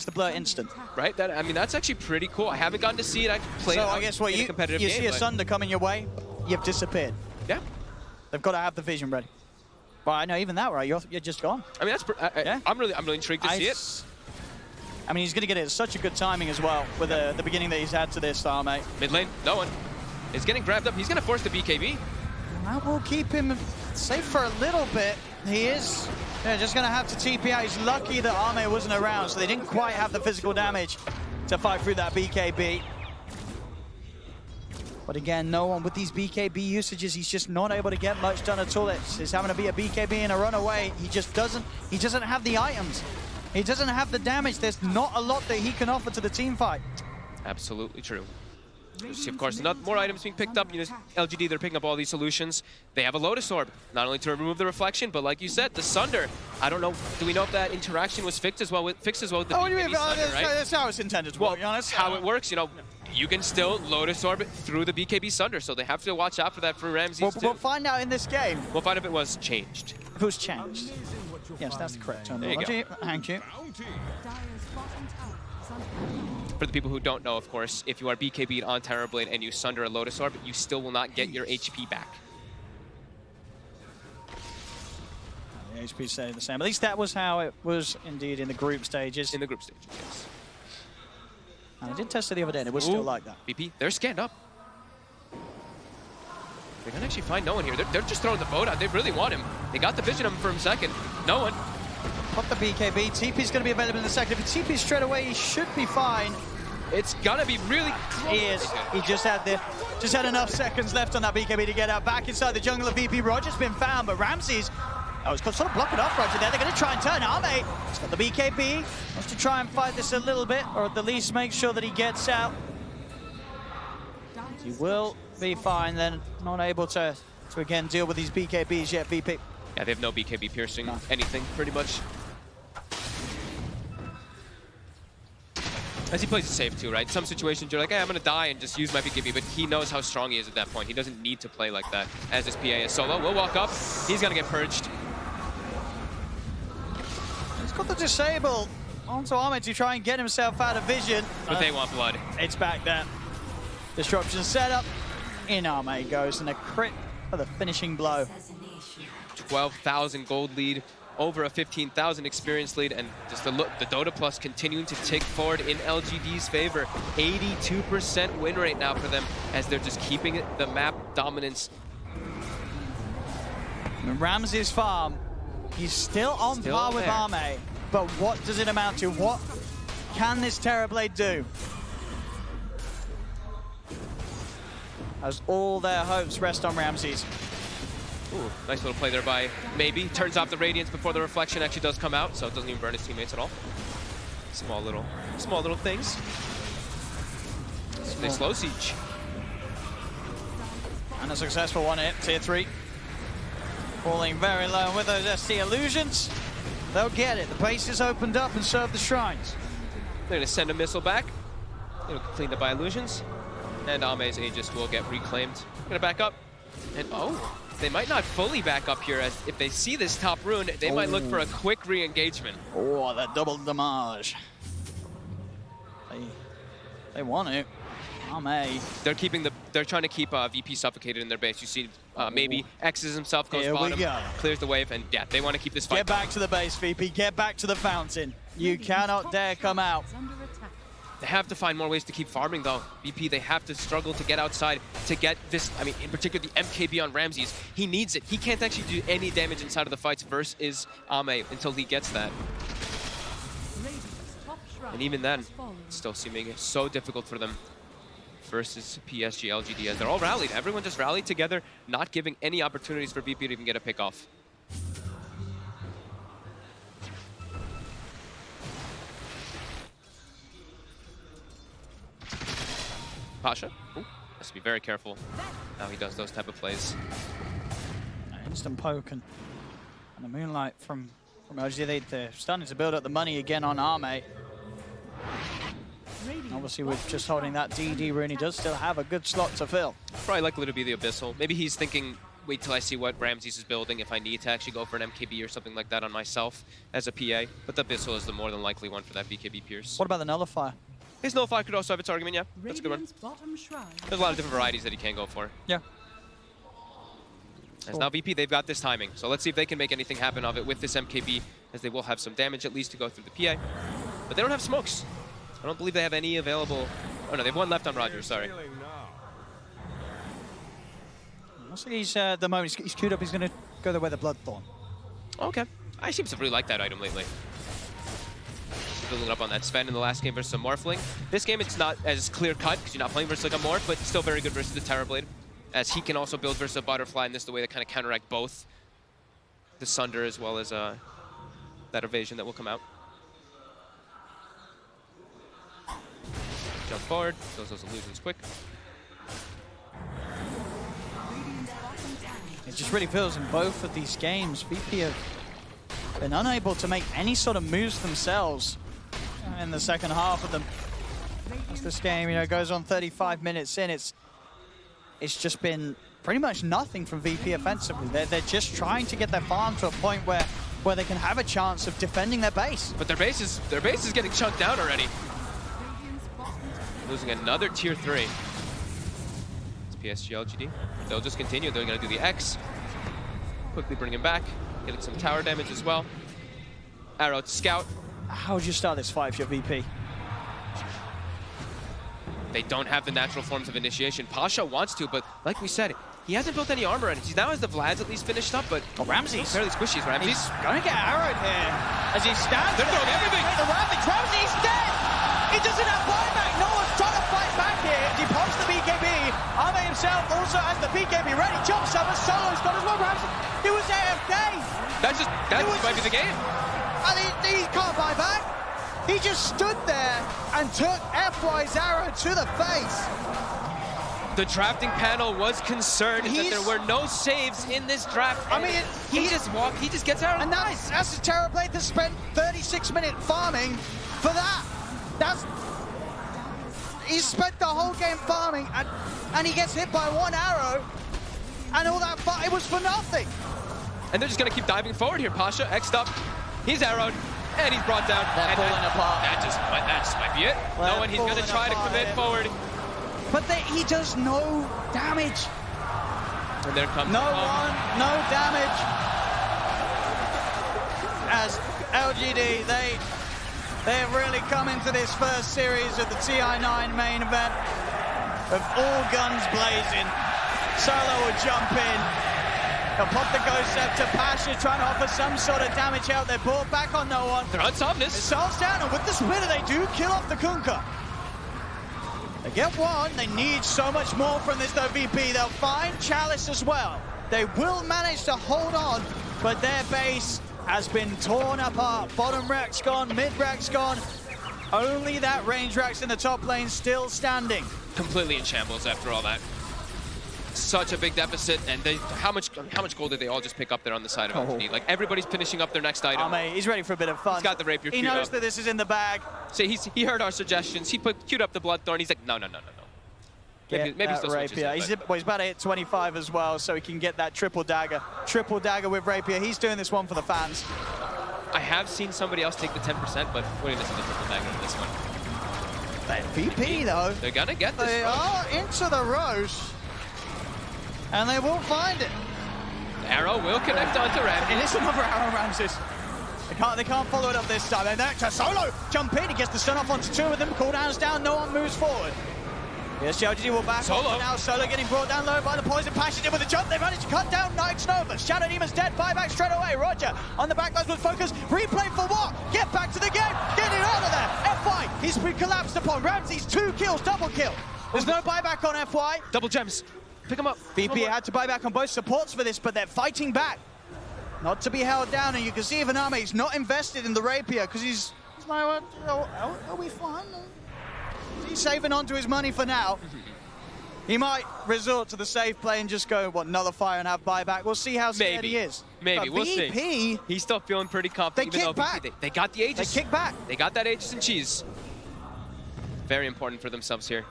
Speaker 1: the blur instant.
Speaker 2: Right? That's actually pretty cool. I haven't gotten to see it. I played.
Speaker 1: So I guess what
Speaker 2: in a competitive
Speaker 1: you
Speaker 2: game,
Speaker 1: see a Sunder coming your way, you've disappeared.
Speaker 2: Yeah.
Speaker 1: They've got to have the vision ready. Well, I know even that, right? You're just gone.
Speaker 2: I mean, that's I'm really intrigued to see it.
Speaker 1: I mean, he's going to get it at such a good timing as well with the beginning that he's had to this star, mate.
Speaker 2: Mid lane, no one. He's getting grabbed up. He's going to force the BKB.
Speaker 1: That will keep him safe for a little bit. He is just going to have to TP out. He's lucky that Arme wasn't around, so they didn't quite have the physical damage to fight through that BKB. But again, no one with these BKB usages, he's just not able to get much done at all. It's having to be a BKB and a runaway. He doesn't have the items. He doesn't have the damage. There's not a lot that he can offer to the team fight.
Speaker 2: Absolutely true. You see, of course, more items being picked up. You know, LGD, they're picking up all these solutions. They have a Lotus Orb, not only to remove the reflection, but like you said, the Sunder. I don't know. Do we know if that interaction was fixed as well with the BKB Sunder, right?
Speaker 1: That's how it's intended to work, to be honest.
Speaker 2: How it works, you know, you can still Lotus Orb through the BKB Sunder, so they have to watch out for that for Ramses.
Speaker 1: We'll find out in this game.
Speaker 2: We'll find if it was changed.
Speaker 1: If it was changed. Yes, that's the correct terminology.
Speaker 2: There you go.
Speaker 1: Thank you.
Speaker 2: For the people who don't know, of course, if you are BKB'd on Terrorblade and you Sunder a Lotus Orb, you still will not get your HP back.
Speaker 1: The HP stayed the same. At least that was how it was indeed in the group stages.
Speaker 2: In the group stages, yes.
Speaker 1: And I did test it the other day, and it was still like that.
Speaker 2: VP, they're scanned up. They can actually find no one here. They're just throwing the boat out. They really want him. They got the vision of him for a second. No one.
Speaker 1: Pop the BKB. TP's going to be available in a second. If he TP's straight away, he should be fine.
Speaker 2: It's gonna be really close.
Speaker 1: He is. He just had enough seconds left on that BKB to get out back inside the jungle of VP. Roger's been found, but Ramses, he's sort of blocking off Roger there. They're going to try and turn Arme. He's got the BKB. Wants to try and fight this a little bit, or at the least make sure that he gets out. He will be fine then. Not able to again deal with these BKBs yet, VP.
Speaker 2: Yeah, they have no BKB piercing anything, pretty much. As he plays it safe too, right? Some situations you're like, hey, I'm gonna die and just use my BKB, but he knows how strong he is at that point. He doesn't need to play like that. As this PA is solo, will walk up. He's gonna get purged.
Speaker 1: He's got the disable onto Arme to try and get himself out of vision.
Speaker 2: But they want blood.
Speaker 1: It's back there. Disruption setup. In Arme goes, and a crit for the finishing blow.
Speaker 2: 12,000 gold lead, over a 15,000 experience lead, and just the Dota Plus continuing to tick forward in LGD's favor. 82% win rate now for them, as they're just keeping the map dominance.
Speaker 1: Ramses farm, he's still on par with Arme, but what does it amount to? What can this Terrorblade do? As all their hopes rest on Ramses.
Speaker 2: Ooh, nice little play there by Maybe. Turns off the Radiance before the reflection actually does come out, so it doesn't even burn his teammates at all. Small little things. They slow siege.
Speaker 1: And a successful one hit, tier 3. Falling very low with those ST illusions. They'll get it. The base is opened up and serve the shrines.
Speaker 2: They're gonna send a missile back. It'll clean up by illusions. And Ame's Aegis will get reclaimed. Gonna back up. And they might not fully back up here, as if they see this top rune, they might look for a quick re-engagement.
Speaker 1: Oh, that double damage. They want it. Ame.
Speaker 2: They're trying to keep VP suffocated in their base. You see, Maybe X's himself, goes bottom, clears the wave, and yeah, they want to keep this fight.
Speaker 1: Get back to the base, VP. Get back to the fountain. You cannot dare come out.
Speaker 2: They have to find more ways to keep farming, though. VP, they have to struggle to get outside to get this, I mean, in particular, the MKB on Ramses. He needs it. He can't actually do any damage inside of the fights versus Ame until he gets that. And even then, it's still seeming so difficult for them versus PSG.LGD, as they're all rallied. Everyone just rallied together, not giving any opportunities for VP to even get a pick off. Pasha, has to be very careful how he does those type of plays.
Speaker 1: Instant poke and the moonlight from LGD. They're starting to build up the money again on Ame. Obviously, with just holding that DD rune, he does still have a good slot to fill.
Speaker 2: Probably likely to be the Abyssal. Maybe he's thinking, wait till I see what Ramses is building if I need to actually go for an MKB or something like that on myself as a PA. But the Abyssal is the more than likely one for that BKB Pierce.
Speaker 1: What about the Nullifier?
Speaker 2: His Nullifier could also have its argument, yeah. That's a good one. There's a lot of different varieties that he can go for.
Speaker 1: Yeah.
Speaker 2: As now VP, they've got this timing. So let's see if they can make anything happen of it with this MKB, as they will have some damage at least to go through the PA. But they don't have smokes. I don't believe they have any available. Oh no, they have one left on Roger, sorry.
Speaker 1: Looks like he's, the moment he's queued up, he's going to go there with the Bloodthorn.
Speaker 2: Okay. I seem to really like that item lately. Building up on that Sven in the last game versus a Morphling. This game, it's not as clear-cut because you're not playing versus like a Morph, but still very good versus the Terrorblade, as he can also build versus a Butterfly, and this is the way to kind of counteract both the Sunder as well as that evasion that will come out. Jump forward, kills those illusions quick.
Speaker 1: It just really feels in both of these games, VP have been unable to make any sort of moves themselves in the second half of them. As this game, you know, goes on 35 minutes in, it's just been pretty much nothing from VP offensively. They're just trying to get their farm to a point where they can have a chance of defending their base.
Speaker 2: But their base is getting chunked down already. Losing another tier 3. It's PSG.LGD. They'll just continue. They're going to do the X. Quickly bring him back. Getting some tower damage as well. Arrow to scout.
Speaker 1: How would you start this fight if you're VP?
Speaker 2: They don't have the natural forms of initiation. Pasha wants to, but like we said, he hasn't built any armor, and he now has the Vlads at least finished up, but
Speaker 1: Ramsey's
Speaker 2: fairly squishy. Ramsey's
Speaker 1: going to get arrowed here as he stands.
Speaker 2: They're throwing everything.
Speaker 1: Ramsey's dead. He doesn't have buyback. No one's trying to fight back here. He pops the BKB. Ame himself also has the BKB ready. Jumps up. Solo's got as well. Ramsey. He was AFK.
Speaker 2: That might be the game.
Speaker 1: And he can't buy back. He just stood there and took FY's arrow to the face.
Speaker 2: The drafting panel was concerned that there were no saves in this draft.
Speaker 1: I mean,
Speaker 2: he just gets out.
Speaker 1: And that's a Terrorblade that spent 36 minutes farming for that. He spent the whole game farming, and he gets hit by one arrow, and all that it was for nothing.
Speaker 2: And they're just gonna keep diving forward here. Pasha X'd up, he's arrowed, and he's brought down.
Speaker 1: They're pulling apart.
Speaker 2: That just might be it. No one, he's gonna try to commit forward.
Speaker 1: But he does no damage.
Speaker 2: And there comes
Speaker 1: no damage. As LGD, they've really come into this first series of the TI9 main event with all guns blazing. Solo will jump in. He'll pop the Ghost Scepter. Pasha trying to offer some sort of damage out. They're brought back on no one.
Speaker 2: They're on Somnus.
Speaker 1: Solves down, and with the Splitter, they do kill off the Kunkka. They get one. They need so much more from this, though, VP. They'll find Chalice as well. They will manage to hold on, but their base has been torn apart. Bottom rack's gone, mid rack's gone. Only that range rack's in the top lane still standing.
Speaker 2: Completely in shambles after all that. Such a big deficit, and how much gold did they all just pick up there on the side of LGD? Like, everybody's finishing up their next item.
Speaker 1: He's ready for a bit of fun.
Speaker 2: He's got the rapier
Speaker 1: He
Speaker 2: queued
Speaker 1: knows
Speaker 2: up.
Speaker 1: that this is in the bag.
Speaker 2: So he heard our suggestions. He queued up the Bloodthorn. He's like, no. Maybe he still switches it,
Speaker 1: he's about to hit 25 as well, so he can get that triple dagger. Triple dagger with rapier. He's doing this one for the fans.
Speaker 2: I have seen somebody else take the 10%, but what do you listen to the triple dagger in this one?
Speaker 1: VP, though.
Speaker 2: They're gonna get this.
Speaker 1: They are into the Roche. And they will find it.
Speaker 2: Arrow will connect onto Ramsey.
Speaker 1: It is another arrow, Ramses. They can't follow it up this time. And then Solo jump in. He gets the stun off onto two of them. Cooldown's down. No one moves forward. PSG.LGD will back off. Now Solo getting brought down low by the poison. Passion in with a jump. They managed to cut down Nike's Nova. Shadow Demon's dead. Buyback straight away. Roger on the backlines with focus. Replay for what? Get back to the game. Get it out of there. FY. He's been collapsed upon. Ramsey's 2 kills. Double kill. There's no buyback on FY.
Speaker 2: Double gems. Pick him up.
Speaker 1: VP had to buy back on both supports for this, but they're fighting back. Not to be held down, and you can see even Ame's not invested in the rapier because he's like, are we fine? He's saving onto his money for now. He might resort to the safe play and just go, nullify and have buyback. We'll see how scared he is.
Speaker 2: Maybe,
Speaker 1: but
Speaker 2: we'll
Speaker 1: VP,
Speaker 2: see. He's still feeling pretty confident.
Speaker 1: They kick back.
Speaker 2: They got the Aegis.
Speaker 1: They kick back.
Speaker 2: They got that Aegis and cheese. Very important for themselves here.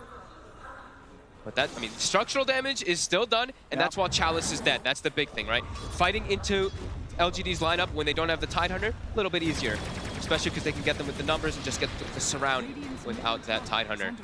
Speaker 2: But structural damage is still done, and that's while Chalice is dead. That's the big thing, right? Fighting into LGD's lineup when they don't have the Tidehunter, a little bit easier. Especially because they can get them with the numbers and just get the surround without that Tidehunter.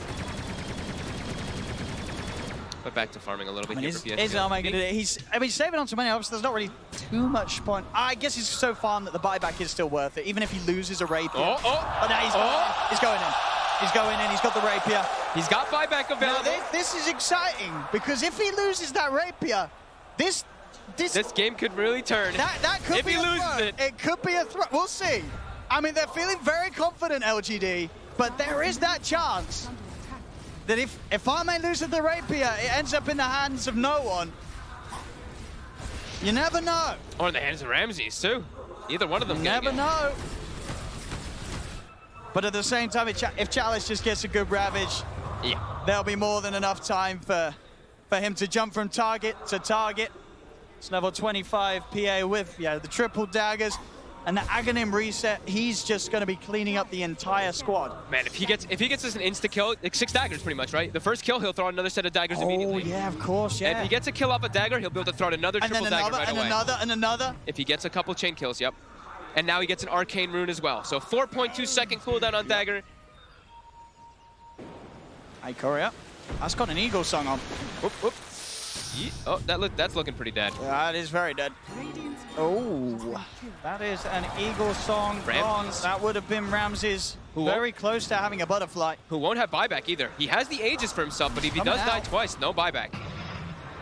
Speaker 2: But back to farming a little bit here for PSG.
Speaker 1: Is Arme going to do it? He's saving on some money. Obviously, there's not really too much point. I guess he's so farmed that the buyback is still worth it, even if he loses a rapier.
Speaker 2: Oh,
Speaker 1: no, he's going in. He's going in. He's got the rapier.
Speaker 2: He's got buyback available.
Speaker 1: Now, this is exciting because if he loses that rapier, this
Speaker 2: game could really turn.
Speaker 1: That could be a throw. It could be a throw. We'll see. I mean, they're feeling very confident, LGD, but there is that chance that if Arme loses the rapier, it ends up in the hands of no one. You never know.
Speaker 2: Or in the hands of Ramses, too. Either one of them.
Speaker 1: You never know. But at the same time, if Chalice just gets a good ravage, there'll be more than enough time for him to jump from target to target. It's level 25 PA with the triple daggers. And the Aghanim reset, he's just going to be cleaning up the entire squad.
Speaker 2: Man, if he gets this an insta kill, like 6 daggers pretty much, right? The first kill, he'll throw another set of daggers immediately.
Speaker 1: Oh yeah, of course, yeah.
Speaker 2: And if he gets a kill off a dagger, he'll be able to throw out another triple dagger right away.
Speaker 1: And another.
Speaker 2: If he gets a couple chain kills, yep. And now he gets an arcane rune as well. So 4.2 second cooldown on dagger.
Speaker 1: Hey, Korea. That's got an eagle song on.
Speaker 2: Whoop, whoop. Oh, that's looking pretty dead.
Speaker 1: That is very dead. Oh, that is an eagle song gone. That would have been Ramses. Very close to having a butterfly.
Speaker 2: Who won't have buyback either. He has the Aegis for himself, but if he does die twice, no buyback.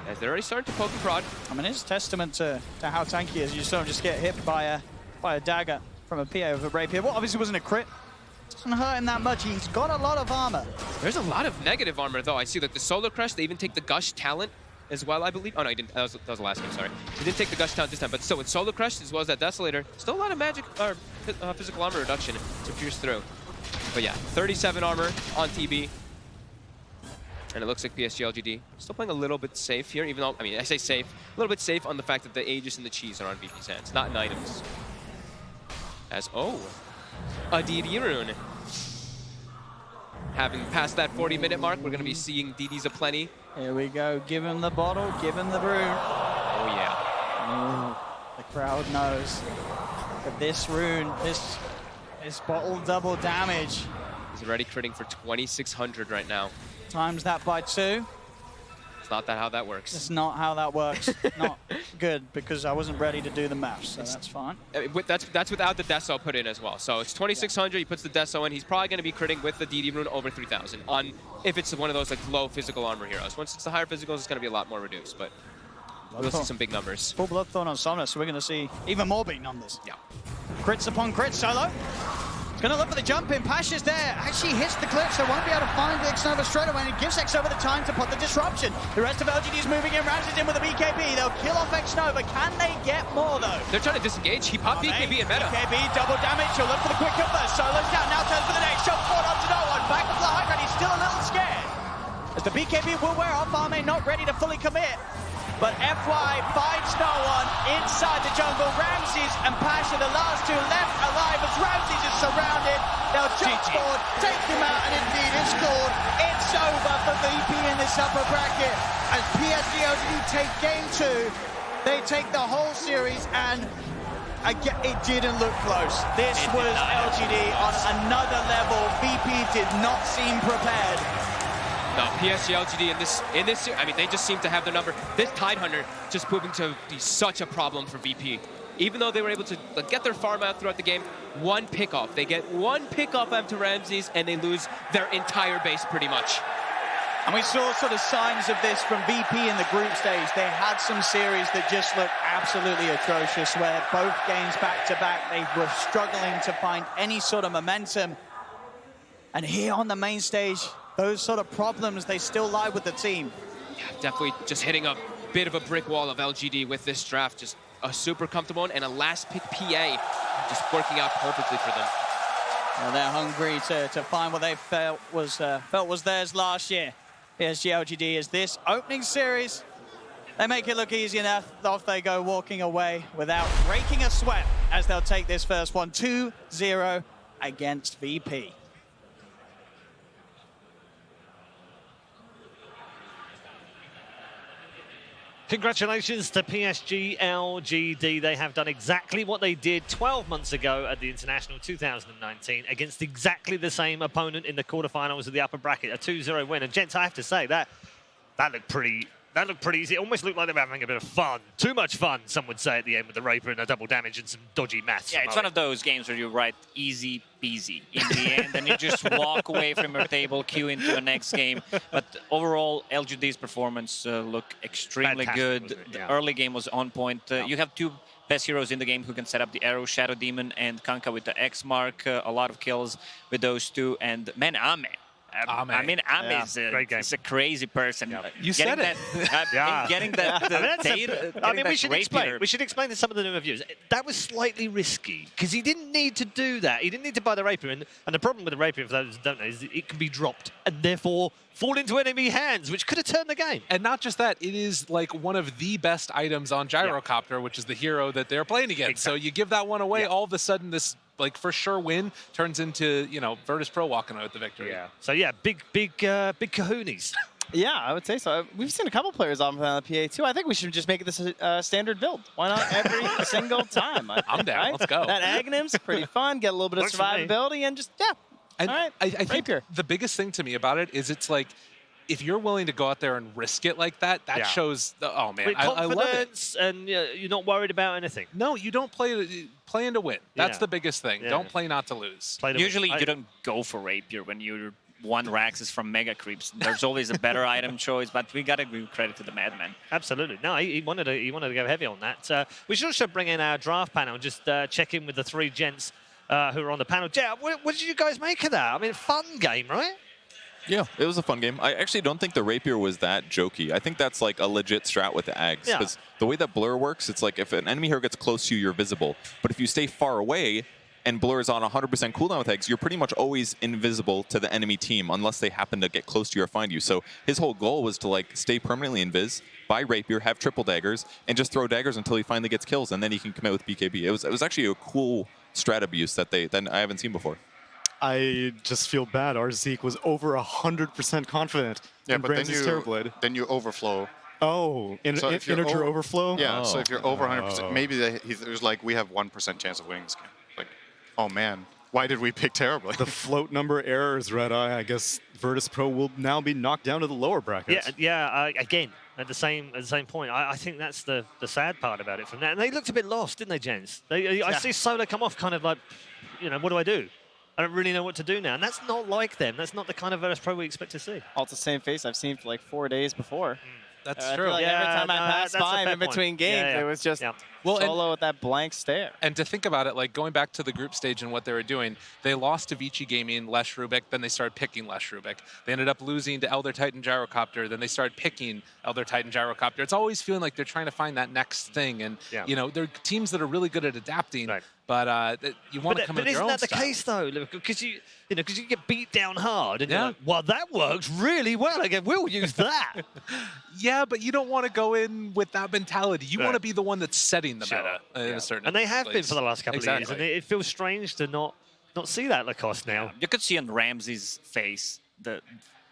Speaker 2: As they're already starting to poke and prod.
Speaker 1: I mean, it's testament to how tanky he is. You saw him just get hit by a dagger from a PA with a rapier. Well, obviously wasn't a crit. Doesn't hurt him that much. He's got a lot of armor.
Speaker 2: There's a lot of negative armor, though. I see like the Solar Crush. They even take the Gush talent as well, I believe. Oh, no, he didn't. That was the last game, sorry. He didn't take the Gush talent this time, but still, with Solar Crush as well as that Desolator, still a lot of magic or physical armor reduction to pierce through. But yeah, 37 armor on TB. And it looks like PSG.LGD still playing a little bit safe here, even though, I mean, I say safe, a little bit safe on the fact that the Aegis and the Cheese are on VP's hands, not in items. As, a DD rune. Having passed that 40-minute mark, we're going to be seeing DDs aplenty.
Speaker 1: Here we go. Give him the bottle. Give him the rune.
Speaker 2: Oh, yeah.
Speaker 1: Ooh, the crowd knows that this rune, this bottle double damage.
Speaker 2: He's already critting for 2,600 right now.
Speaker 1: Times that by 2.
Speaker 2: It's not how that works.
Speaker 1: It's not how that works. Not good, because I wasn't ready to do the maths, so that's fine.
Speaker 2: That's without the Deso put in as well. So it's 2,600, he puts the Deso in. He's probably going to be critting with the DD rune over 3,000 on if it's one of those like low physical armor heroes. Once it's the higher physicals, it's going to be a lot more reduced, but we'll see some big numbers.
Speaker 1: Full Bloodthorn on Somnus, so we're going to see even more big numbers.
Speaker 2: Yeah.
Speaker 1: Crits upon crits, Solo. He's going to look for the jump in. Pasha's there. Actually hits the clip, so won't be able to find the Xnova straight away, and it gives Xnova the time to put the disruption. The rest of LGD is moving in. Ramses in with a BKB. They'll kill off Xnova. Can they get more, though?
Speaker 2: They're trying to disengage. He popped BKB in meta.
Speaker 1: BKB, double damage. He'll look for the quick kill first. Solo's down. Now turns for the next. Jump forward onto no one. Back up to the high ground. He's still a little scared. As the BKB will wear off, Arme not ready to fully commit. But FY finds no one inside the jungle. Ramses and Pasha, the last two left alive as Ramses is surrounded. They'll jump forward, take him out, and indeed it's scored. It's over for VP in this upper bracket. As PSG.LGD take game 2, they take the whole series, and again, it didn't look close. This was LGD on another level. VP did not seem prepared.
Speaker 2: No, PSG.LGD in this, I mean, they just seem to have their number. This Tidehunter just proving to be such a problem for VP. Even though they were able to get their farm out throughout the game, one pickoff. They get one pickoff after Ramses, and they lose their entire base pretty much.
Speaker 1: And we saw sort of signs of this from VP in the group stage. They had some series that just looked absolutely atrocious, where both games back-to-back, they were struggling to find any sort of momentum. And here on the main stage, those sort of problems, they still lie with the team.
Speaker 2: Yeah, definitely just hitting a bit of a brick wall of LGD with this draft. Just a super comfortable one, and a last pick PA just working out perfectly for them.
Speaker 1: Well, they're hungry to find what they felt was theirs last year. PSG.LGD is this opening series. They make it look easy enough. Off they go, walking away without breaking a sweat, as they'll take this first one 2-0 against VP.
Speaker 3: Congratulations to PSG.LGD. They have done exactly what they did 12 months ago at the International 2019 against exactly the same opponent in the quarterfinals of the upper bracket, a 2-0 win. And gents, I have to say that That looked pretty easy. It almost looked like they were having a bit of fun. Too much fun, some would say, at the end with the Rapier and the double damage and some dodgy maths.
Speaker 8: Yeah, it's one of those games where you write easy peasy in the end, and you just walk away from your table, queue into the next game. But overall, LGD's performance looked extremely good. The early game was on point. You have two best heroes in the game who can set up the arrow, Shadow Demon and Kanka with the X mark. A lot of kills with those two. And man, Ame. I mean, Ame is a crazy person.
Speaker 3: Yeah.
Speaker 8: You said it. Getting that data.
Speaker 3: I mean, we should explain to some of the newer viewers. That was slightly risky because he didn't need to do that. He didn't need to buy the Rapier. And the problem with the Rapier, for those who don't know, is that it can be dropped and therefore fall into enemy hands, which could have turned the game.
Speaker 9: And not just that, it is like one of the best items on Gyrocopter, which is the hero that they're playing against. Exactly. So you give that one away, all of a sudden this like for sure win turns into, you know, Virtus.Pro walking away with the victory.
Speaker 3: Yeah. So yeah, big kahoonies.
Speaker 7: Yeah, I would say so. We've seen a couple players on the PA too. I think we should just make this a standard build. Why not every single time?
Speaker 9: I'm down. Right? Let's go.
Speaker 7: That Aghanim's pretty fun. Get a little bit of survivability and just
Speaker 9: And
Speaker 7: all right.
Speaker 9: I think the biggest thing to me about it is it's like, if you're willing to go out there and risk it like that, that shows, oh man,
Speaker 3: with
Speaker 9: I love it.
Speaker 3: And you're not worried about anything.
Speaker 9: No, you don't play to win. That's the biggest thing. Don't play not to lose.
Speaker 8: Usually you don't go for Rapier when you're one Raxus from Mega Creeps. There's always a better item choice, but we got to give credit to the Madman.
Speaker 3: Absolutely. No, he wanted to go heavy on that. We should also bring in our draft panel, just check in with the three gents who are on the panel. Yeah, what did you guys make of that? I mean, fun game, right?
Speaker 5: Yeah, it was a fun game. I actually don't think the Rapier was that jokey. I think that's like a legit strat with the Ags. Because the way that Blur works, it's like if an enemy hero gets close to you, you're visible. But if you stay far away and Blur is on 100% cooldown with Ags, you're pretty much always invisible to the enemy team unless they happen to get close to you or find you. So his whole goal was to like stay permanently invis, buy Rapier, have triple daggers, and just throw daggers until he finally gets kills, and then he can commit with BKB. It was actually a cool strat abuse that I haven't seen before.
Speaker 4: I just feel bad. Our Zeke was over 100% confident in Ramsey's Terrorblade.
Speaker 6: Then you overflow.
Speaker 4: Oh, integer overflow?
Speaker 6: Yeah, so if you're over 100%, maybe there's like, we have 1% chance of winning this game. Like, oh man, why did we pick Terrorblade?
Speaker 4: The float number errors, Red Eye. I guess Virtus.Pro will now be knocked down to the lower brackets.
Speaker 3: Yeah. Again, at the same point, I think that's the sad part about it from that. And they looked a bit lost, didn't they, gents? I see Solo come off kind of like, you know, what do I do? I don't really know what to do now. And that's not like them. That's not the kind of Virtus.Pro we expect to see.
Speaker 7: All the same face I've seen for like 4 days before.
Speaker 9: That's
Speaker 7: I
Speaker 9: true.
Speaker 7: feel like every time I passed by him in between games, it was just Solo with that blank stare.
Speaker 9: And to think about it, like going back to the group stage and what they were doing, they lost to Vici Gaming, Lesh Rubik, then they started picking Lesh Rubik. They ended up losing to Elder Titan Gyrocopter, then they started picking Elder Titan Gyrocopter. It's always feeling like they're trying to find that next thing. And, you know, they're teams that are really good at adapting. Right. But you want to come up with your own
Speaker 3: But isn't that the case, though? Because you get beat down hard, and you're like, well, that works really well. Again, we'll use that.
Speaker 9: Yeah, but you don't want to go in with that mentality. You want to be the one that's setting the meta in a certain
Speaker 3: And they have
Speaker 9: place.
Speaker 3: been for the last couple of years, and it feels strange to not see that Lacoste now.
Speaker 8: You could see on Ramsey's face, the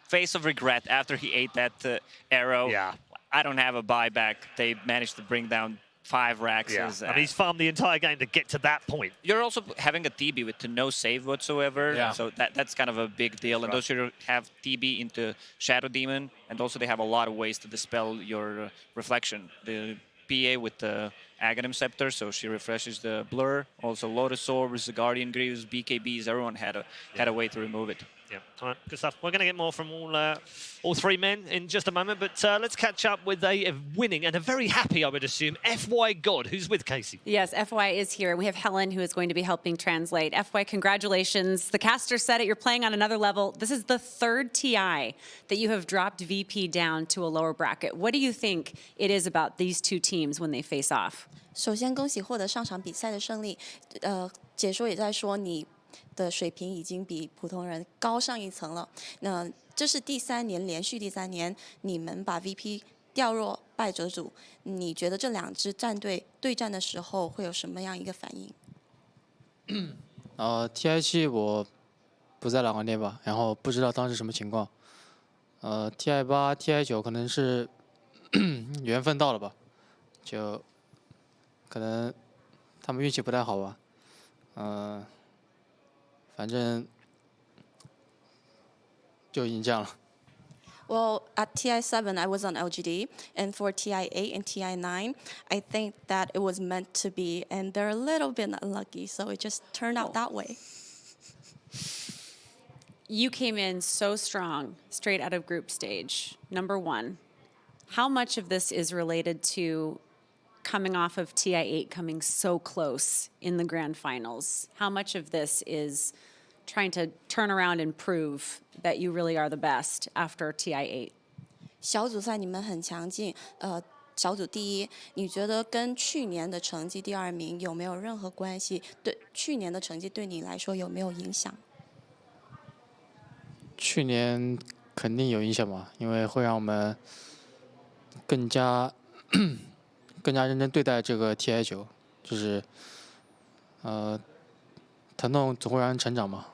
Speaker 8: face of regret after he ate that arrow.
Speaker 3: Yeah.
Speaker 8: I don't have a buyback. They managed to bring down 5 Raxes.
Speaker 3: And he's farmed the entire game to get to that point.
Speaker 8: You're also having a TB with no save whatsoever, so that's kind of a big deal. And those who have TB into Shadow Demon, and also they have a lot of ways to dispel your reflection. The PA with the Aghanim Scepter, so she refreshes the Blur. Also Lotus Orbs, the Guardian Greaves, BKBs, everyone had a way to remove it.
Speaker 3: Yeah, all right, good stuff. We're going to get more from all three men in just a moment, but let's catch up with a winning and a very happy, I would assume, FY God, who's with Casey.
Speaker 11: Yes, FY is here. We have Helen, who is going to be helping translate. FY, congratulations. The caster said it. You're playing on another level. This is the 3rd TI that you have dropped VP down to a lower bracket. What do you think it is about these two teams when they face off?
Speaker 15: 首先，恭喜获得上场比赛的胜利。解说也在说你的水平已经比普通人高上一层了。那这是连续第三年，你们把 VP 掉落败者组。你觉得这2支战队对战的时候会有什么样一个反应
Speaker 16: ？TI7我不在蓝光店吧，然后不知道当时什么情况。TI8、TI9可能是缘分到了吧，就可能他们运气不太好吧。反正就已经这样了。
Speaker 15: Well, at TI7, I was on LGD, and for TI8 and TI9, I think that it was meant to be, and they're a little bit unlucky, so it just turned out that way.
Speaker 11: You came in so strong, straight out of group stage, number one. How much of this is related to coming off of TI8, coming so close in the grand finals? How much of this is trying to turn around and prove that you really are the best after TI8?
Speaker 15: 小组赛你们很强劲，小组第一，你觉得跟去年的成绩第2名有没有任何关系？对，去年的成绩对你来说有没有影响？
Speaker 16: 去年肯定有影响吧，因为会让我们更加认真对待这个 TI9，就是疼痛总会让人成长嘛。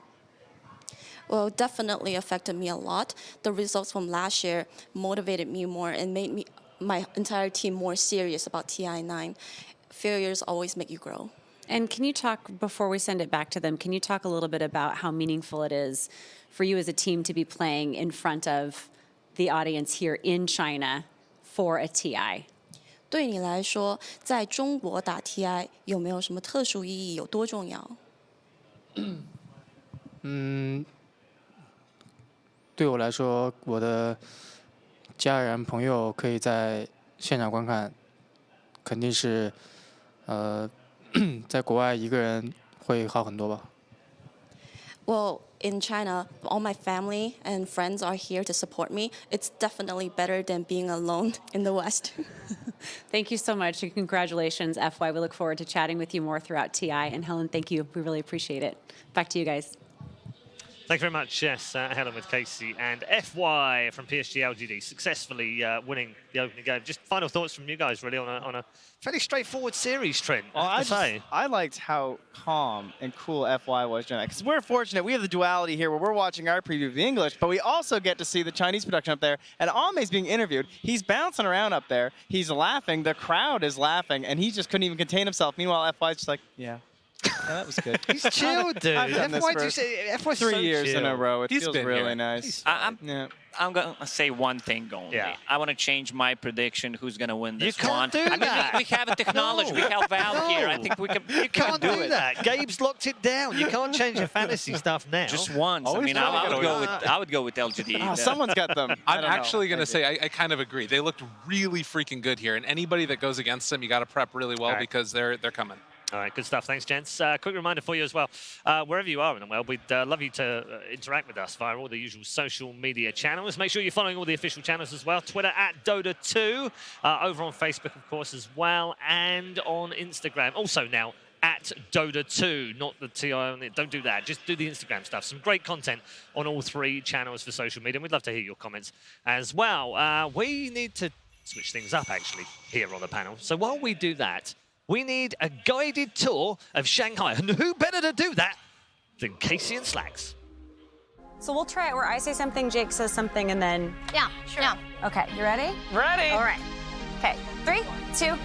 Speaker 15: Well, it definitely affected me a lot. The results from last year motivated me more and made my entire team more serious about TI9. Failures always make you grow.
Speaker 11: And can you talk, before we send it back to them, can you talk a little bit about how meaningful it is for you as a team to be playing in front of the audience here in China for a TI?
Speaker 15: 对你来说，在中国打 TI 有没有什么特殊意义？有多重要？
Speaker 16: 对我来说，我的家人朋友可以在现场观看，肯定是在国外一个人会好很多吧。
Speaker 15: Well, in China, all my family and friends are here to support me. It's definitely better than being alone in the West.
Speaker 11: Thank you so much, and congratulations, FY. We look forward to chatting with you more throughout TI. And Helen, thank you. We really appreciate it. Back to you guys.
Speaker 3: Thank you very much. Yes, Helen with Casey and FY from PSG.LGD successfully winning the opening game. Just final thoughts from you guys, really, on a fairly straightforward series, Trent.
Speaker 7: Well, I liked how calm and cool FY was during that. Because we're fortunate, we have the duality here where we're watching our preview of the English, but we also get to see the Chinese production up there. And Ame's being interviewed. He's bouncing around up there. He's laughing. The crowd is laughing. And he just couldn't even contain himself. Meanwhile, FY's just like, yeah. Yeah, that was good.
Speaker 3: He's chill, dude.
Speaker 7: I've done this for 3 years in a row. It feels really nice.
Speaker 8: I'm going to say one thing only.
Speaker 3: Yeah.
Speaker 8: I want to change my prediction who's going to win this
Speaker 3: You can't
Speaker 8: one.
Speaker 3: do that.
Speaker 8: We have a technology. We have Valve here. I think we can.
Speaker 3: You can't do
Speaker 8: it.
Speaker 3: that. Gabe's locked it down. You can't change your fantasy stuff now.
Speaker 8: Just once. I mean, I would go with LGD.
Speaker 7: Someone's got them.
Speaker 9: I'm actually going to say I kind of agree. They looked really freaking good here, and anybody that goes against them, you got to prep really well because they're coming.
Speaker 3: All right, good stuff. Thanks, gents. Quick reminder for you as well, wherever you are in the world, we'd love you to interact with us via all the usual social media channels. Make sure you're following all the official channels as well. Twitter @Dota2, over on Facebook, of course, as well, and on Instagram. Also now @Dota2, not the TI. Don't do that. Just do the Instagram stuff. Some great content on all 3 channels for social media. And we'd love to hear your comments as well. We need to switch things up, actually, here on the panel. So while we do that, we need a guided tour of Shanghai. And who better to do that than Casey and Slacks?
Speaker 11: So we'll try it where I say something, Jake says something, and then...
Speaker 17: Yeah, sure. Yeah.
Speaker 11: Okay, you ready?
Speaker 10: Ready.
Speaker 11: All right. Okay, 3, 2...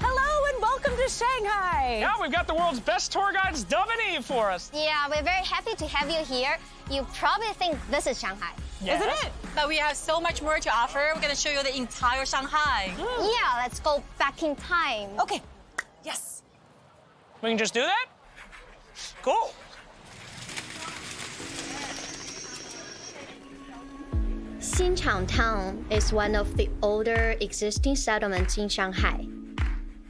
Speaker 11: Hello and welcome to Shanghai.
Speaker 10: Yeah, we've got the world's best tour guides, Dove and Eve, for us.
Speaker 17: Yeah, we're very happy to have you here. You probably think this is Shanghai.
Speaker 10: Yeah.
Speaker 17: Isn't it?
Speaker 18: But we have so much more to offer. We're going to show you the entire Shanghai.
Speaker 17: Yeah, let's go back in time.
Speaker 18: Okay. Yes.
Speaker 10: We can just do that? Cool.
Speaker 17: Xinchang Town is one of the older existing settlements in Shanghai.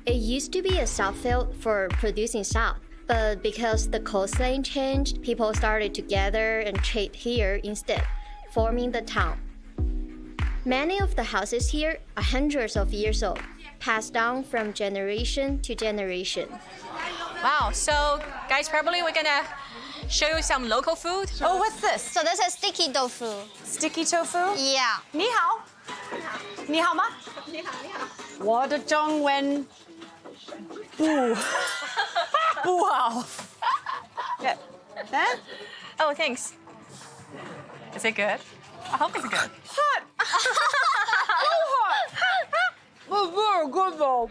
Speaker 17: It used to be a salt field for producing salt, but because the coastline changed, people started to gather and trade here instead, forming the town. Many of the houses here are hundreds of years old, passed down from generation to generation.
Speaker 18: Wow. So, guys, probably we're going to show you some local food. Oh, what's this?
Speaker 17: So this is sticky tofu.
Speaker 18: Sticky tofu?
Speaker 17: Yeah.
Speaker 18: 你好。你好吗？
Speaker 17: 你好，你好。
Speaker 18: 我的中文不好。Yeah. Huh? Oh, thanks. Is it good? I hope it's good. Hot. So hot. It's very good though.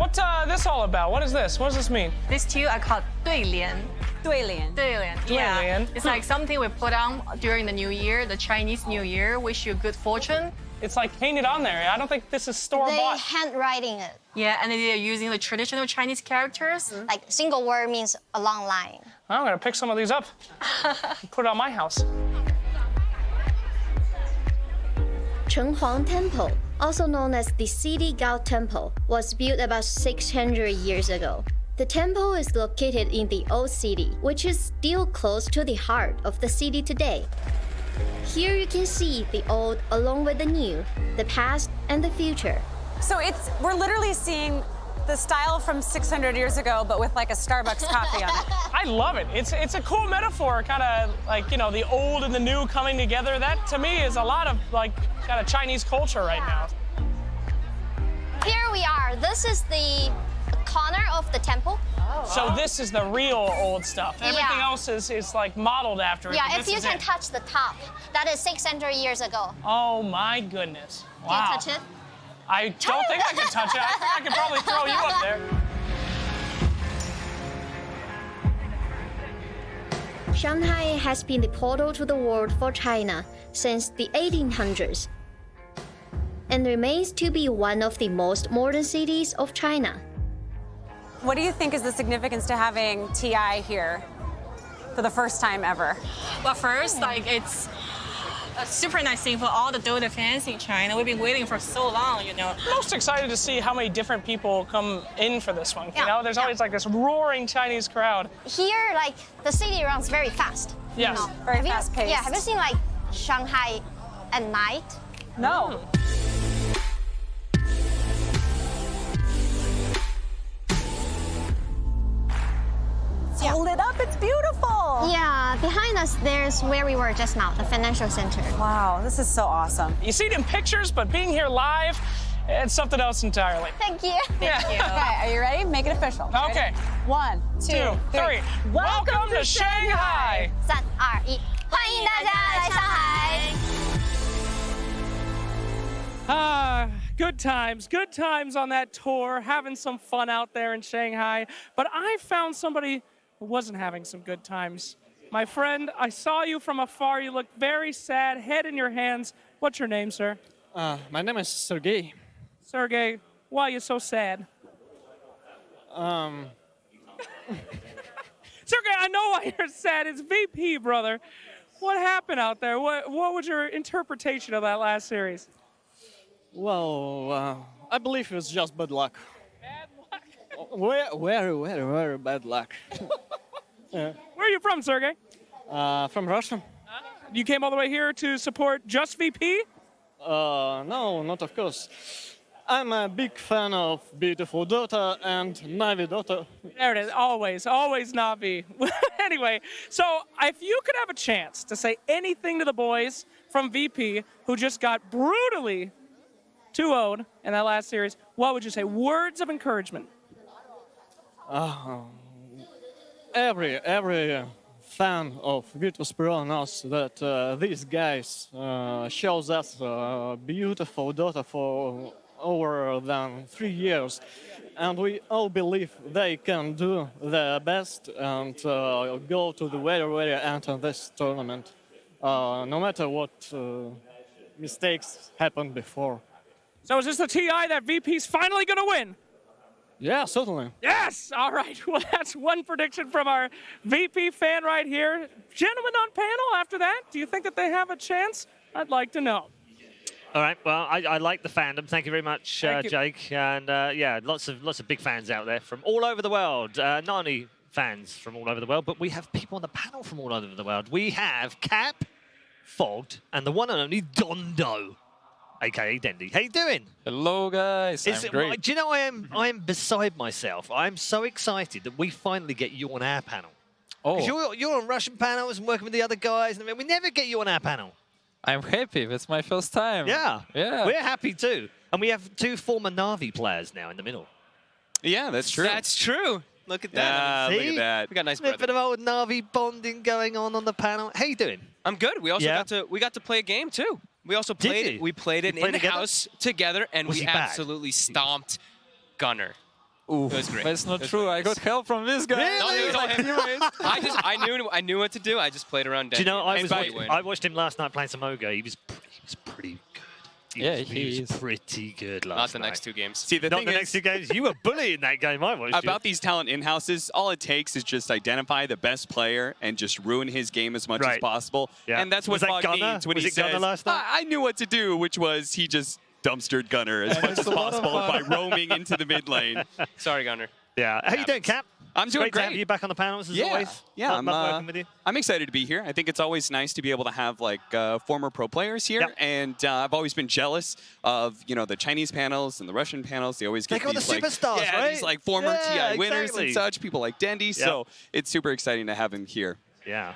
Speaker 10: What's this all about? What is this? What does this mean?
Speaker 18: These two are called 对联.
Speaker 11: 对联.
Speaker 18: 对联.
Speaker 10: 对联.
Speaker 18: Yeah. It's like something we put on during the New Year, the Chinese New Year, wish you good fortune.
Speaker 10: It's like painted on there. I don't think this is store-bought.
Speaker 17: Handwriting it.
Speaker 18: Yeah, and they're using the traditional Chinese characters.
Speaker 17: Like single word means a long line.
Speaker 10: I'm gonna pick some of these up. Put it on my house.
Speaker 17: Chenghuang Temple, also known as the City God Temple, was built about 600 years ago. The temple is located in the old city, which is still close to the heart of the city today. Here you can see the old along with the new, the past and the future.
Speaker 11: So we're literally seeing the style from 600 years ago, but with like a Starbucks coffee on it.
Speaker 10: I love it. It's a cool metaphor, kind of like, you know, the old and the new coming together. That to me is a lot of like kind of Chinese culture right now.
Speaker 17: Here we are. This is the corner of the temple.
Speaker 10: So this is the real old stuff. Everything else is like modeled after it.
Speaker 17: Yeah, if you can touch the top, that is 600 years ago.
Speaker 10: Oh my goodness. Wow.
Speaker 17: Can you touch it?
Speaker 10: I don't think I can touch it. I think I could probably throw you up there.
Speaker 17: Shanghai has been the portal to the world for China since the 1800s and remains to be one of the most modern cities of China.
Speaker 11: What do you think is the significance to having TI here for the first time ever?
Speaker 18: Well, first, like it's a super nice thing for all the Dota fans in China. We've been waiting for so long, you know.
Speaker 10: Most excited to see how many different people come in for this one. You know, there's always like this roaring Chinese crowd.
Speaker 17: Here, like the city runs very fast.
Speaker 10: Yes,
Speaker 17: you know?
Speaker 11: very fast paced.
Speaker 17: Yeah, have you seen like Shanghai at night?
Speaker 11: No. It's all lit up, it's beautiful.
Speaker 17: Yeah, behind us there's where we were just now, the financial center.
Speaker 11: Wow, this is so awesome.
Speaker 10: You see it in pictures, but being here live, it's something else entirely.
Speaker 17: Thank you.
Speaker 10: Yeah.
Speaker 11: Okay, are you ready? Make it official.
Speaker 10: Okay.
Speaker 11: Ready? 1, 2, 3.
Speaker 10: Welcome to Shanghai.
Speaker 17: 3、2、1，欢迎大家来上海。
Speaker 10: Good times on that tour, having some fun out there in Shanghai. But I found somebody who wasn't having some good times. My friend, I saw you from afar. You look very sad, head in your hands. What's your name, sir?
Speaker 19: My name is Sergey.
Speaker 10: Sergey, why are you so sad? Sergey, I know why you're sad. It's VP, brother. What happened out there? What was your interpretation of that last series?
Speaker 19: Well, I believe it was just bad luck.
Speaker 10: Bad luck?
Speaker 19: Very bad luck.
Speaker 10: Where are you from, Sergey?
Speaker 19: From Russia.
Speaker 10: You came all the way here to support just VP?
Speaker 19: No, not of course. I'm a big fan of beautiful Dota and Navi Dota.
Speaker 10: There it is, always Navi. Anyway, so if you could have a chance to say anything to the boys from VP who just got brutally 2-0'd in that last series, what would you say? Words of encouragement.
Speaker 19: Every fan of Virtus.Pro knows that these guys shows us beautiful Dota for over than 3 years, and we all believe they can do their best and go to the very end of this tournament, no matter what mistakes happened before.
Speaker 10: So is this the TI that VP's finally going to win?
Speaker 19: Yeah, certainly.
Speaker 10: Yes! All right. Well, that's one prediction from our VP fan right here. Gentlemen on panel, after that, do you think that they have a chance? I'd like to know.
Speaker 3: All right. Well, I like the fandom. Thank you very much, Jake. And yeah, lots of big fans out there from all over the world. Not only fans from all over the world, but we have people on the panel from all over the world. We have Cap, Fogged, and the one and only Dondo, aka Dendy. How you doing?
Speaker 20: Hello, guys. I'm great.
Speaker 3: Do you know I am beside myself. I'm so excited that we finally get you on our panel.
Speaker 20: Oh.
Speaker 3: You're on Russian panels and working with the other guys, and we never get you on our panel.
Speaker 20: I'm happy. It's my first time.
Speaker 3: Yeah.
Speaker 20: Yeah.
Speaker 3: We're happy too. And we have 2 former Na'Vi players now in the middle.
Speaker 2: Yeah, that's true. That's true. Look at that.
Speaker 3: See?
Speaker 2: Look at that. We got a nice brother.
Speaker 3: Bit of old Na'Vi bonding going on the panel. How you doing?
Speaker 2: I'm good. We also got to play a game too. We also played it. We played it in the house together, and we absolutely stomped Gunner.
Speaker 20: Ooh,
Speaker 2: It was great.
Speaker 20: that's not true. I got help from this guy.
Speaker 2: No, it was all him. I knew what to do. I just played around.
Speaker 3: Do you know,
Speaker 2: Dendy.
Speaker 3: I watched him last night playing some Ogre. He was pretty good. He was pretty good last night.
Speaker 2: Not the next 2 games.
Speaker 21: See,
Speaker 3: Not the next 2 games. You were bullying that game I watched.
Speaker 21: About these talent in-houses, all it takes is just identify the best player and just ruin his game as much as possible.
Speaker 3: Yeah.
Speaker 21: And that's what
Speaker 3: Was that
Speaker 21: Fog
Speaker 3: Gunner?
Speaker 21: needs when
Speaker 3: Was
Speaker 21: he
Speaker 3: it Gunner
Speaker 21: says,
Speaker 3: last night?
Speaker 21: I knew what to do, which was he just dumpstered Gunner as much as possible by roaming into the mid lane.
Speaker 2: Sorry, Gunner.
Speaker 3: Yeah. How you doing, Cap?
Speaker 21: I'm doing
Speaker 3: great. To have you back on the panels as always.
Speaker 21: Yeah,
Speaker 3: Love working with you.
Speaker 21: I'm excited to be here. I think it's always nice to be able to have like former pro players here, and I've always been jealous of the Chinese panels and the Russian panels. They always get
Speaker 3: got
Speaker 21: these
Speaker 3: the
Speaker 21: like
Speaker 3: superstars, right?
Speaker 21: these like former TI winners
Speaker 3: exactly.
Speaker 21: and such, people like Dendy. So it's super exciting to have him here.
Speaker 3: Yeah.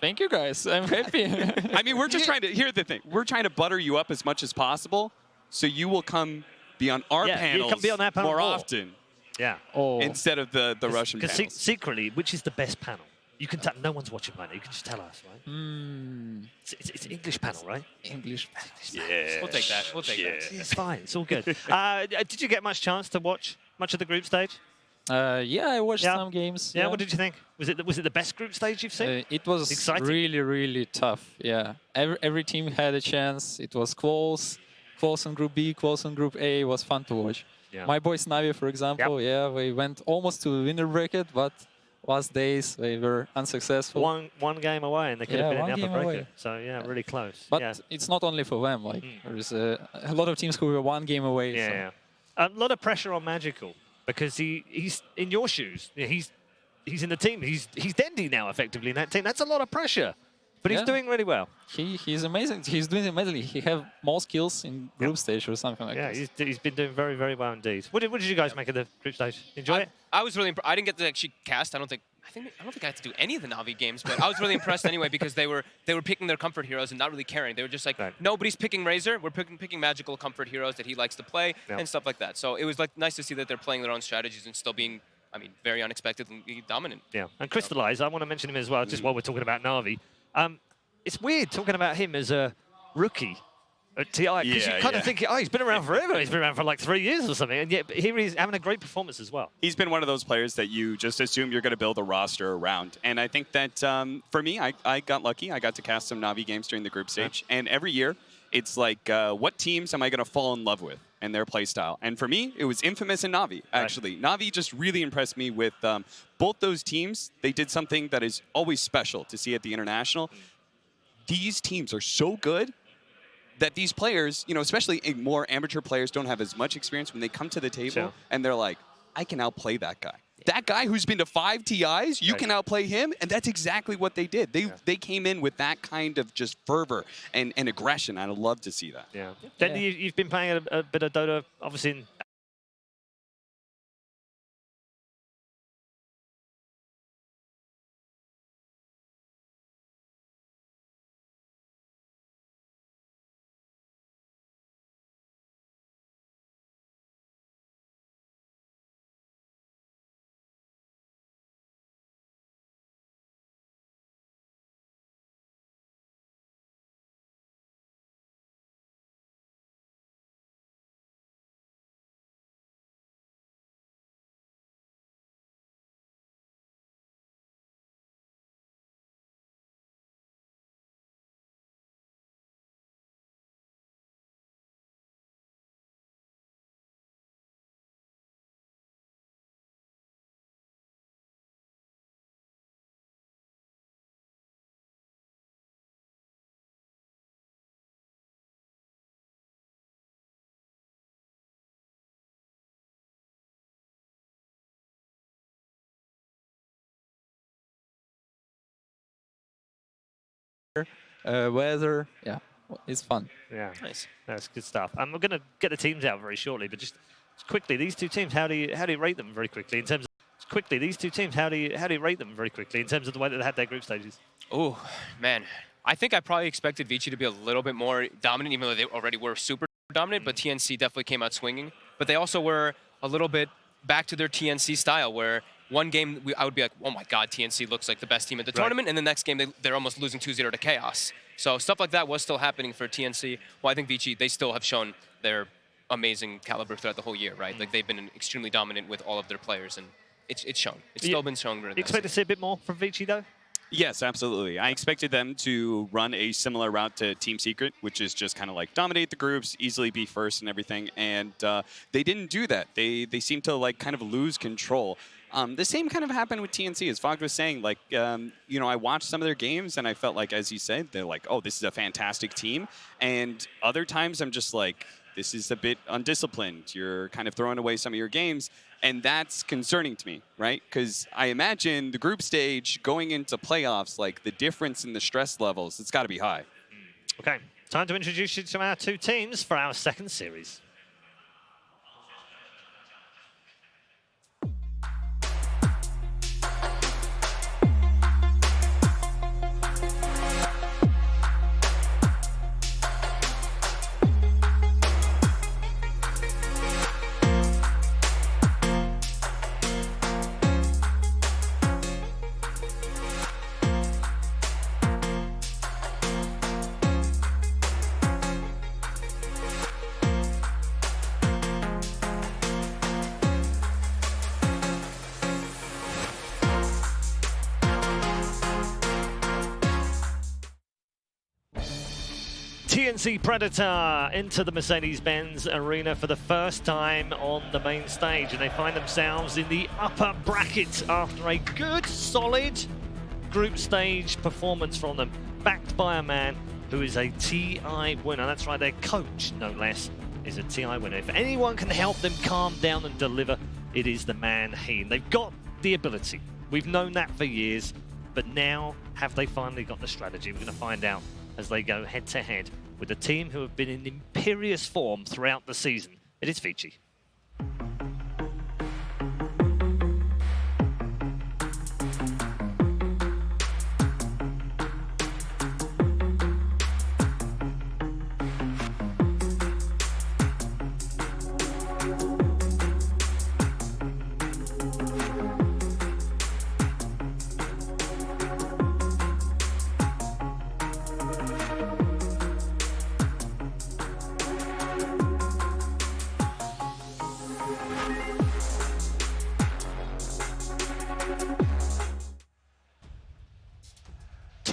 Speaker 20: Thank you guys. I'm happy.
Speaker 21: I mean, we're just trying to. Here's the thing: we're trying to butter you up as much as possible, so you will come be on our panels
Speaker 3: you come be on that panel
Speaker 21: more
Speaker 3: more.
Speaker 21: often.
Speaker 3: Yeah.
Speaker 21: Instead of the Russian panels.
Speaker 3: Because secretly, which is the best panel? You can tell. No one's watching right now. You can just tell us, right? It's an English panel, right?
Speaker 20: English.
Speaker 21: Yeah.
Speaker 2: We'll take that. We'll take that.
Speaker 3: It's fine. It's all good. Did you get much chance to watch much of the group stage?
Speaker 20: Yeah, I watched some games.
Speaker 3: Yeah. What did you think? Was it the best group stage you've seen?
Speaker 20: It was
Speaker 3: exciting.
Speaker 20: really tough. Yeah. Every team had a chance. It was close in Group B, close in Group A. It was fun to watch.
Speaker 3: Yeah.
Speaker 20: My boys Navi, for example, we went almost to the winner bracket, but last days they were unsuccessful.
Speaker 3: One game away, and they could have been in the upper bracket. So really close.
Speaker 20: But it's not only for them. Like there's a lot of teams who were 1 game away.
Speaker 3: Yeah. A lot of pressure on Magical because he's in your shoes. He's in the team. He's Dendy now effectively in that team. That's a lot of pressure. But he's doing really well.
Speaker 20: He's amazing. He's doing amazingly. He have more skills in group stage or something like that.
Speaker 3: Yeah, he's been doing very, very well indeed. What did you guys make of the group stage? Enjoy it?
Speaker 2: I was really I didn't get to actually cast. I don't think I had to do any of the Navi games, but I was really impressed anyway because they were picking their comfort heroes and not really caring. They were just like, nobody's picking Razor. We're picking magical comfort heroes that he likes to play and stuff like that. So it was like nice to see that they're playing their own strategies and still being, very unexpectedly dominant.
Speaker 3: Yeah, and Crystallize, I want to mention him as well, just while we're talking about Navi. It's weird talking about him as a rookie at TI, because you kind of think, he's been around forever. He's been around for like 3 years or something, and yet here he's having a great performance as well.
Speaker 21: He's been one of those players that you just assume you're going to build a roster around. And I think that for me, I got lucky. I got to cast some Navi games during the group stage. And every year, it's like, what teams am I going to fall in love with and their play style? And for me, it was Infamous and Navi, actually. Navi just really impressed me with both those teams. They did something that is always special to see at the International. These teams are so good that these players, especially more amateur players, don't have as much experience when they come to the table and they're like, I can outplay that guy. That guy who's been to 5 TIs, you can outplay him, and that's exactly what they did. They came in with that kind of just fervor and aggression. I'd love to see that.
Speaker 3: Yeah. Dendy, you've been playing a bit of Dota, obviously in
Speaker 20: weather. Yeah, it's fun.
Speaker 3: Yeah, nice. That's good stuff. We're going to get the teams out very shortly, but just quickly, these two teams, how do you rate them very quickly in terms of these two teams, how do you rate them very quickly in terms of the way that they had their group stages?
Speaker 2: Oh man, I think I probably expected Vici to be a little bit more dominant, even though they already were super dominant. But TNC definitely came out swinging. But they also were a little bit back to their TNC style, where one game I would be like, oh my God, TNC looks like the best team at the tournament, and the next game they're almost losing 2-0 to Chaos. So stuff like that was still happening for TNC. Well, I think Vici, they still have shown they're amazing caliber throughout the whole year, right? Like they've been extremely dominant with all of their players, and it's shown. It's still been shown.
Speaker 3: You expect to see a bit more from Vici though?
Speaker 21: Yes, absolutely. I expected them to run a similar route to Team Secret, which is just kind of like dominate the groups, easily be first and everything. And they didn't do that. They seem to like kind of lose control. The same kind of happened with TNC, as Fogg was saying. Like, you know, I watched some of their games and I felt like, as you said, they're like, oh, this is a fantastic team. And other times I'm just like, this is a bit undisciplined. You're kind of throwing away some of your games. And that's concerning to me, right? Because I imagine the group stage going into playoffs, like the difference in the stress levels, it's got to be high.
Speaker 3: Okay, time to introduce you to our two teams for our second series. TNC Predator into the Mercedes-Benz Arena for the first time on the main stage, and they find themselves in the upper bracket after a good, solid group stage performance from them, backed by a man who is a TI winner. That's right, their coach, no less, is a TI winner. If anyone can help them calm down and deliver, it is the man Heen. They've got the ability. We've known that for years, but now have they finally got the strategy? We're going to find out as they go head-to-head with a team who have been in imperious form throughout the season. It is Vici.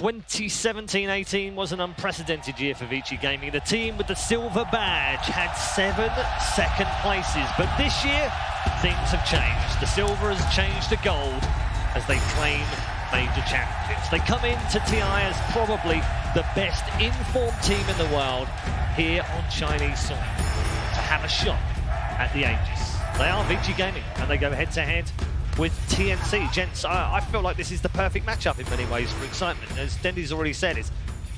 Speaker 3: 2017-18 was an unprecedented year for Vici Gaming. The team with the silver badge had 7 second places, but this year things have changed. The silver has changed to gold as they claim major championships. They come into TI as probably the best informed team in the world here on Chinese soil to have a shot at the Aegis. They are Vici Gaming and they go head-to-head with TNC. Gents, I feel like this is the perfect matchup in many ways for excitement. As Dendy's already said, it's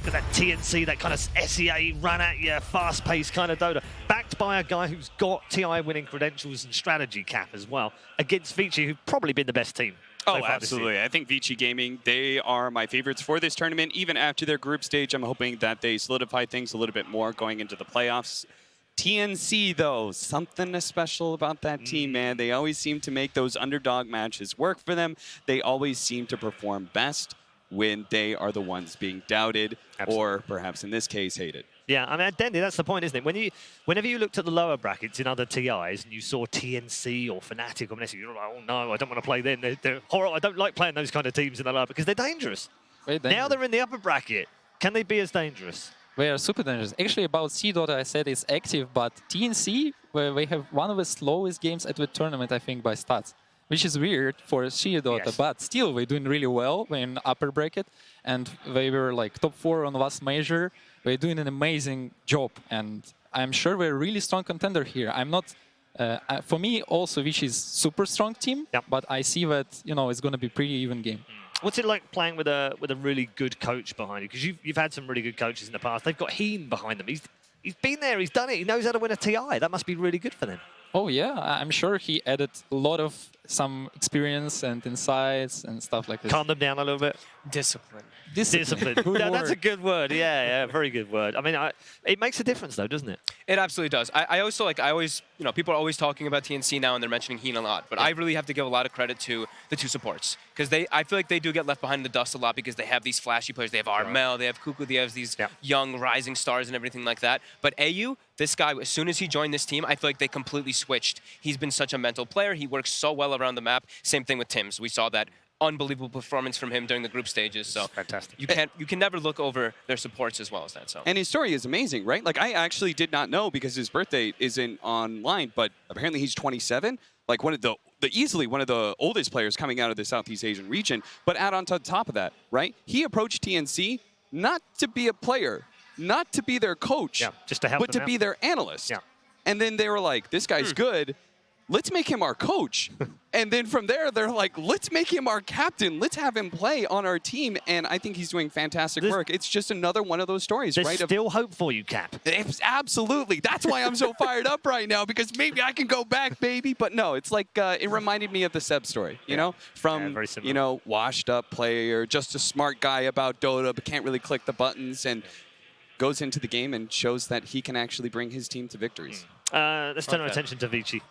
Speaker 3: that TNC, that kind of SEA run-at-you, fast-paced kind of Dota, backed by a guy who's got TI winning credentials and strategy cap as well, against Vici, who've probably been the best team.
Speaker 21: Oh, absolutely. I think Vici Gaming, they are my favorites for this tournament. Even after their group stage, I'm hoping that they solidify things a little bit more going into the playoffs. TNC, though, something special about that team, man. They always seem to make those underdog matches work for them. They always seem to perform best when they are the ones being doubted, or perhaps in this case, hated.
Speaker 3: Yeah, I mean, Dendy, that's the point, isn't it? Whenever you looked at the lower brackets in other TIs and you saw TNC or Fnatic or Messi, you're like, oh no, I don't want to play them. They're horrible. I don't like playing those kind of teams in the lower because they're dangerous. Now they're in the upper bracket. Can they be as dangerous?
Speaker 20: They are super dangerous. Actually, about C-Dota, I said it's active, but TNC, where they have one of the slowest games at the tournament, I think, by stats, which is weird for C-Dota, but still, they're doing really well in upper bracket, and they were like top 4 on last major. They're doing an amazing job, and I'm sure we're a really strong contender here. I'm not, for me, also, Vici is super strong team, but I see that, you know, it's going to be pretty even game.
Speaker 3: What's it like playing with a really good coach behind you? Because you've had some really good coaches in the past. They've got Heen behind them. He's been there. He's done it. He knows how to win a TI. That must be really good for them.
Speaker 20: Oh yeah, I'm sure he added a lot of some experience and insights and stuff like this.
Speaker 3: Calm them down a little bit.
Speaker 2: Discipline.
Speaker 20: Discipline.
Speaker 3: That's a good word. Yeah, very good word. I mean, it makes a difference though, doesn't it?
Speaker 2: It absolutely does. I also people are always talking about TNC now and they're mentioning Heen a lot, but I really have to give a lot of credit to the two supports because I feel like they do get left behind in the dust a lot because they have these flashy players. They have Armel, they have Kuku, they have these young rising stars and everything like that. But AU, this guy, as soon as he joined this team, I feel like they completely switched. He's been such a mental player. He works so well around the map. Same thing with Tims. We saw that unbelievable performance from him during the group stages. So
Speaker 3: fantastic.
Speaker 2: You can never look over their supports as well as that. So
Speaker 21: and his story is amazing, right? Like I actually did not know because his birthday isn't online, but apparently he's 27. Like one of the easily one of the oldest players coming out of the Southeast Asian region. But add on to top of that, right? He approached TNC not to be a player, not to be their coach,
Speaker 3: just to help
Speaker 21: but to be their analyst. And then they were like, this guy's good. Let's make him our coach. And then from there, they're like, let's make him our captain. Let's have him play on our team. And I think he's doing fantastic work. It's just another one of those stories,
Speaker 3: There's
Speaker 21: right?
Speaker 3: still hope for you, Cap.
Speaker 21: Absolutely. That's why I'm so fired up right now, because maybe I can go back, baby. But no, it's like, it reminded me of the Seb story, you know? From, you know, washed up player, just a smart guy about Dota, but can't really click the buttons and goes into the game and shows that he can actually bring his team to victories.
Speaker 3: Let's turn our attention to Vici.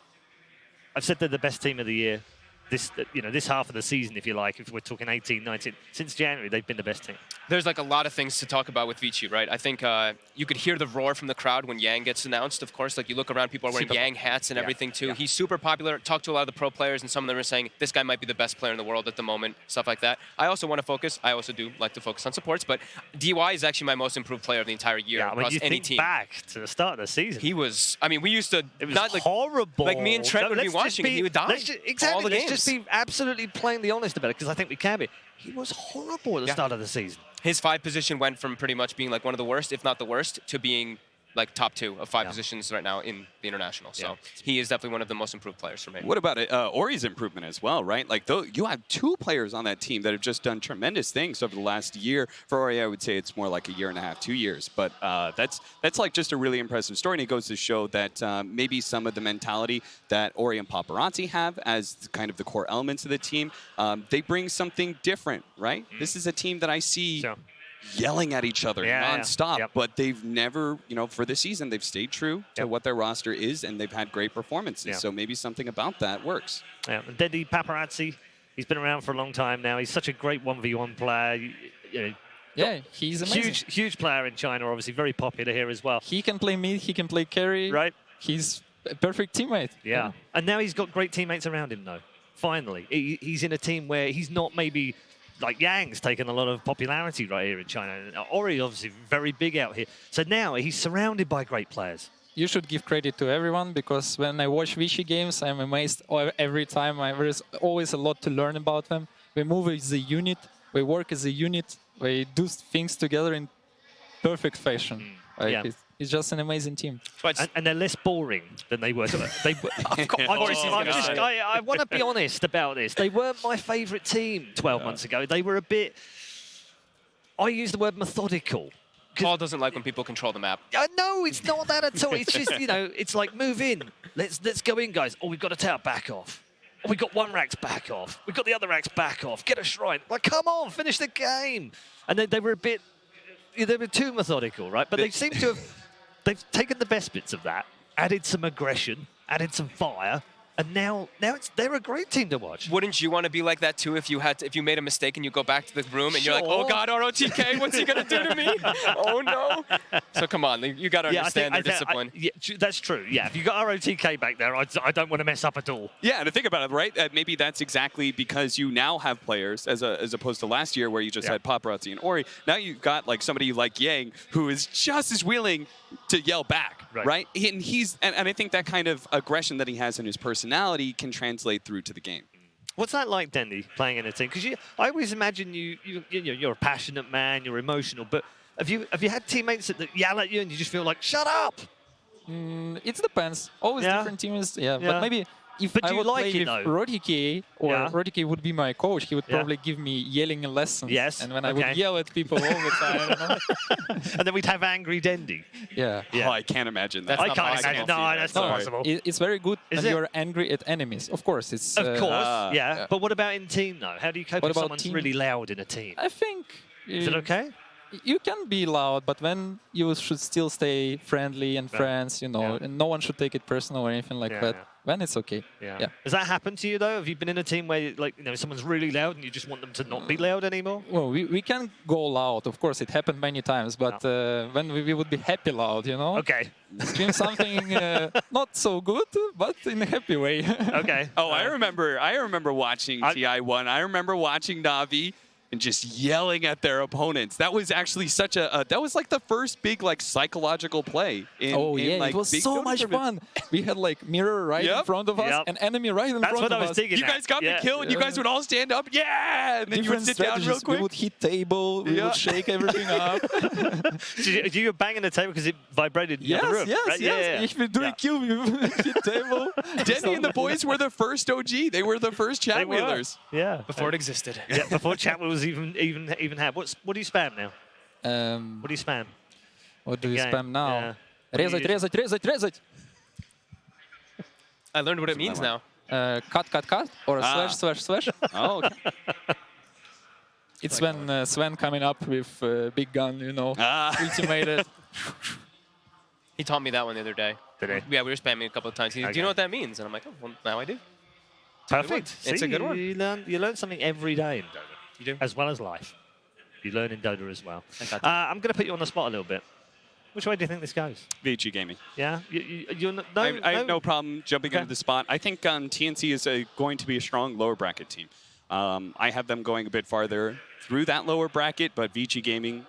Speaker 3: I've said they're the best team of the year. This half of the season, if you like, if we're talking 18, 19. Since January, they've been the best team.
Speaker 2: There's like a lot of things to talk about with Vici, right? I think you could hear the roar from the crowd when Yang gets announced, of course. Like you look around, people are wearing Yang hats and everything too. He's super popular. Talked to a lot of the pro players, and some of them are saying, this guy might be the best player in the world at the moment, stuff like that. I also want to focus. I also do like to focus on supports, but DY is actually my most improved player of the entire year across any team.
Speaker 3: Back to the start of the season.
Speaker 2: He was, I mean, we used to,
Speaker 3: it was
Speaker 2: not like
Speaker 3: horrible.
Speaker 2: Like me and Trent would be watching, and he would die.
Speaker 3: Exactly.
Speaker 2: All the
Speaker 3: Let's
Speaker 2: games.
Speaker 3: just be absolutely plainly honest about it, because I think we can be. He was horrible at the start of the season.
Speaker 2: His 5 position went from pretty much being like one of the worst, if not the worst, to being like top 2 of 5 positions right now in the international. So he is definitely one of the most improved players for me.
Speaker 21: What about it? Ori's improvement as well, right? Like you have 2 players on that team that have just done tremendous things over the last year. For Ori, I would say it's more like a year and a half, 2 years. But that's like just a really impressive story. And it goes to show that maybe some of the mentality that Ori and Paparazzi have as kind of the core elements of the team, they bring something different, right? This is a team that I see yelling at each other nonstop, but they've never, for the season, they've stayed true to what their roster is, and they've had great performances. So maybe something about that works.
Speaker 3: Yeah, and Dedi Paparazzi, he's been around for a long time now. He's such a great 1v1 player.
Speaker 20: Yeah, he's amazing.
Speaker 3: Huge player in China, obviously very popular here as well.
Speaker 20: He can play mid, he can play carry.
Speaker 3: Right.
Speaker 20: He's a perfect teammate.
Speaker 3: Yeah, and now he's got great teammates around him, though. Finally, he's in a team where he's not maybe... Like Yang's taken a lot of popularity right here in China. And Ori obviously very big out here. So now he's surrounded by great players.
Speaker 20: You should give credit to everyone, because when I watch Vici games, I'm amazed every time. There's always a lot to learn about them. We move as a unit, we work as a unit, we do things together in perfect fashion. It's just an amazing team.
Speaker 3: And they're less boring than they were. I want to be honest about this. They weren't my favourite team 12 months ago. They were a bit... I use the word methodical.
Speaker 2: Paul doesn't like when people control the map.
Speaker 3: No, it's not that at all. It's just, it's like, move in. Let's go in, guys. Oh, we've got a tower, back off. Oh, we've got one racks, back off. We've got the other racks, back off. Get a shrine. Like, come on, finish the game. And then they were a bit... They were too methodical, right? But they seem to have... They've taken the best bits of that, added some aggression, added some fire, and now they're a great team to watch.
Speaker 2: Wouldn't you want to be like that too if you made a mistake and you go back to the room and you're like, oh God, ROTK, what's he gonna do to me? Oh no! So come on, you got to understand their discipline.
Speaker 3: That's true. Yeah, if you got ROTK back there, I don't want to mess up at all.
Speaker 21: Yeah, and to think about it, right? Maybe that's exactly because you now have players as opposed to last year where you just had Paparazzi and Ori. Now you've got like somebody like Yang who is just as willing to yell back, right? And I think that kind of aggression that he has in his personality can translate through to the game.
Speaker 3: What's that like, Dendi, playing in a team? Because I always imagine you're a passionate man, you're emotional, but have you had teammates that yell at you and you just feel like, shut up?
Speaker 20: It depends. Always different teams, but maybe if
Speaker 3: But
Speaker 20: I
Speaker 3: do you
Speaker 20: would
Speaker 3: like
Speaker 20: play
Speaker 3: it,
Speaker 20: with
Speaker 3: though?
Speaker 20: Rodike, or
Speaker 3: Yeah.
Speaker 20: Rodike would be my coach, he would
Speaker 3: Yeah.
Speaker 20: probably give me yelling lessons.
Speaker 3: Yes,
Speaker 20: And when I
Speaker 3: okay.
Speaker 20: would yell at people all the time. You know?
Speaker 3: And then we'd have angry Dendy.
Speaker 20: Yeah.
Speaker 5: Oh, I can't imagine that.
Speaker 3: I can't imagine. No, that's not possible.
Speaker 20: It's very good
Speaker 3: Is
Speaker 20: when
Speaker 3: it?
Speaker 20: you're angry at enemies. Of course, it's...
Speaker 3: Of course, yeah. But what about in team, though? How do you cope
Speaker 20: What
Speaker 3: if
Speaker 20: about
Speaker 3: someone's
Speaker 20: team?
Speaker 3: really loud in a team?
Speaker 20: I think...
Speaker 3: Is it okay?
Speaker 20: You can be loud, but then you should still stay friendly and
Speaker 3: Yeah.
Speaker 20: friends, you know, and no one should take it personal or anything like
Speaker 3: Yeah,
Speaker 20: that.
Speaker 3: yeah.
Speaker 20: Then it's okay.
Speaker 3: Yeah. Has that happened to you, though? Have you been in a team where, like, someone's really loud and you just want them to not be loud anymore?
Speaker 20: Well, we can go loud. Of course, it happened many times, but when we would be happy loud, you know?
Speaker 3: Okay.
Speaker 20: Scream something not so good, but in a happy way.
Speaker 3: Okay.
Speaker 5: Oh, I remember watching TI1. I remember watching Navi and just yelling at their opponents. That was actually such that was like the first big like psychological play. In, like,
Speaker 20: it was
Speaker 5: big
Speaker 20: so
Speaker 5: Dota
Speaker 20: much
Speaker 5: tournaments.
Speaker 20: fun. We had like mirror right in front of us, an enemy right in front of us.
Speaker 3: That's what I was thinking.
Speaker 5: You guys got the kill, and you guys would all stand up, yeah! And then you would sit down real quick.
Speaker 20: We would hit table, we would shake everything up.
Speaker 3: So you were banging the table because it vibrated in the other room, right?
Speaker 20: Yes. If we do a kill, we hit table.
Speaker 5: Denny and the boys were the first OG. They were the first chat
Speaker 3: They were.
Speaker 5: wheelers.
Speaker 3: Yeah.
Speaker 2: Before it existed.
Speaker 3: Yeah, before chat was even had. What do you spam now? What do you spam?
Speaker 20: What do you
Speaker 3: Game.
Speaker 20: spam now?
Speaker 3: Yeah.
Speaker 20: Резать.
Speaker 2: I learned what it means now.
Speaker 20: Cut, or slash.
Speaker 5: Oh, okay.
Speaker 20: It's when Sven coming up with big gun, you know, ultimated.
Speaker 2: He taught me that one the other day.
Speaker 3: Did he?
Speaker 2: Yeah, we were spamming a couple of times. He's like, do you know what that means? And I'm like, oh, well, now I do.
Speaker 3: Perfect.
Speaker 2: It's a good one.
Speaker 3: You learn something every day in Dota.
Speaker 2: You do.
Speaker 3: As well as life. You learn in Dota as well. I'm going to put you on the spot a little bit. Which way do you think this goes?
Speaker 5: VG Gaming.
Speaker 3: Yeah?
Speaker 5: I have no problem jumping into the spot. I think TNC is going to be a strong lower bracket team. I have them going a bit farther through that lower bracket, but VG Gaming,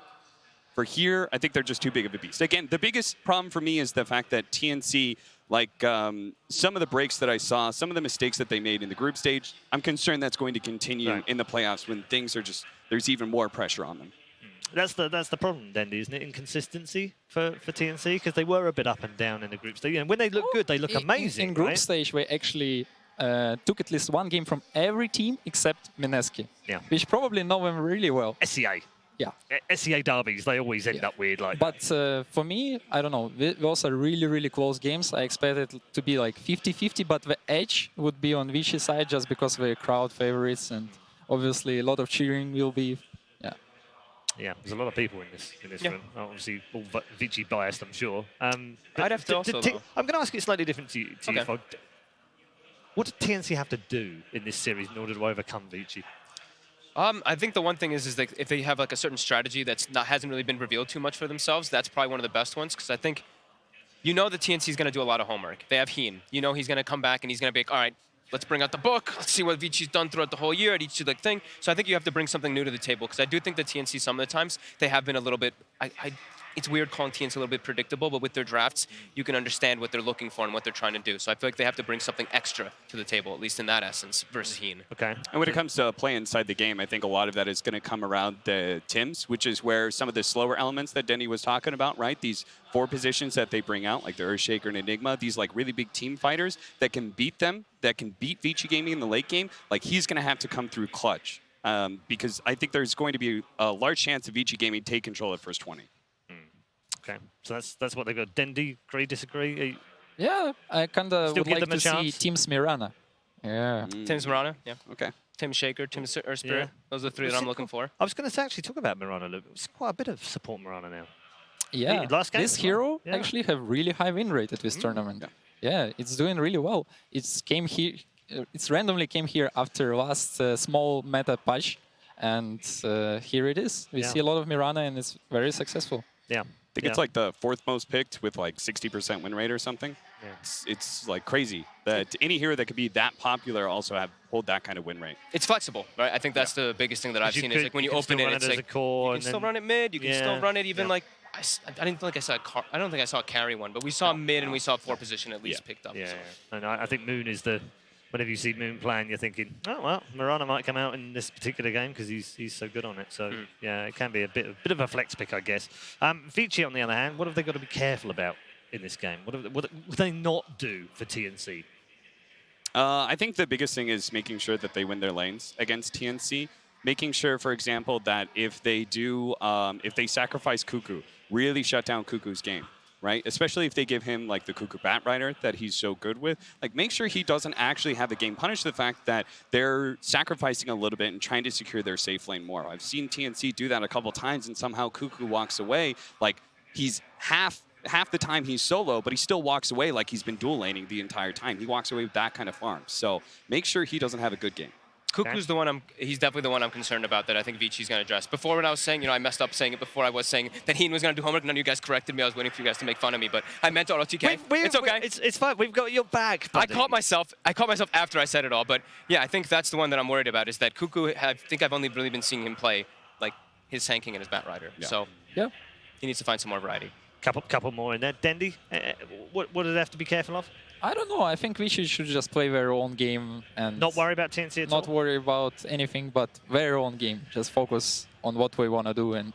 Speaker 5: for here, I think they're just too big of a beast. Again, the biggest problem for me is the fact that TNC, like some of the breaks that I saw, some of the mistakes that they made in the group stage, I'm concerned that's going to continue in the playoffs when things are just, there's even more pressure on them.
Speaker 3: That's the problem, Dendy, isn't it? Inconsistency for TNC, because they were a bit up and down in the group stage. And when they look good, they look amazing.
Speaker 20: In group
Speaker 3: right?
Speaker 20: stage, we actually took at least one game from every team except Mineski, which probably know them really well.
Speaker 3: SEA.
Speaker 20: Yeah.
Speaker 3: SEA derbies, they always end up weird. Like.
Speaker 20: But for me, I don't know. We also really, really close games. I expected it to be like 50-50, but the edge would be on Vichy side just because we're crowd favorites, and obviously a lot of cheering will be.
Speaker 3: Yeah, there's a lot of people in this room. Obviously, all Vichy biased, I'm sure.
Speaker 2: I'd have to also, though.
Speaker 3: I'm going to ask it slightly different to you, Fog. What did TNC have to do in this series in order to overcome Vichy?
Speaker 2: I think the one thing is like if they have like a certain strategy that's hasn't really been revealed too much for themselves, that's probably one of the best ones, because I think the TNC is going to do a lot of homework. They have Heen. He's going to come back and he's going to be like, all right, let's bring out the book. Let's see what Vichy's done throughout the whole year at each thing. So I think you have to bring something new to the table, because I do think that TNC some of the times they have been a little bit. It's weird calling TNC a little bit predictable, but with their drafts, you can understand what they're looking for and what they're trying to do. So I feel like they have to bring something extra to the table, at least in that essence, versus Heen.
Speaker 3: Okay.
Speaker 5: And when it comes to play inside the game, I think a lot of that is going to come around the Tims, which is where some of the slower elements that Denny was talking about, right? These 4 positions that they bring out, like the Earthshaker and Enigma, these like really big team fighters that can beat them, that can beat Vichy Gaming in the late game, like he's going to have to come through clutch. Because I think there's going to be a large chance of Vichy Gaming take control at first 20.
Speaker 3: Okay, so that's what they've got. Dendy, agree, disagree?
Speaker 20: Yeah, I kind of would like to see
Speaker 3: chance?
Speaker 20: Teams Mirana. Yeah.
Speaker 2: Tim's Mirana, yeah.
Speaker 5: Okay.
Speaker 2: Tim Shaker, Tim Spirit.
Speaker 3: Yeah.
Speaker 2: Those are the 3 that I'm looking for.
Speaker 3: I was going to actually talk about Mirana. It's quite a bit of support Mirana now.
Speaker 20: Yeah,
Speaker 3: Last game
Speaker 20: this hero actually have really high win rate at this tournament. Yeah, it's doing really well. It's randomly came here after last small meta patch, and here it is. We see a lot of Mirana, and it's very successful.
Speaker 3: Yeah.
Speaker 5: I think it's like the 4th most picked with like 60% win rate or something.
Speaker 3: Yeah.
Speaker 5: It's like crazy that any hero that could be that popular also hold that kind of win rate.
Speaker 2: It's flexible, right? I think that's the biggest thing that I've seen is like when you open it, it's like you can still run it mid, you can still run it even like I didn't feel like I saw I don't think I saw a carry one, but we saw mid and we saw 4 position at least picked up.
Speaker 3: Yeah,
Speaker 2: so.
Speaker 3: and I think Moon is the. Whenever you see Moon playing, you're thinking, oh well, Mirana might come out in this particular game because he's so good on it. So yeah, it can be a bit of a flex pick, I guess. Vichy, on the other hand, what have they got to be careful about in this game? What do they not do for TNC?
Speaker 21: I think the biggest thing is making sure that they win their lanes against TNC. Making sure, for example, that if they do, if they sacrifice Cuckoo, really shut down Cuckoo's game, right? Especially if they give him like the Cuckoo Bat Rider that he's so good with. Like, make sure he doesn't actually have the game punish the fact that they're sacrificing a little bit and trying to secure their safe lane more. I've seen TNC do that a couple times, and somehow Cuckoo walks away. Like, he's half the time he's solo, but he still walks away like he's been dual laning the entire time. He walks away with that kind of farm. So make sure he doesn't have a good game.
Speaker 2: Cuckoo's the one he's definitely the one I'm concerned about that I think Vici's going to address. Before, when I was saying, you know, I messed up saying it before, I was saying that Heen was going to do homework. None of you guys corrected me. I was waiting for you guys to make fun of me, but I meant ROTK. It's okay.
Speaker 3: It's fine. We've got your back, buddy.
Speaker 2: I caught myself after I said it all, but yeah, I think that's the one that I'm worried about, is that Cuckoo, I think I've only really been seeing him play like his Sand King and his Bat Rider.
Speaker 21: Yeah.
Speaker 2: So yeah, he needs to find some more variety.
Speaker 3: Couple more in there. Dendy, what do they have to be careful of?
Speaker 20: I don't know. I think Vici should just play their own game and
Speaker 3: not worry about TNC at all?
Speaker 20: Not worry about anything but their own game. Just focus on what we want to do and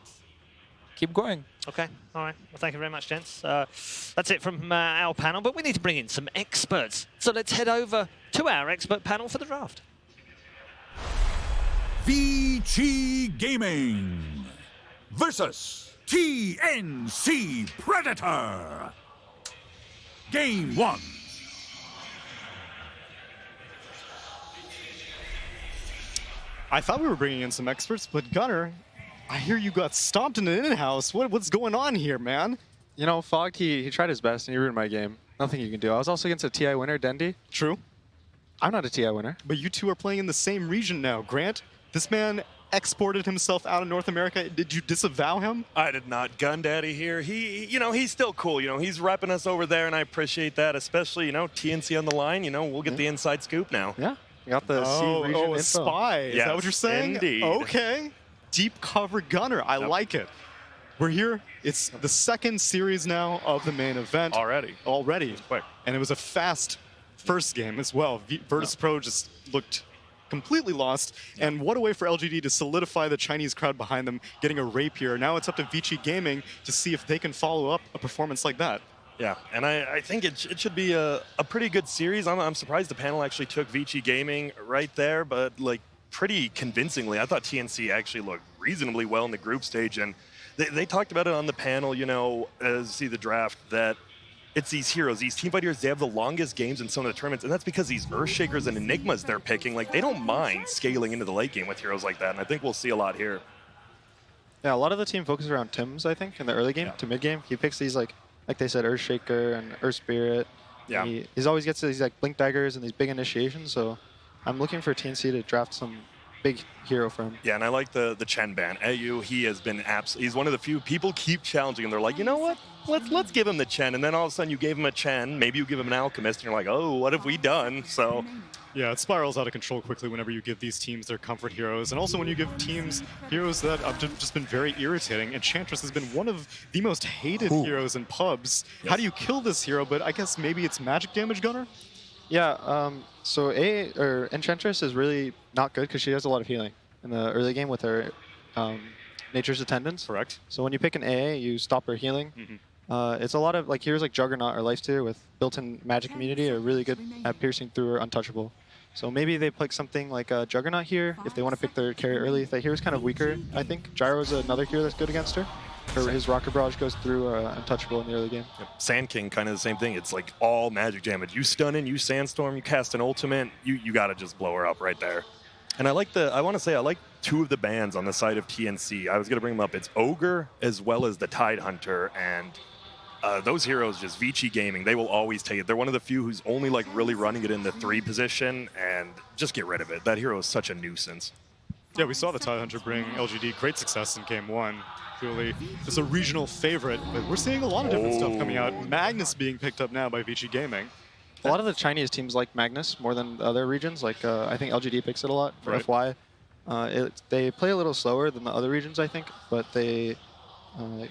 Speaker 20: keep going.
Speaker 3: Okay, all right. Well, thank you very much, gents. That's it from our panel, but we need to bring in some experts. So let's head over to our expert panel for the draft.
Speaker 13: Vici Gaming versus TNC Predator. Game 1.
Speaker 4: I thought we were bringing in some experts, but Gunnar, I hear you got stomped in an in-house. What's going on here, man?
Speaker 12: You know, Fogged, he tried his best and he ruined my game. Nothing you can do. I was also against a TI winner, Dendy.
Speaker 4: True.
Speaker 12: I'm not a TI winner.
Speaker 4: But you two are playing in the same region now. Grant, this man exported himself out of North America. Did you disavow him?
Speaker 22: I did not. Gun Daddy here. He, you know, he's still cool. You know, he's repping us over there, and I appreciate that, especially, you know, TNC on the line. You know, we'll get the inside scoop now.
Speaker 12: Yeah. You got the C region
Speaker 4: a
Speaker 22: info.
Speaker 4: spy. Is that what you're saying?
Speaker 22: Indeed.
Speaker 4: Okay. Deep cover Gunner. I like it. We're here. It's the second series now of the main event.
Speaker 22: Already.
Speaker 4: It was quick. And it was a fast first game as well. Virtus.Pro just looked completely lost. And what a way for LGD to solidify the Chinese crowd behind them, getting a rapier. Now it's up to Vici Gaming to see if they can follow up a performance like that.
Speaker 22: Yeah, and I think it should be a pretty good series. I'm surprised the panel actually took Vici Gaming right there, but like pretty convincingly. I thought TNC actually looked reasonably well in the group stage, and they talked about it on the panel, you know, see the draft, that it's these heroes, these team fighters, they have the longest games in some of the tournaments, and that's because these Earthshakers and Enigmas they're picking, like they don't mind scaling into the late game with heroes like that, and I think we'll see a lot here.
Speaker 12: Yeah, a lot of the team focuses around Tim's, I think, in the early game to mid game. He picks these like they said, Earthshaker and Earth Spirit.
Speaker 22: Yeah.
Speaker 12: He's always gets these like Blink Daggers and these big initiations, so I'm looking for TNC to draft some big hero for him.
Speaker 22: Yeah, and I like the Chen ban. AU, he has been he's one of the few people keep challenging him. They're like, you know what? Let's give him the Chen, and then all of a sudden you gave him a Chen, maybe you give him an Alchemist, and you're like, oh, what have we done? So.
Speaker 4: Yeah, it spirals out of control quickly whenever you give these teams their comfort heroes, and also when you give teams heroes that have just been very irritating. Enchantress has been one of the most hated heroes in pubs. Yes. How do you kill this hero? But I guess maybe it's magic damage, Gunner?
Speaker 12: Yeah, so Enchantress is really not good because she has a lot of healing in the early game with her Nature's Attendance.
Speaker 4: Correct.
Speaker 12: So when you pick an AA, you stop her healing. It's a lot of like heroes like Juggernaut or Lifesteer with built-in magic immunity are really good at piercing through or untouchable. So maybe they pick something like a Juggernaut here if they want to pick their carry early. That hero's kind of weaker, I think. Gyro's another hero that's good against her. His Rocket Barrage goes through untouchable in the early game.
Speaker 22: Yep. Sand King, kind of the same thing. It's like all magic damage. You stun in, you Sandstorm, you cast an ultimate, you got to just blow her up right there. And I like I want to say I like two of the bans on the side of TNC. I was going to bring them up. It's Ogre as well as the Tide Hunter, and those heroes, just Vici Gaming, they will always take it. They're one of the few who's only like really running it in the 3 position, and just get rid of it. That hero is such a nuisance.
Speaker 4: Yeah, we saw the Tide Hunter bring LGD great success in Game 1. Truly, it's a regional favorite, but we're seeing a lot of different stuff coming out. Magnus being picked up now by Vici Gaming.
Speaker 12: A lot of the Chinese teams like Magnus more than other regions. Like I think LGD picks it a lot for FY. They play a little slower than the other regions, I think, but they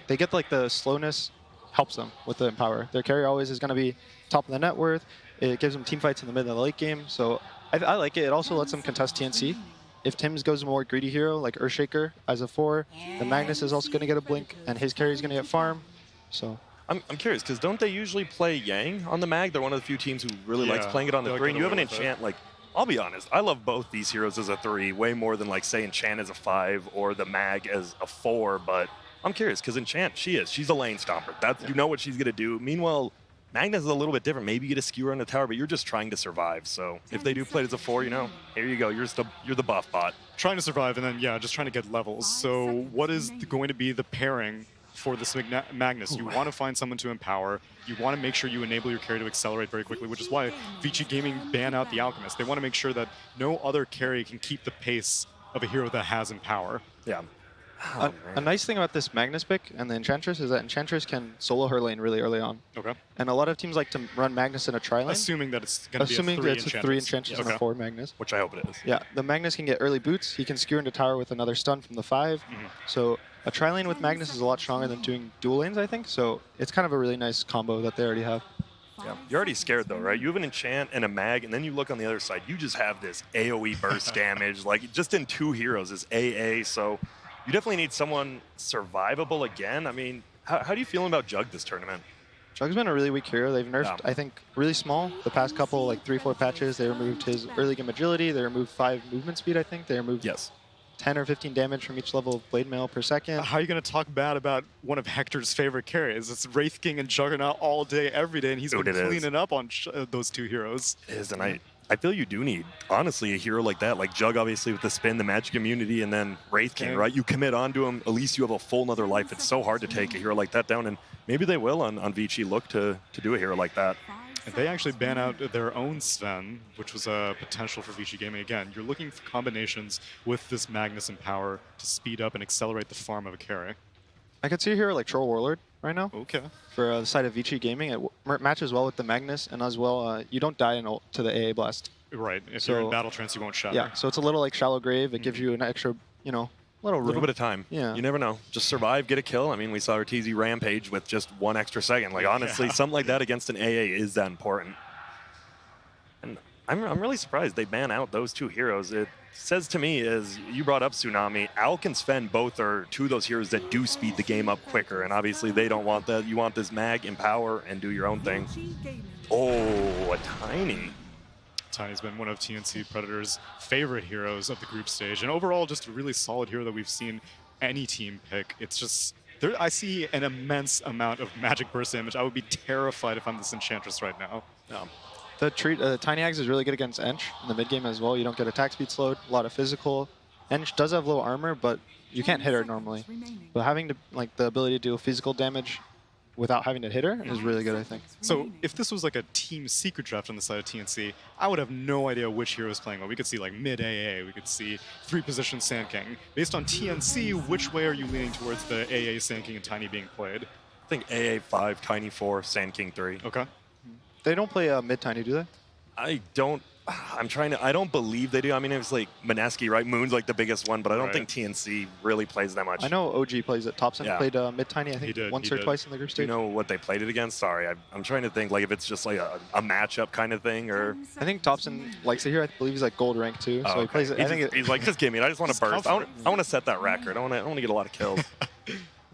Speaker 12: get like the slowness helps them with the Empower. Their carry always is going to be top of the net worth. It gives them team fights in the mid and the late game, so I like it. It also lets them contest TNC. If Tim's goes a more greedy hero like Earthshaker as a 4, then Magnus is also going to get a blink, and his carry is going to get farm. So
Speaker 22: I'm curious, because don't they usually play Yang on the mag? They're one of the few teams who really likes playing it on the 3. And you have an Enchant, like, I'll be honest, I love both these heroes as a 3 way more than, like, say, Enchant as a 5 or the mag as a 4. But I'm curious, because Enchant, she's a lane stomper. You know what she's going to do. Meanwhile, Magnus is a little bit different. Maybe you get a skewer on the tower, but you're just trying to survive. So if they do play it as a 4, here you go. You're the buff bot.
Speaker 4: Trying to survive, and then, yeah, just trying to get levels. So what is going to be the pairing for this Magnus? You want to find someone to empower. You want to make sure you enable your carry to accelerate very quickly, which is why Vici Gaming ban out the Alchemist. They want to make sure that no other carry can keep the pace of a hero that has empower.
Speaker 22: Yeah.
Speaker 12: A nice thing about this Magnus pick and the Enchantress is that Enchantress can solo her lane really early on.
Speaker 4: Okay.
Speaker 12: And a lot of teams like to run Magnus in a tri-lane.
Speaker 4: Assuming that it's going to be a 3
Speaker 12: Assuming it's a 3 Enchantress and a 4 Magnus.
Speaker 22: Which I hope it is.
Speaker 12: Yeah, the Magnus can get early boots. He can skewer into tower with another stun from the 5. So a tri-lane with Magnus is a lot stronger than doing dual lanes, I think. So it's kind of a really nice combo that they already have.
Speaker 22: Yeah. You're already scared, though, right? You have an Enchant and a Mag, and then you look on the other side. You just have this AoE burst damage. Like, just in 2 heroes is AA, so you definitely need someone survivable again. I mean, how do you feel about Jug this tournament?
Speaker 12: Jug's been a really weak hero. They've nerfed, I think, really small the past couple, like 3-4 patches. They removed his early game agility. They removed 5 movement speed, I think. They removed 10 or 15 damage from each level of blade mail per second.
Speaker 4: How are you going to talk bad about one of Hector's favorite carries? It's Wraith King and Juggernaut all day, every day, and he's been cleaning up on those 2 heroes.
Speaker 22: It is, and I feel you do need, honestly, a hero like that. Like Jug, obviously, with the spin, the magic immunity, and then Wraith King, right? You commit onto him, at least you have a full nother life. It's so hard to take a hero like that down, and maybe they will on Vici look to do a hero like that.
Speaker 4: And they actually ban out their own Sven, which was a potential for Vici Gaming. Again, you're looking for combinations with this Magnus and power to speed up and accelerate the farm of a carry.
Speaker 12: I could see a hero like Troll Warlord right now.
Speaker 4: Okay.
Speaker 12: For the side of Vici Gaming, it matches well with the Magnus, and as well, you don't die in ult to the AA blast.
Speaker 4: Right. If you're in Battle Trance, you won't shatter.
Speaker 12: Yeah, so it's a little like Shallow Grave. It gives you an extra, little
Speaker 22: bit of time.
Speaker 12: Yeah.
Speaker 22: You never know. Just survive, get a kill. I mean, we saw Ortiz rampage with just 1 extra second. Like, honestly, something like that against an AA is that important. And I'm really surprised they ban out those 2 heroes. It says to me, as you brought up Tsunami, Alk and Sven both are 2 of those heroes that do speed the game up quicker. And obviously, they don't want that. You want this mag, empower, and do your own thing. Oh, a Tiny.
Speaker 4: Tiny's been one of TNC Predator's favorite heroes of the group stage, and overall just a really solid hero that we've seen any team pick. It's just, I see an immense amount of magic burst damage. I would be terrified if I'm this Enchantress right now.
Speaker 12: The Tiny Axe is really good against Ench in the mid game as well. You don't get attack speed slowed, a lot of physical. Ench does have low armor, but you can't hit her normally. But having the ability to do physical damage without having to hit her is really good, I think.
Speaker 4: So if this was like a team secret draft on the side of TNC, I would have no idea which hero is playing well. We could see like mid AA, we could see 3-position Sand King. Based on TNC, which way are you leaning towards the AA Sand King and Tiny being played?
Speaker 22: I think AA 5, Tiny 4, Sand King 3.
Speaker 4: Okay.
Speaker 12: They don't play mid Tiny, do they?
Speaker 22: I don't believe they do. I mean, it was like Mineski, right? Moon's like the biggest one, but I don't think TNC really plays that much.
Speaker 12: I know OG plays it. Thompson played mid Tiny, I think, once or twice in the group stage.
Speaker 22: Do you know what they played it against? Sorry, I'm trying to think like if it's just like a matchup kind of thing, or
Speaker 12: I think Thompson likes it here. I believe he's like gold rank too, so he plays it.
Speaker 22: He's like, just give me it. I just want to burst. I want to set that record. I want to get a lot of kills.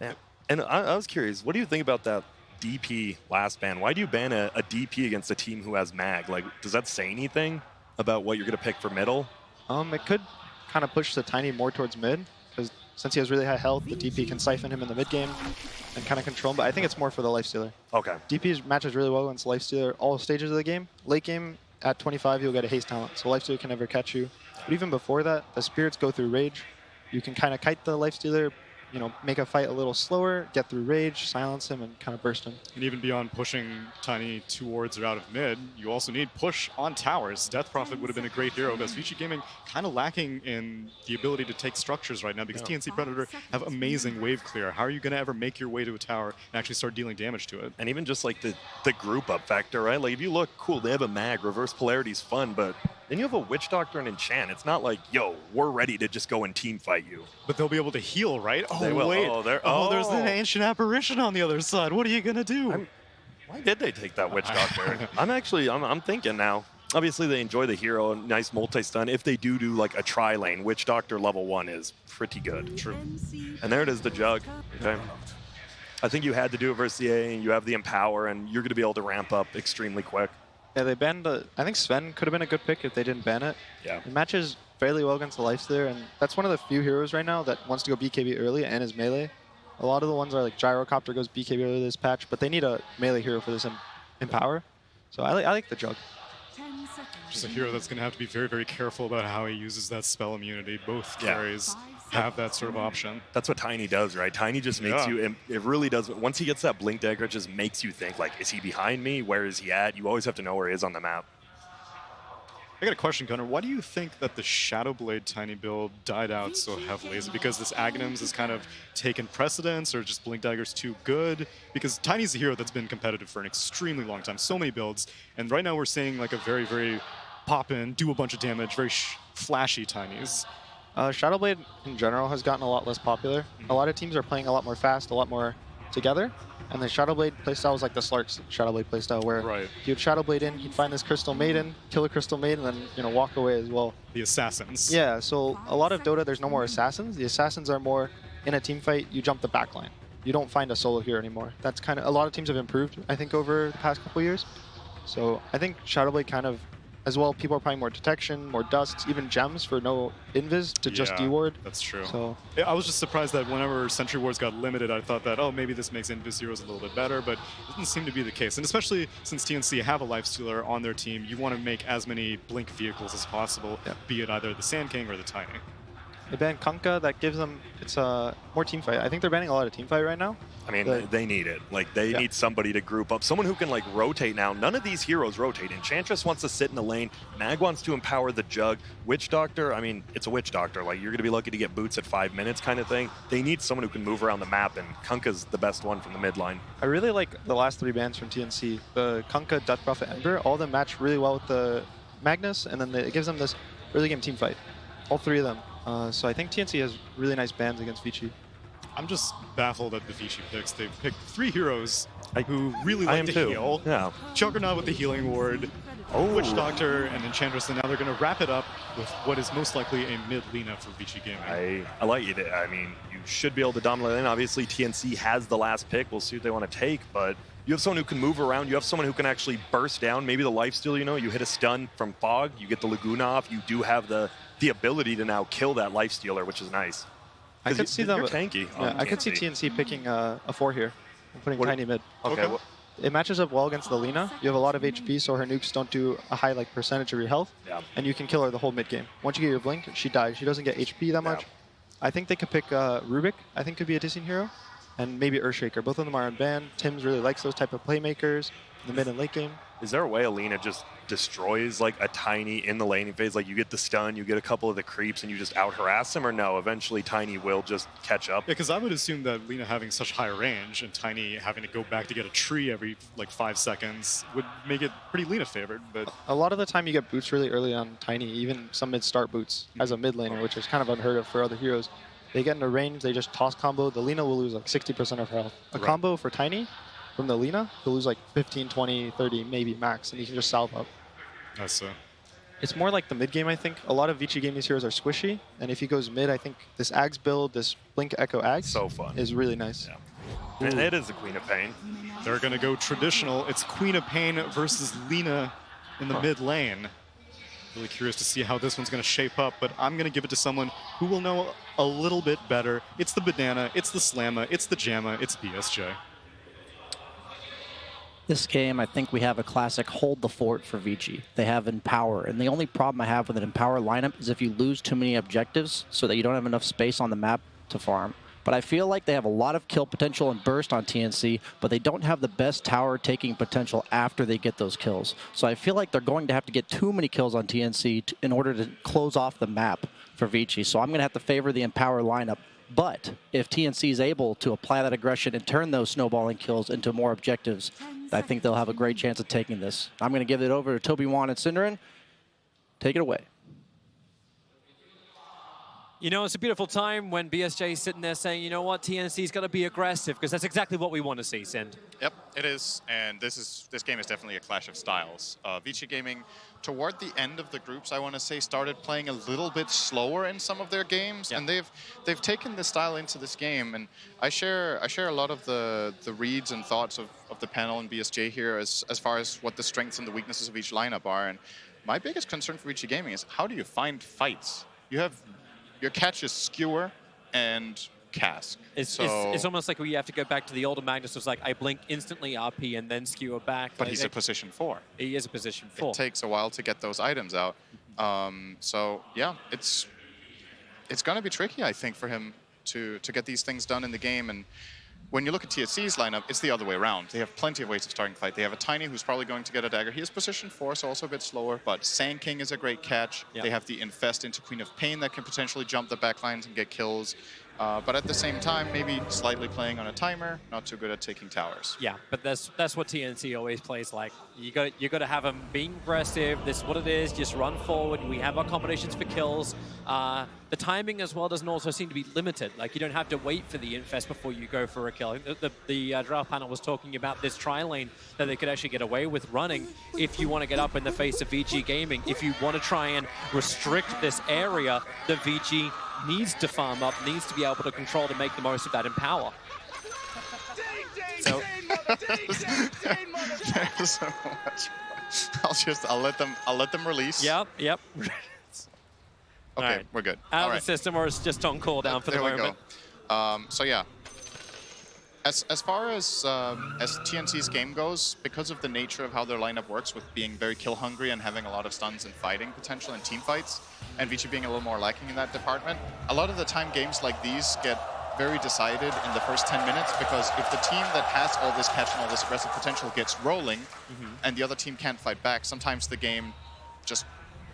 Speaker 22: Yeah. And I was curious, what do you think about that DP last ban? Why do you ban a DP against a team who has mag? Like, does that say anything about what you're going to pick for middle?
Speaker 12: It could kind of push the Tiny more towards mid, because since he has really high health, the DP can siphon him in the mid game and kind of control him, but I think it's more for the Lifestealer.
Speaker 22: Okay.
Speaker 12: DP matches really well against Lifestealer all stages of the game. Late game, at 25, you'll get a haste talent, so Lifestealer can never catch you. But even before that, the spirits go through rage. You can kind of kite the Lifestealer, make a fight a little slower, get through rage, silence him, and kind of burst him.
Speaker 4: And even beyond pushing Tiny towards or out of mid, you also need push on towers. Death Prophet would have been a great hero, but Vici Gaming kind of lacking in the ability to take structures right now because TNC Predator have amazing wave clear. How are you going to ever make your way to a tower and actually start dealing damage to it?
Speaker 22: And even just like the group up factor, right? Like if you look, cool, they have a mag, reverse polarity's fun, but then you have a Witch Doctor and Enchant. It's not like, yo, we're ready to just go and team fight you.
Speaker 4: But they'll be able to heal, right?
Speaker 22: Oh, they will.
Speaker 4: Wait. There's an Ancient Apparition on the other side. What are you going to do?
Speaker 22: Why did they take that Witch Doctor? I'm thinking now. Obviously, they enjoy the hero, nice multi-stun. If they do like a tri-lane, Witch Doctor level 1 is pretty good.
Speaker 4: True.
Speaker 22: And there it is, the Jug. Okay. I think you had to do it versus the A, and you have the Empower, and you're going to be able to ramp up extremely quick.
Speaker 12: Yeah, they banned the... I think Sven could have been a good pick if they didn't ban it.
Speaker 22: Yeah.
Speaker 12: It matches fairly well against the Lifestealer, and that's one of the few heroes right now that wants to go BKB early and is melee. A lot of the ones are like Gyrocopter goes BKB early this patch, but they need a melee hero for this Empower. So I like the Jug.
Speaker 4: Just a hero that's going to have to be very, very careful about how he uses that spell immunity. Both carries have that sort of option.
Speaker 22: That's what Tiny does, right? Tiny just makes you, it really does, once he gets that Blink Dagger, it just makes you think, like, is he behind me? Where is he at? You always have to know where he is on the map.
Speaker 4: I got a question, Gunnar. Why do you think that the Shadowblade Tiny build died out so heavily? Is it because this Aghanims has kind of taken precedence, or just Blink Dagger's too good? Because Tiny's a hero that's been competitive for an extremely long time, so many builds, and right now we're seeing like a very, very pop-in, do a bunch of damage, very flashy Tinys.
Speaker 12: Shadowblade in general has gotten a lot less popular. A lot of teams are playing a lot more fast, a lot more together. And the Shadowblade playstyle was like the Slark's Shadowblade playstyle, where he would Shadowblade in, he'd find this Crystal Maiden, kill a Crystal Maiden, and then walk away as well.
Speaker 4: The Assassins.
Speaker 12: Yeah, so a lot of Dota, there's no more Assassins. The Assassins are more, in a team fight, you jump the backline. You don't find a solo hero anymore. That's kind of, a lot of teams have improved, I think, over the past couple years. So I think Shadowblade kind of, as well, people are playing more detection, more dusts, even gems for no invis to just deward.
Speaker 4: That's true.
Speaker 12: So
Speaker 4: I was just surprised that whenever Sentry Wars got limited, I thought that, oh, maybe this makes invis heroes a little bit better, but it doesn't seem to be the case. And especially since TNC have a Lifestealer on their team, you want to make as many Blink vehicles as possible, be it either the Sand King or the Tiny.
Speaker 12: They banned Kunkka, that gives them, it's more team fight. I think they're banning a lot of team fight right now.
Speaker 22: I mean, they need it. Like, they need somebody to group up. Someone who can, like, rotate now. None of these heroes rotate. Enchantress wants to sit in the lane. Mag wants to empower the Jug. Witch Doctor, I mean, it's a Witch Doctor. Like, you're going to be lucky to get boots at 5 minutes kind of thing. They need someone who can move around the map, and Kunkka's the best one from the mid line.
Speaker 12: I really like the last 3 bans from TNC. The Kunkka, Death Prophet, Ember, all of them match really well with the Magnus, and then it gives them this early game team fight. All 3 of them. So I think TNC has really nice bans against Vici.
Speaker 4: I'm just baffled at the Vici picks. They've picked 3 heroes who really like to heal.
Speaker 22: Yeah.
Speaker 4: Juggernaut with the healing ward, Witch Doctor, and Enchantress, and now they're going to wrap it up with what is most likely a mid Lina for Vici Gaming.
Speaker 22: I like it. I mean, you should be able to dominate lane. Obviously, TNC has the last pick. We'll see what they want to take, but you have someone who can move around. You have someone who can actually burst down. Maybe the lifesteal, you hit a stun from Fog, you get the Laguna off. You do have the ability to now kill that lifestealer, which is nice.
Speaker 12: I could see them.
Speaker 22: You're tanky.
Speaker 12: Yeah, I could see TNC picking a 4 here and putting Tiny mid.
Speaker 22: Okay.
Speaker 12: It matches up well against the Lina. You have a lot of HP, so her nukes don't do a high percentage of your health.
Speaker 22: Yeah.
Speaker 12: And you can kill her the whole mid game. Once you get your blink, she dies. She doesn't get HP that much. I think they could pick Rubik. I think could be a decent hero, and maybe Earthshaker. Both of them are unbanned. Tim's really likes those type of playmakers in the mid and late game.
Speaker 22: Is there a way Alina just destroys like a Tiny in the laning phase? Like you get the stun, you get a couple of the creeps, and you just out harass them, or no? Eventually Tiny will just catch up.
Speaker 4: Yeah, because I would assume that Lina having such high range and Tiny having to go back to get a tree every like 5 seconds would make it pretty Lina favored. But
Speaker 12: a lot of the time you get boots really early on Tiny, even some mid start boots as a mid laner, which is kind of unheard of for other heroes. They get into range, they just toss combo. The Lina will lose like 60% of her health. A combo for Tiny from the Lina, he'll lose like 15, 20, 30, maybe max, and he can just salve up.
Speaker 4: That's so.
Speaker 12: It's more like the mid game, I think. A lot of Vici Gaming's heroes are squishy, and if he goes mid, I think this Ags build, this Blink Echo Ags, is really nice.
Speaker 22: Yeah. And it is the Queen of Pain.
Speaker 4: They're going to go traditional. It's Queen of Pain versus Lina in the mid lane. Really curious to see how this one's going to shape up, but I'm going to give it to someone who will know a little bit better. It's the Banana, it's the Slamma, it's the Jamma, it's BSJ.
Speaker 1: This game, I think we have a classic hold the fort for Vici. They have Empower, and the only problem I have with an Empower lineup is if you lose too many objectives so that you don't have enough space on the map to farm. But I feel like they have a lot of kill potential and burst on TNC, but they don't have the best tower taking potential after they get those kills. So I feel like they're going to have to get too many kills on TNC in order to close off the map for Vici. So I'm going to have to favor the Empower lineup. But if TNC is able to apply that aggression and turn those snowballing kills into more objectives, I think they'll have a great chance of taking this. I'm going to give it over to Toby Wan and Cinderin. Take it away.
Speaker 6: You know, it's a beautiful time when BSJ is sitting there saying, you know what, TNC's got to be aggressive, because that's exactly what we want to see, Sind.
Speaker 14: Yep, it is, and this game is definitely a clash of styles. Vici Gaming, toward the end of the groups, I want to say, started playing a little bit slower in some of their games, and they've taken this style into this game. And I share a lot of the reads and thoughts of the panel and BSJ here as far as what the strengths and the weaknesses of each lineup are. And my biggest concern for Vici Gaming is, how do you find fights? You have your catch is Skewer and Cask.
Speaker 6: It's almost like we have to go back to the older Magnus. Was like, I blink instantly RP and then Skewer back.
Speaker 14: But he's a position 4.
Speaker 6: He is a position 4.
Speaker 14: It takes a while to get those items out. So yeah, it's going to be tricky, I think, for him to get these things done in the game. And when you look at TSC's lineup, it's the other way around. They have plenty of ways of starting a fight. They have a Tiny who's probably going to get a dagger. He is position 4, so also a bit slower, but Sand King is a great catch.
Speaker 6: Yep.
Speaker 14: They have the Infest into Queen of Pain that can potentially jump the backlines and get kills. But at the same time, maybe slightly playing on a timer, not too good at taking towers.
Speaker 6: Yeah, but that's what TNC always plays like. You got to have them being aggressive. This is what it is. Just run forward. We have our combinations for kills. The timing as well doesn't also seem to be limited. Like, you don't have to wait for the infest before you go for a kill. The draft panel was talking about this tri-lane that they could actually get away with running if you want to get up in the face of VG Gaming. If you want to try and restrict this area, the VG needs to farm up, needs to be able to control to make the most of that in power. So
Speaker 14: There's so much. I'll let them release.
Speaker 6: Yep.
Speaker 14: Okay,
Speaker 6: right.
Speaker 14: We're good.
Speaker 6: Out of the system, or it's just on cooldown for the moment.
Speaker 14: There we go. So yeah, as far as TNC's game goes, because of the nature of how their lineup works with being very kill hungry and having a lot of stuns and fighting potential in team fights, and Vici being a little more lacking in that department, a lot of the time games like these get very decided in the first 10 minutes, because if the team that has all this catch and all this aggressive potential gets rolling, and the other team can't fight back, sometimes the game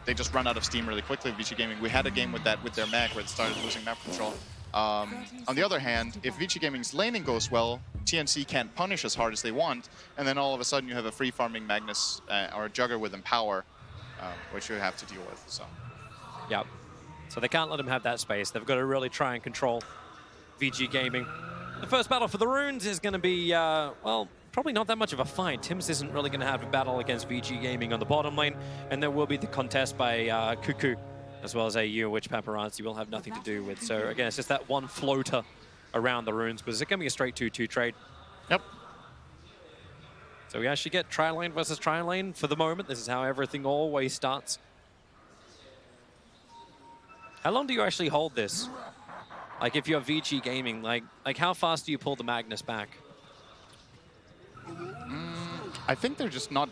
Speaker 14: they just run out of steam really quickly. Vici Gaming, we had a game with that with their mag where it started losing map control. On the other hand, if Vici Gaming's laning goes well, TNC can't punish as hard as they want, and then all of a sudden you have a free farming Magnus or a Jugger with Empower, which you have to deal with. So.
Speaker 6: Yep. So they can't let him have that space. They've got to really try and control VG Gaming. The first battle for the runes is going to be, well, probably not that much of a fight. Tims isn't really going to have a battle against VG Gaming on the bottom lane, and there will be the contest by Cuckoo, as well as AU, which Paparazzi will have nothing to do with. So again, it's just that one floater around the runes. But is it going to be a straight 2-2 trade?
Speaker 14: Yep.
Speaker 6: So we actually get tri-lane versus tri-lane for the moment. This is how everything always starts. How long do you actually hold this? Like, if you're VG Gaming, like how fast do you pull the Magnus back?
Speaker 14: I think they're just not...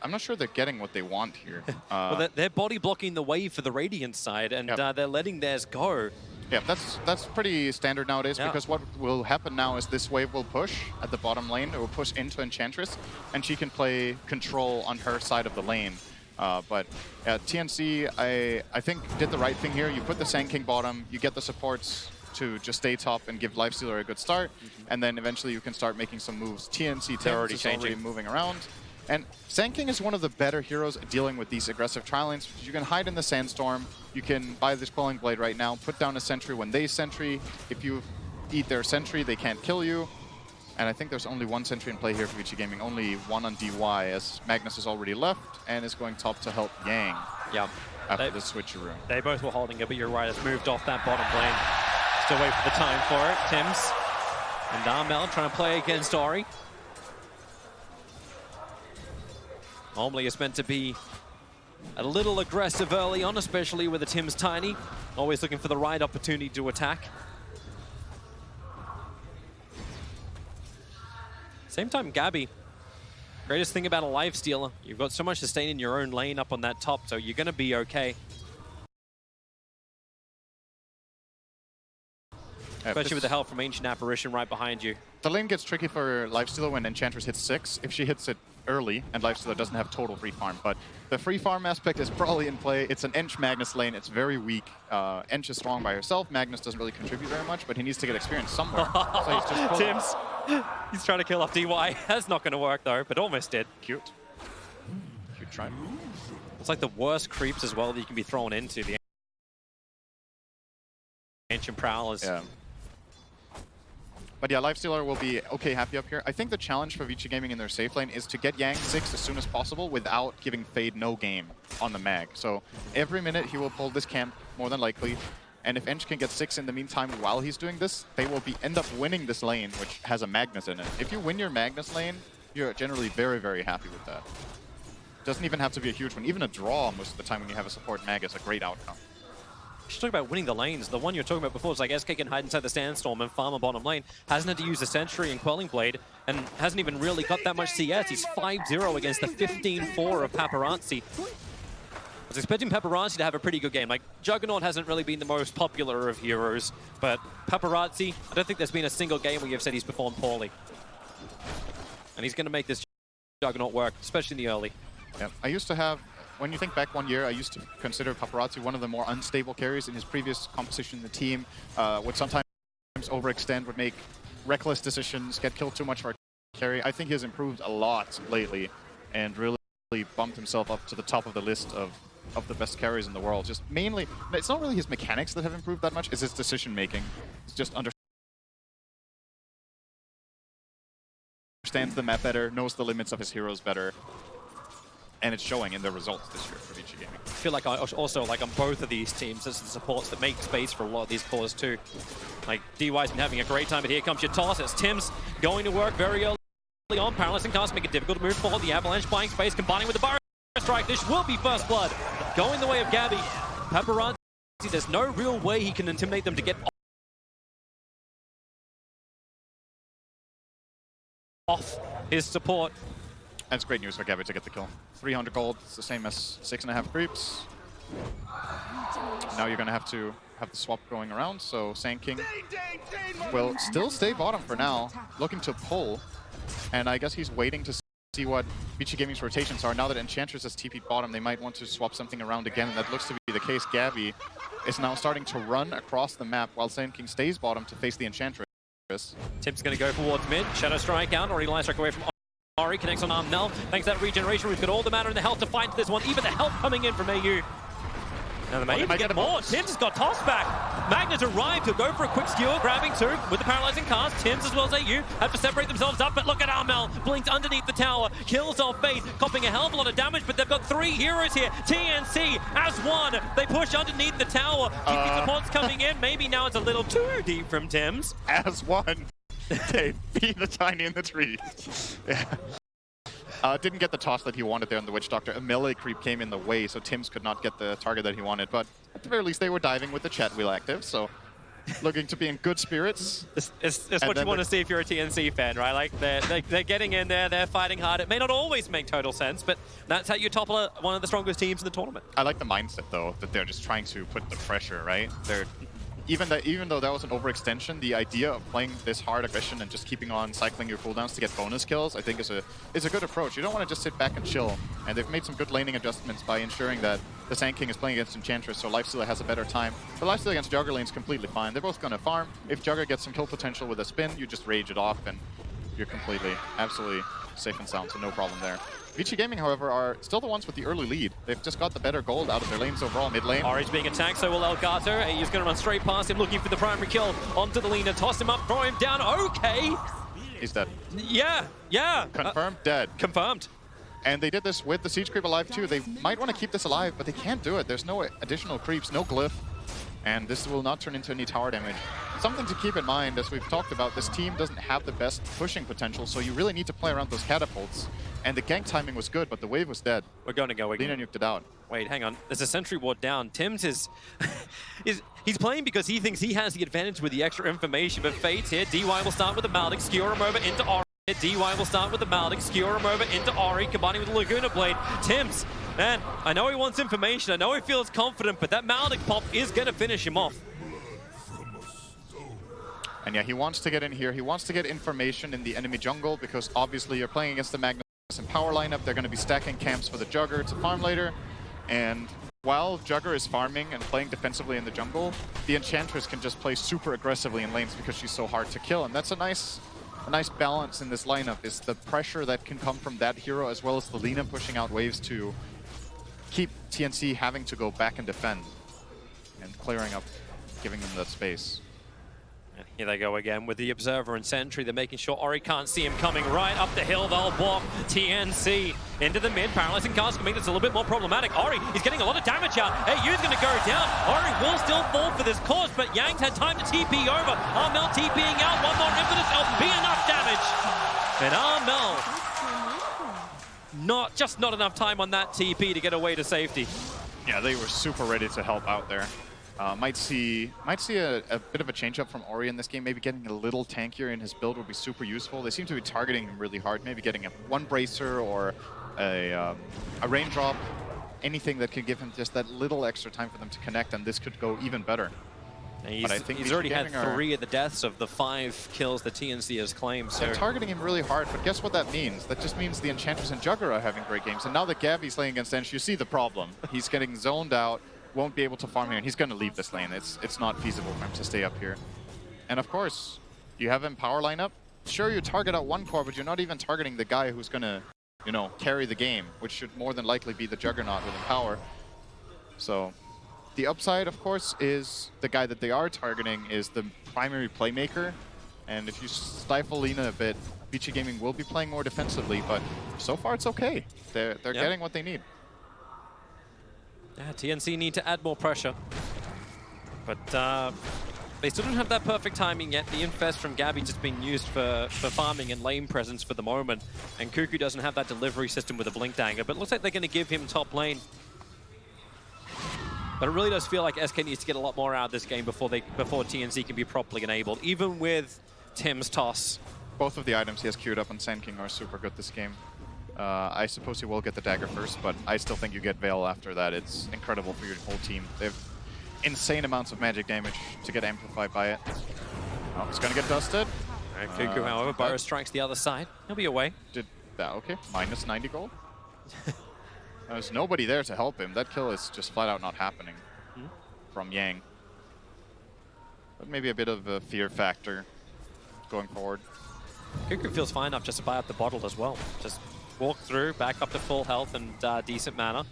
Speaker 14: I'm not sure they're getting what they want here.
Speaker 6: Well, they're body blocking the way for the Radiant side, and they're letting theirs go.
Speaker 14: Yeah, that's pretty standard nowadays, because what will happen now is this wave will push at the bottom lane. It will push into Enchantress, and she can play control on her side of the lane. But TNC, I think, did the right thing here. You put the Sand King bottom, you get the supports to just stay top and give Lifestealer a good start, and then eventually you can start making some moves. TNC Tims is already moving around. And Sand King is one of the better heroes at dealing with these aggressive tri-lanes, because you can hide in the Sandstorm, you can buy this Quelling Blade right now, put down a sentry when they sentry. If you eat their sentry, they can't kill you. And I think there's only one sentry in play here for Vici Gaming, only one on DY, as Magnus is already left and is going top to help Yang.
Speaker 6: Yeah.
Speaker 14: After the switcheroo.
Speaker 6: They both were holding it, but you're right, it's moved off that bottom lane. Still wait for the time for it. Tims and Darmel trying to play against Ori. Normally it's meant to be a little aggressive early on, especially with the Tims Tiny. Always looking for the right opportunity to attack. Same time, Gabby. Greatest thing about a Lifestealer, you've got so much sustain in your own lane up on that top, so you're going to be okay. Especially with the help from Ancient Apparition right behind you.
Speaker 14: The lane gets tricky for Lifestealer when Enchantress hits 6. If she hits it early, and Lifestealer doesn't have total free farm. But the free farm aspect is probably in play. It's an Ench Magnus lane. It's very weak. Ench is strong by herself. Magnus doesn't really contribute very much, but he needs to get experience somewhere. So he's just
Speaker 6: Tims, he's trying to kill off DY. That's not going to work though, but almost did.
Speaker 14: Cute. Cute try.
Speaker 6: It's like the worst creeps as well that you can be thrown into. The Kitchen Prowlers.
Speaker 14: Yeah. But yeah, Lifestealer will be okay happy up here. I think the challenge for VG Gaming in their safe lane is to get Yang 6 as soon as possible without giving Fade no game on the mag. So every minute he will pull this camp, more than likely. And if Ench can get 6 in the meantime while he's doing this, they will end up winning this lane, which has a Magnus in it. If you win your Magnus lane, you're generally very, very happy with that. Doesn't even have to be a huge one. Even a draw most of the time when you have a support mag is a great outcome.
Speaker 6: You should talk about winning the lanes. The one you were talking about before was like SK can hide inside the Sandstorm and farm a bottom lane. Hasn't had to use the Sentry and Quelling Blade, and hasn't even really got that much CS. He's 5-0 against the 15-4 of Paparazzi. I was expecting Paparazzi to have a pretty good game. Like, Juggernaut hasn't really been the most popular of heroes, but Paparazzi, I don't think there's been a single game where you've said he's performed poorly. And he's going to make this Juggernaut work, especially in the early.
Speaker 14: Yeah, I used to have, when you think back 1 year, I used to consider Paparazzi one of the more unstable carries in his previous composition in the team. Would sometimes overextend, would make reckless decisions, get killed too much for a carry. I think he has improved a lot lately and really bumped himself up to the top of the list of the best carries in the world. Just mainly, it's not really his mechanics that have improved that much, it's his decision making. It's just understands the map better, knows the limits of his heroes better. And it's showing in the results this year for VG Gaming.
Speaker 6: I feel like also like on both of these teams, there's the supports that make space for a lot of these cores too. Like DY's been having a great time, but here comes your toss. It's Tim's going to work very early on. Paralyzing cast make it difficult to move forward. The Avalanche buying space, combining with the Barrier Strike. This will be first blood. Going the way of Gabby. Paparazzi, there's no real way he can intimidate them to get off his support.
Speaker 14: That's great news for Gabby to get the kill. 300 gold, it's the same as 6.5 creeps. Now you're going to have the swap going around, so Sand King will still stay bottom for now, looking to pull. And I guess he's waiting to see what VG Gaming's rotations are. Now that Enchantress has TP'd bottom, they might want to swap something around again, and that looks to be the case. Gabby is now starting to run across the map while Sand King stays bottom to face the Enchantress.
Speaker 6: Tim's going to go towards mid. Shadow Strike out, already line strike away from Ari, connects on Armnell. Thanks to that regeneration, we've got all the mana and the health to fight this one. Even the help coming in from AU. Now the Maiden get more. Tims has got tossed back. Magnus arrived to go for a quick skewer, grabbing two with the paralyzing cast. Tims as well as AU have to separate themselves up, but look at Armnell. Blinked underneath the tower, kills off Fate, copping a hell of a lot of damage, but they've got 3 heroes here. TNC as one. They push underneath the tower. GP support's coming in. Maybe now it's a little too deep from Tims.
Speaker 14: As one. They beat the Tiny in the tree. Yeah. Didn't get the toss that he wanted there on the Witch Doctor. A melee creep came in the way, so Tims could not get the target that he wanted. But at the very least, they were diving with the chat wheel active, so looking to be in good spirits.
Speaker 6: It's what you want to see if you're a TNC fan, right? Like they're getting in there, they're fighting hard. It may not always make total sense, but that's how you topple one of the strongest teams in the tournament.
Speaker 14: I like the mindset, though, that they're just trying to put the pressure, right? Even though that was an overextension, the idea of playing this hard aggression and just keeping on cycling your cooldowns to get bonus kills, I think is a good approach. You don't want to just sit back and chill. And they've made some good laning adjustments by ensuring that the Sand King is playing against Enchantress, so Lifestealer has a better time. But Lifestealer against Jugger lane's completely fine. They're both going to farm. If Jugger gets some kill potential with a spin, you just rage it off, and you're absolutely safe and sound, so no problem there. VG Gaming, however, are still the ones with the early lead. They've just got the better gold out of their lanes overall, mid lane.
Speaker 6: Ori's being attacked, so will Elgato. He's going to run straight past him, looking for the primary kill onto the Lina. Toss him up, throw him down. Okay.
Speaker 14: He's dead.
Speaker 6: Yeah.
Speaker 14: Confirmed dead.
Speaker 6: Confirmed.
Speaker 14: And they did this with the Siege Creep alive too. They might want to keep this alive, but they can't do it. There's no additional creeps, no glyph. And this will not turn into any tower damage. Something to keep in mind, as we've talked about, this team doesn't have the best pushing potential, so you really need to play around those catapults. And the gank timing was good, but the wave was dead.
Speaker 6: We're going to go again.
Speaker 14: Lina nuked it out.
Speaker 6: Wait, hang on. There's a sentry ward down. Tims is... he's playing because he thinks he has the advantage with the extra information, but Fate's here. DY will start with the Maldic, skewer him over into Ori. DY will start with the Maldic, skewer him over into Ori, combining with the Laguna Blade. Tims, man, I know he wants information. I know he feels confident, but that Maldic pop is going to finish him off.
Speaker 14: And yeah, he wants to get in here. He wants to get information in the enemy jungle because obviously you're playing against the Magnus and power lineup. They're going to be stacking camps for the Jugger to farm later. And while Jugger is farming and playing defensively in the jungle, the Enchantress can just play super aggressively in lanes because she's so hard to kill. And that's a nice balance in this lineup, is the pressure that can come from that hero as well as the Lina pushing out waves to keep TNC having to go back and defend and clearing up giving them that space.
Speaker 6: And here they go again with the Observer and Sentry. They're making sure Ori can't see him coming right up the hill. They'll walk TNC into the mid. Paralyzing cast can make this a little bit more problematic. Ori is getting a lot of damage out. Yu's going to go down. Ori will still fall for this course, but Yang's had time to TP over. Armel TPing out. One more impetus. It'll be enough damage. And Armel, not enough time on that TP to get away to safety.
Speaker 14: Yeah, they were super ready to help out there. Might see a bit of a change up from Ori in this game. Maybe getting a little tankier in his build would be super useful. They seem to be targeting him really hard. Maybe getting one bracer or a raindrop, anything that could give him just that little extra time for them to connect, and this could go even better.
Speaker 6: He's already had 3 of the deaths of the 5 kills the TNC has claimed. So
Speaker 14: they're targeting him really hard, but guess what that means? That just means the Enchantress and Jugger are having great games. And now that Gabby's playing against Ench, you see the problem. He's getting zoned out, won't be able to farm here, and he's going to leave this lane. It's not feasible for him to stay up here. And of course, you have him power lineup. Sure, you target out one core, but you're not even targeting the guy who's going to, you know, carry the game, which should more than likely be the Juggernaut with Empower. So the upside, of course, is the guy that they are targeting is the primary playmaker. And if you stifle Lina a bit, VG Gaming will be playing more defensively, but so far it's okay. They're getting what they need.
Speaker 6: Yeah, TNC need to add more pressure. But they still don't have that perfect timing yet. The Infest from Gabby just being used for farming and lane presence for the moment. And Cuckoo doesn't have that delivery system with a Blink Dagger, but it looks like they're going to give him top lane. But it really does feel like SK needs to get a lot more out of this game before TNC can be properly enabled, even with Tim's toss.
Speaker 14: Both of the items he has queued up on Sand King are super good this game. I suppose he will get the dagger first, but I still think you get Veil after that. It's incredible for your whole team. They have insane amounts of magic damage to get amplified by it. Oh, he's going to get dusted.
Speaker 6: Cuckoo, however, Burrow strikes the other side. He'll be away.
Speaker 14: Okay, minus 90 gold. There's nobody there to help him. That kill is just flat out not happening from Yang. But maybe a bit of a fear factor going forward.
Speaker 6: Cuckoo feels fine enough just to buy up the bottle as well. Just walk through, back up to full health and decent mana.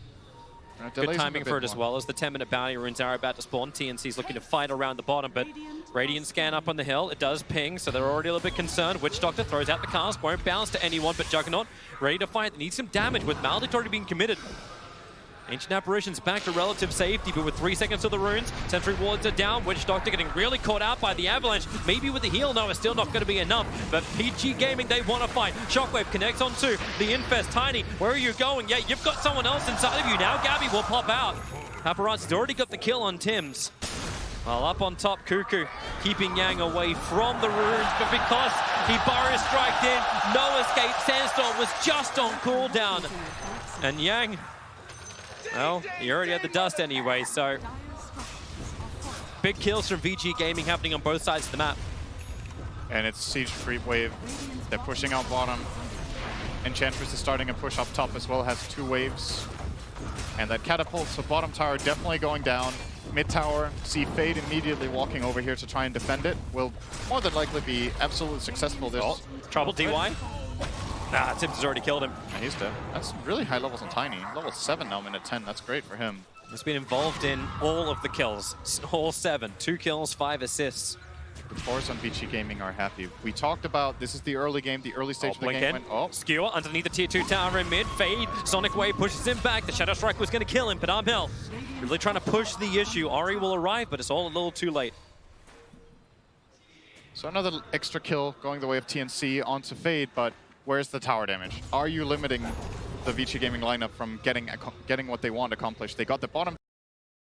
Speaker 6: Good timing for it as well as the 10-minute bounty runes are about to spawn. TNC's looking to fight around the bottom, but Radeon scan up on the hill. It does ping, so they're already a little bit concerned. Witch Doctor throws out the cast, won't bounce to anyone but Juggernaut. Ready to fight, needs some damage with Maledict already being committed. Ancient Apparitions back to relative safety, but with 3 seconds of the runes, Sentry wards are down. Witch Doctor getting really caught out by the Avalanche. Maybe with the heal, no, it's still not going to be enough. But PG Gaming, they want to fight. Shockwave connects onto the Infest. Tiny, where are you going? Yeah, you've got someone else inside of you now. Gabby will pop out. Paparazzi's already got the kill on Tim's. Well, up on top, Cuckoo keeping Yang away from the runes, but because he Burrow striked in, no escape. Sandstorm was just on cooldown. And Yang, well, he already had the dust anyway, so big kills from VG Gaming happening on both sides of the map.
Speaker 14: And it's Siege Creep Wave. They're pushing out bottom. Enchantress is starting a push up top as well, has 2 waves. And that catapult, so bottom tower definitely going down. Mid tower, see Fade immediately walking over here to try and defend it. Will more than likely be absolutely successful. There's
Speaker 6: trouble DY. Nah, Tibbs has already killed him.
Speaker 14: Yeah, he's dead. That's really high levels on Tiny. Level 7 now, minute 10. That's great for him.
Speaker 6: He's been involved in all of the kills. All 7. 2 kills, 5 assists.
Speaker 14: The Force on VG Gaming are happy. We talked about this is the early game, the early stage of the game.
Speaker 6: Skewer underneath the tier 2 tower in mid. Fade. Sonic Wave pushes him back. The Shadow Strike was going to kill him, but Armel really trying to push the issue. Ori will arrive, but it's all a little too late.
Speaker 14: So another extra kill going the way of TNC onto Fade, but where's the tower damage? Are you limiting the VG Gaming lineup from getting what they want accomplished? They got the bottom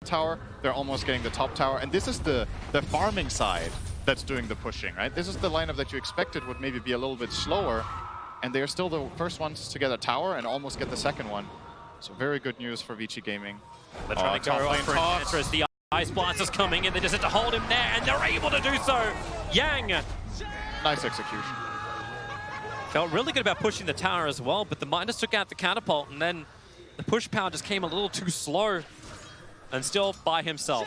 Speaker 14: tower, they're almost getting the top tower, and this is the farming side that's doing the pushing, right? This is the lineup that you expected would maybe be a little bit slower, and they're still the first ones to get a tower and almost get the second one. So very good news for VG Gaming.
Speaker 6: They're trying to go up for Enchantress. The Ice Blast is coming in, they just have to hold him there, and they're able to do so. Yang!
Speaker 14: Nice execution.
Speaker 6: Felt really good about pushing the tower as well, but the Midas took out the catapult, and then the push power just came a little too slow, and still by himself.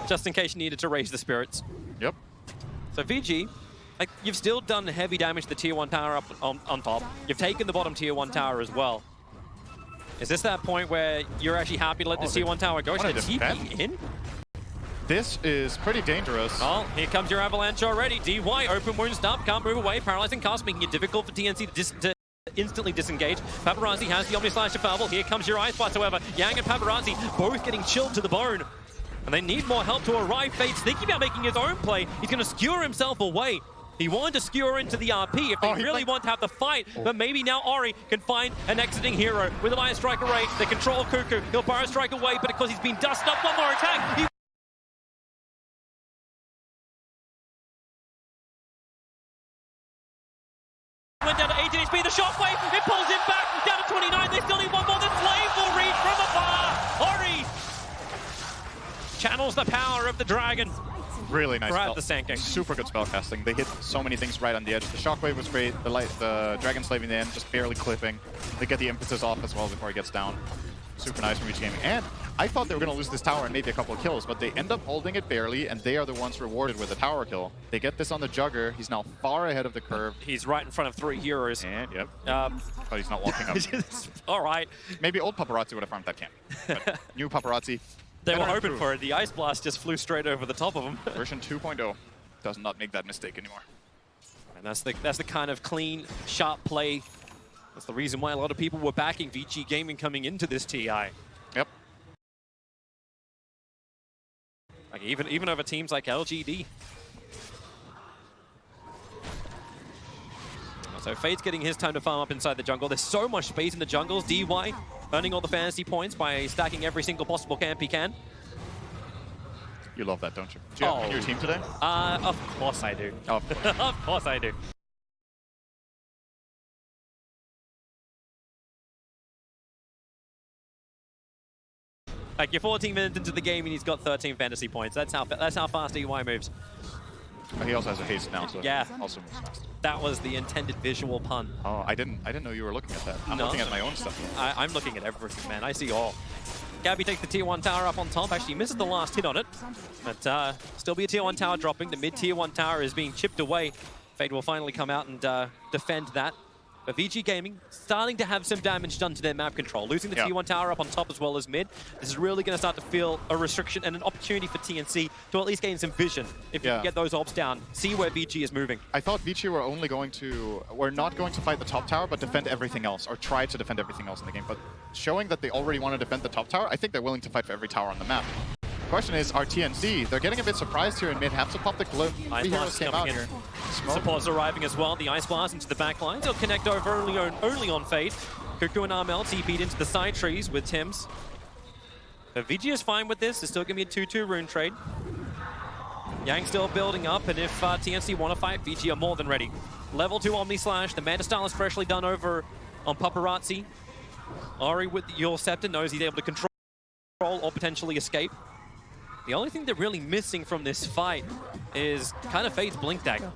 Speaker 6: Just in case you needed to raise the spirits.
Speaker 14: Yep.
Speaker 6: So VG Like, you've still done heavy damage to the tier 1 tower up on top. You've taken the bottom tier 1 tower as well. Is this that point where you're actually happy to let the tier 1 tower go? Should TP in?
Speaker 14: This is pretty dangerous.
Speaker 6: Oh, here comes your avalanche already. DY, open wounds up, can't move away. Paralyzing cast, making it difficult for TNC to instantly disengage. Paparazzi has the Omni Slash available. Here comes your Ice Blast, however. Yang and Paparazzi both getting chilled to the bone. And they need more help to arrive. Fade's thinking about making his own play. He's going to skewer himself away. He wanted to skewer into the RP if they really want to have the fight, but maybe now Ori can find an exiting hero with an Iron Strike Array. They control Cuckoo. He'll Pyro Strike away, but because he's been dusted up, one more attack. He went down to 18 HP. The shockwave, it pulls him back down to 29. They still need one more. The Slave will reach from afar. Ori channels the power of the dragon.
Speaker 14: Really nice
Speaker 6: spell. The Sand King.
Speaker 14: Super good spell casting. They hit so many things right on the edge. The shockwave was great. The Dragon Slave in the end, just barely clipping. They get the impetus off as well before he gets down. Super nice from VG Gaming. And I thought they were going to lose this tower and maybe a couple of kills, but they end up holding it barely, and they are the ones rewarded with a tower kill. They get this on the Jugger. He's now far ahead of the curve.
Speaker 6: He's right in front of 3 heroes.
Speaker 14: And, yep. But he's not walking up.
Speaker 6: All right.
Speaker 14: Maybe old Paparazzi would have farmed that camp. But new Paparazzi.
Speaker 6: They were hoping for it. The Ice Blast just flew straight over the top of him.
Speaker 14: Version 2.0 does not make that mistake anymore.
Speaker 6: And that's the kind of clean, sharp play. That's the reason why a lot of people were backing VG Gaming coming into this TI.
Speaker 14: Yep.
Speaker 6: Like even over teams like LGD. So Fade's getting his time to farm up inside the jungle. There's so much space in the jungles. DY earning all the fantasy points by stacking every single possible camp he can.
Speaker 14: You love that, don't you? Do you have on your team today?
Speaker 6: Of course I do.
Speaker 14: Oh, of course.
Speaker 6: Of course I do. Like, you're 14 minutes into the game and he's got 13 fantasy points. That's how fast DY moves.
Speaker 14: He also has a haste now, so
Speaker 6: yeah,
Speaker 14: also moves fast.
Speaker 6: That was the intended visual pun.
Speaker 14: Oh, I didn't know you were looking at that. I'm looking at my own stuff.
Speaker 6: I'm looking at everything, man. I see all. Gabby takes the tier 1 tower up on top. Actually misses the last hit on it, but still be a tier 1 tower dropping. The mid tier 1 tower is being chipped away. Fade will finally come out and defend that. But VG Gaming starting to have some damage done to their map control. Losing the tier 1 tower up on top as well as mid. This is really going to start to feel a restriction and an opportunity for TNC to at least gain some vision. If you can get those orbs down, see where VG is moving.
Speaker 14: I thought VG were not going to fight the top tower, but defend everything else, or try to defend everything else in the game. But showing that they already want to defend the top tower, I think they're willing to fight for every tower on the map. The question is, are TNC? They're getting a bit surprised here in mid. Have to pop the glyph.
Speaker 6: Ice Blast came out here. Supports arriving as well. The Ice Blast into the back lines. They'll connect over only on Fade. Cuckoo and Armel TP'd into the side trees with Tims. But VG is fine with this. It's still going to be a 2-2 rune trade. Yang still building up, and if TNC want to fight, VG are more than ready. Level 2 Omni Slash. The Manta Style is freshly done over on Paparazzi. Ori with your Scepter knows he's able to control or potentially escape. The only thing they're really missing from this fight is kind of Fade's Blink Dagger.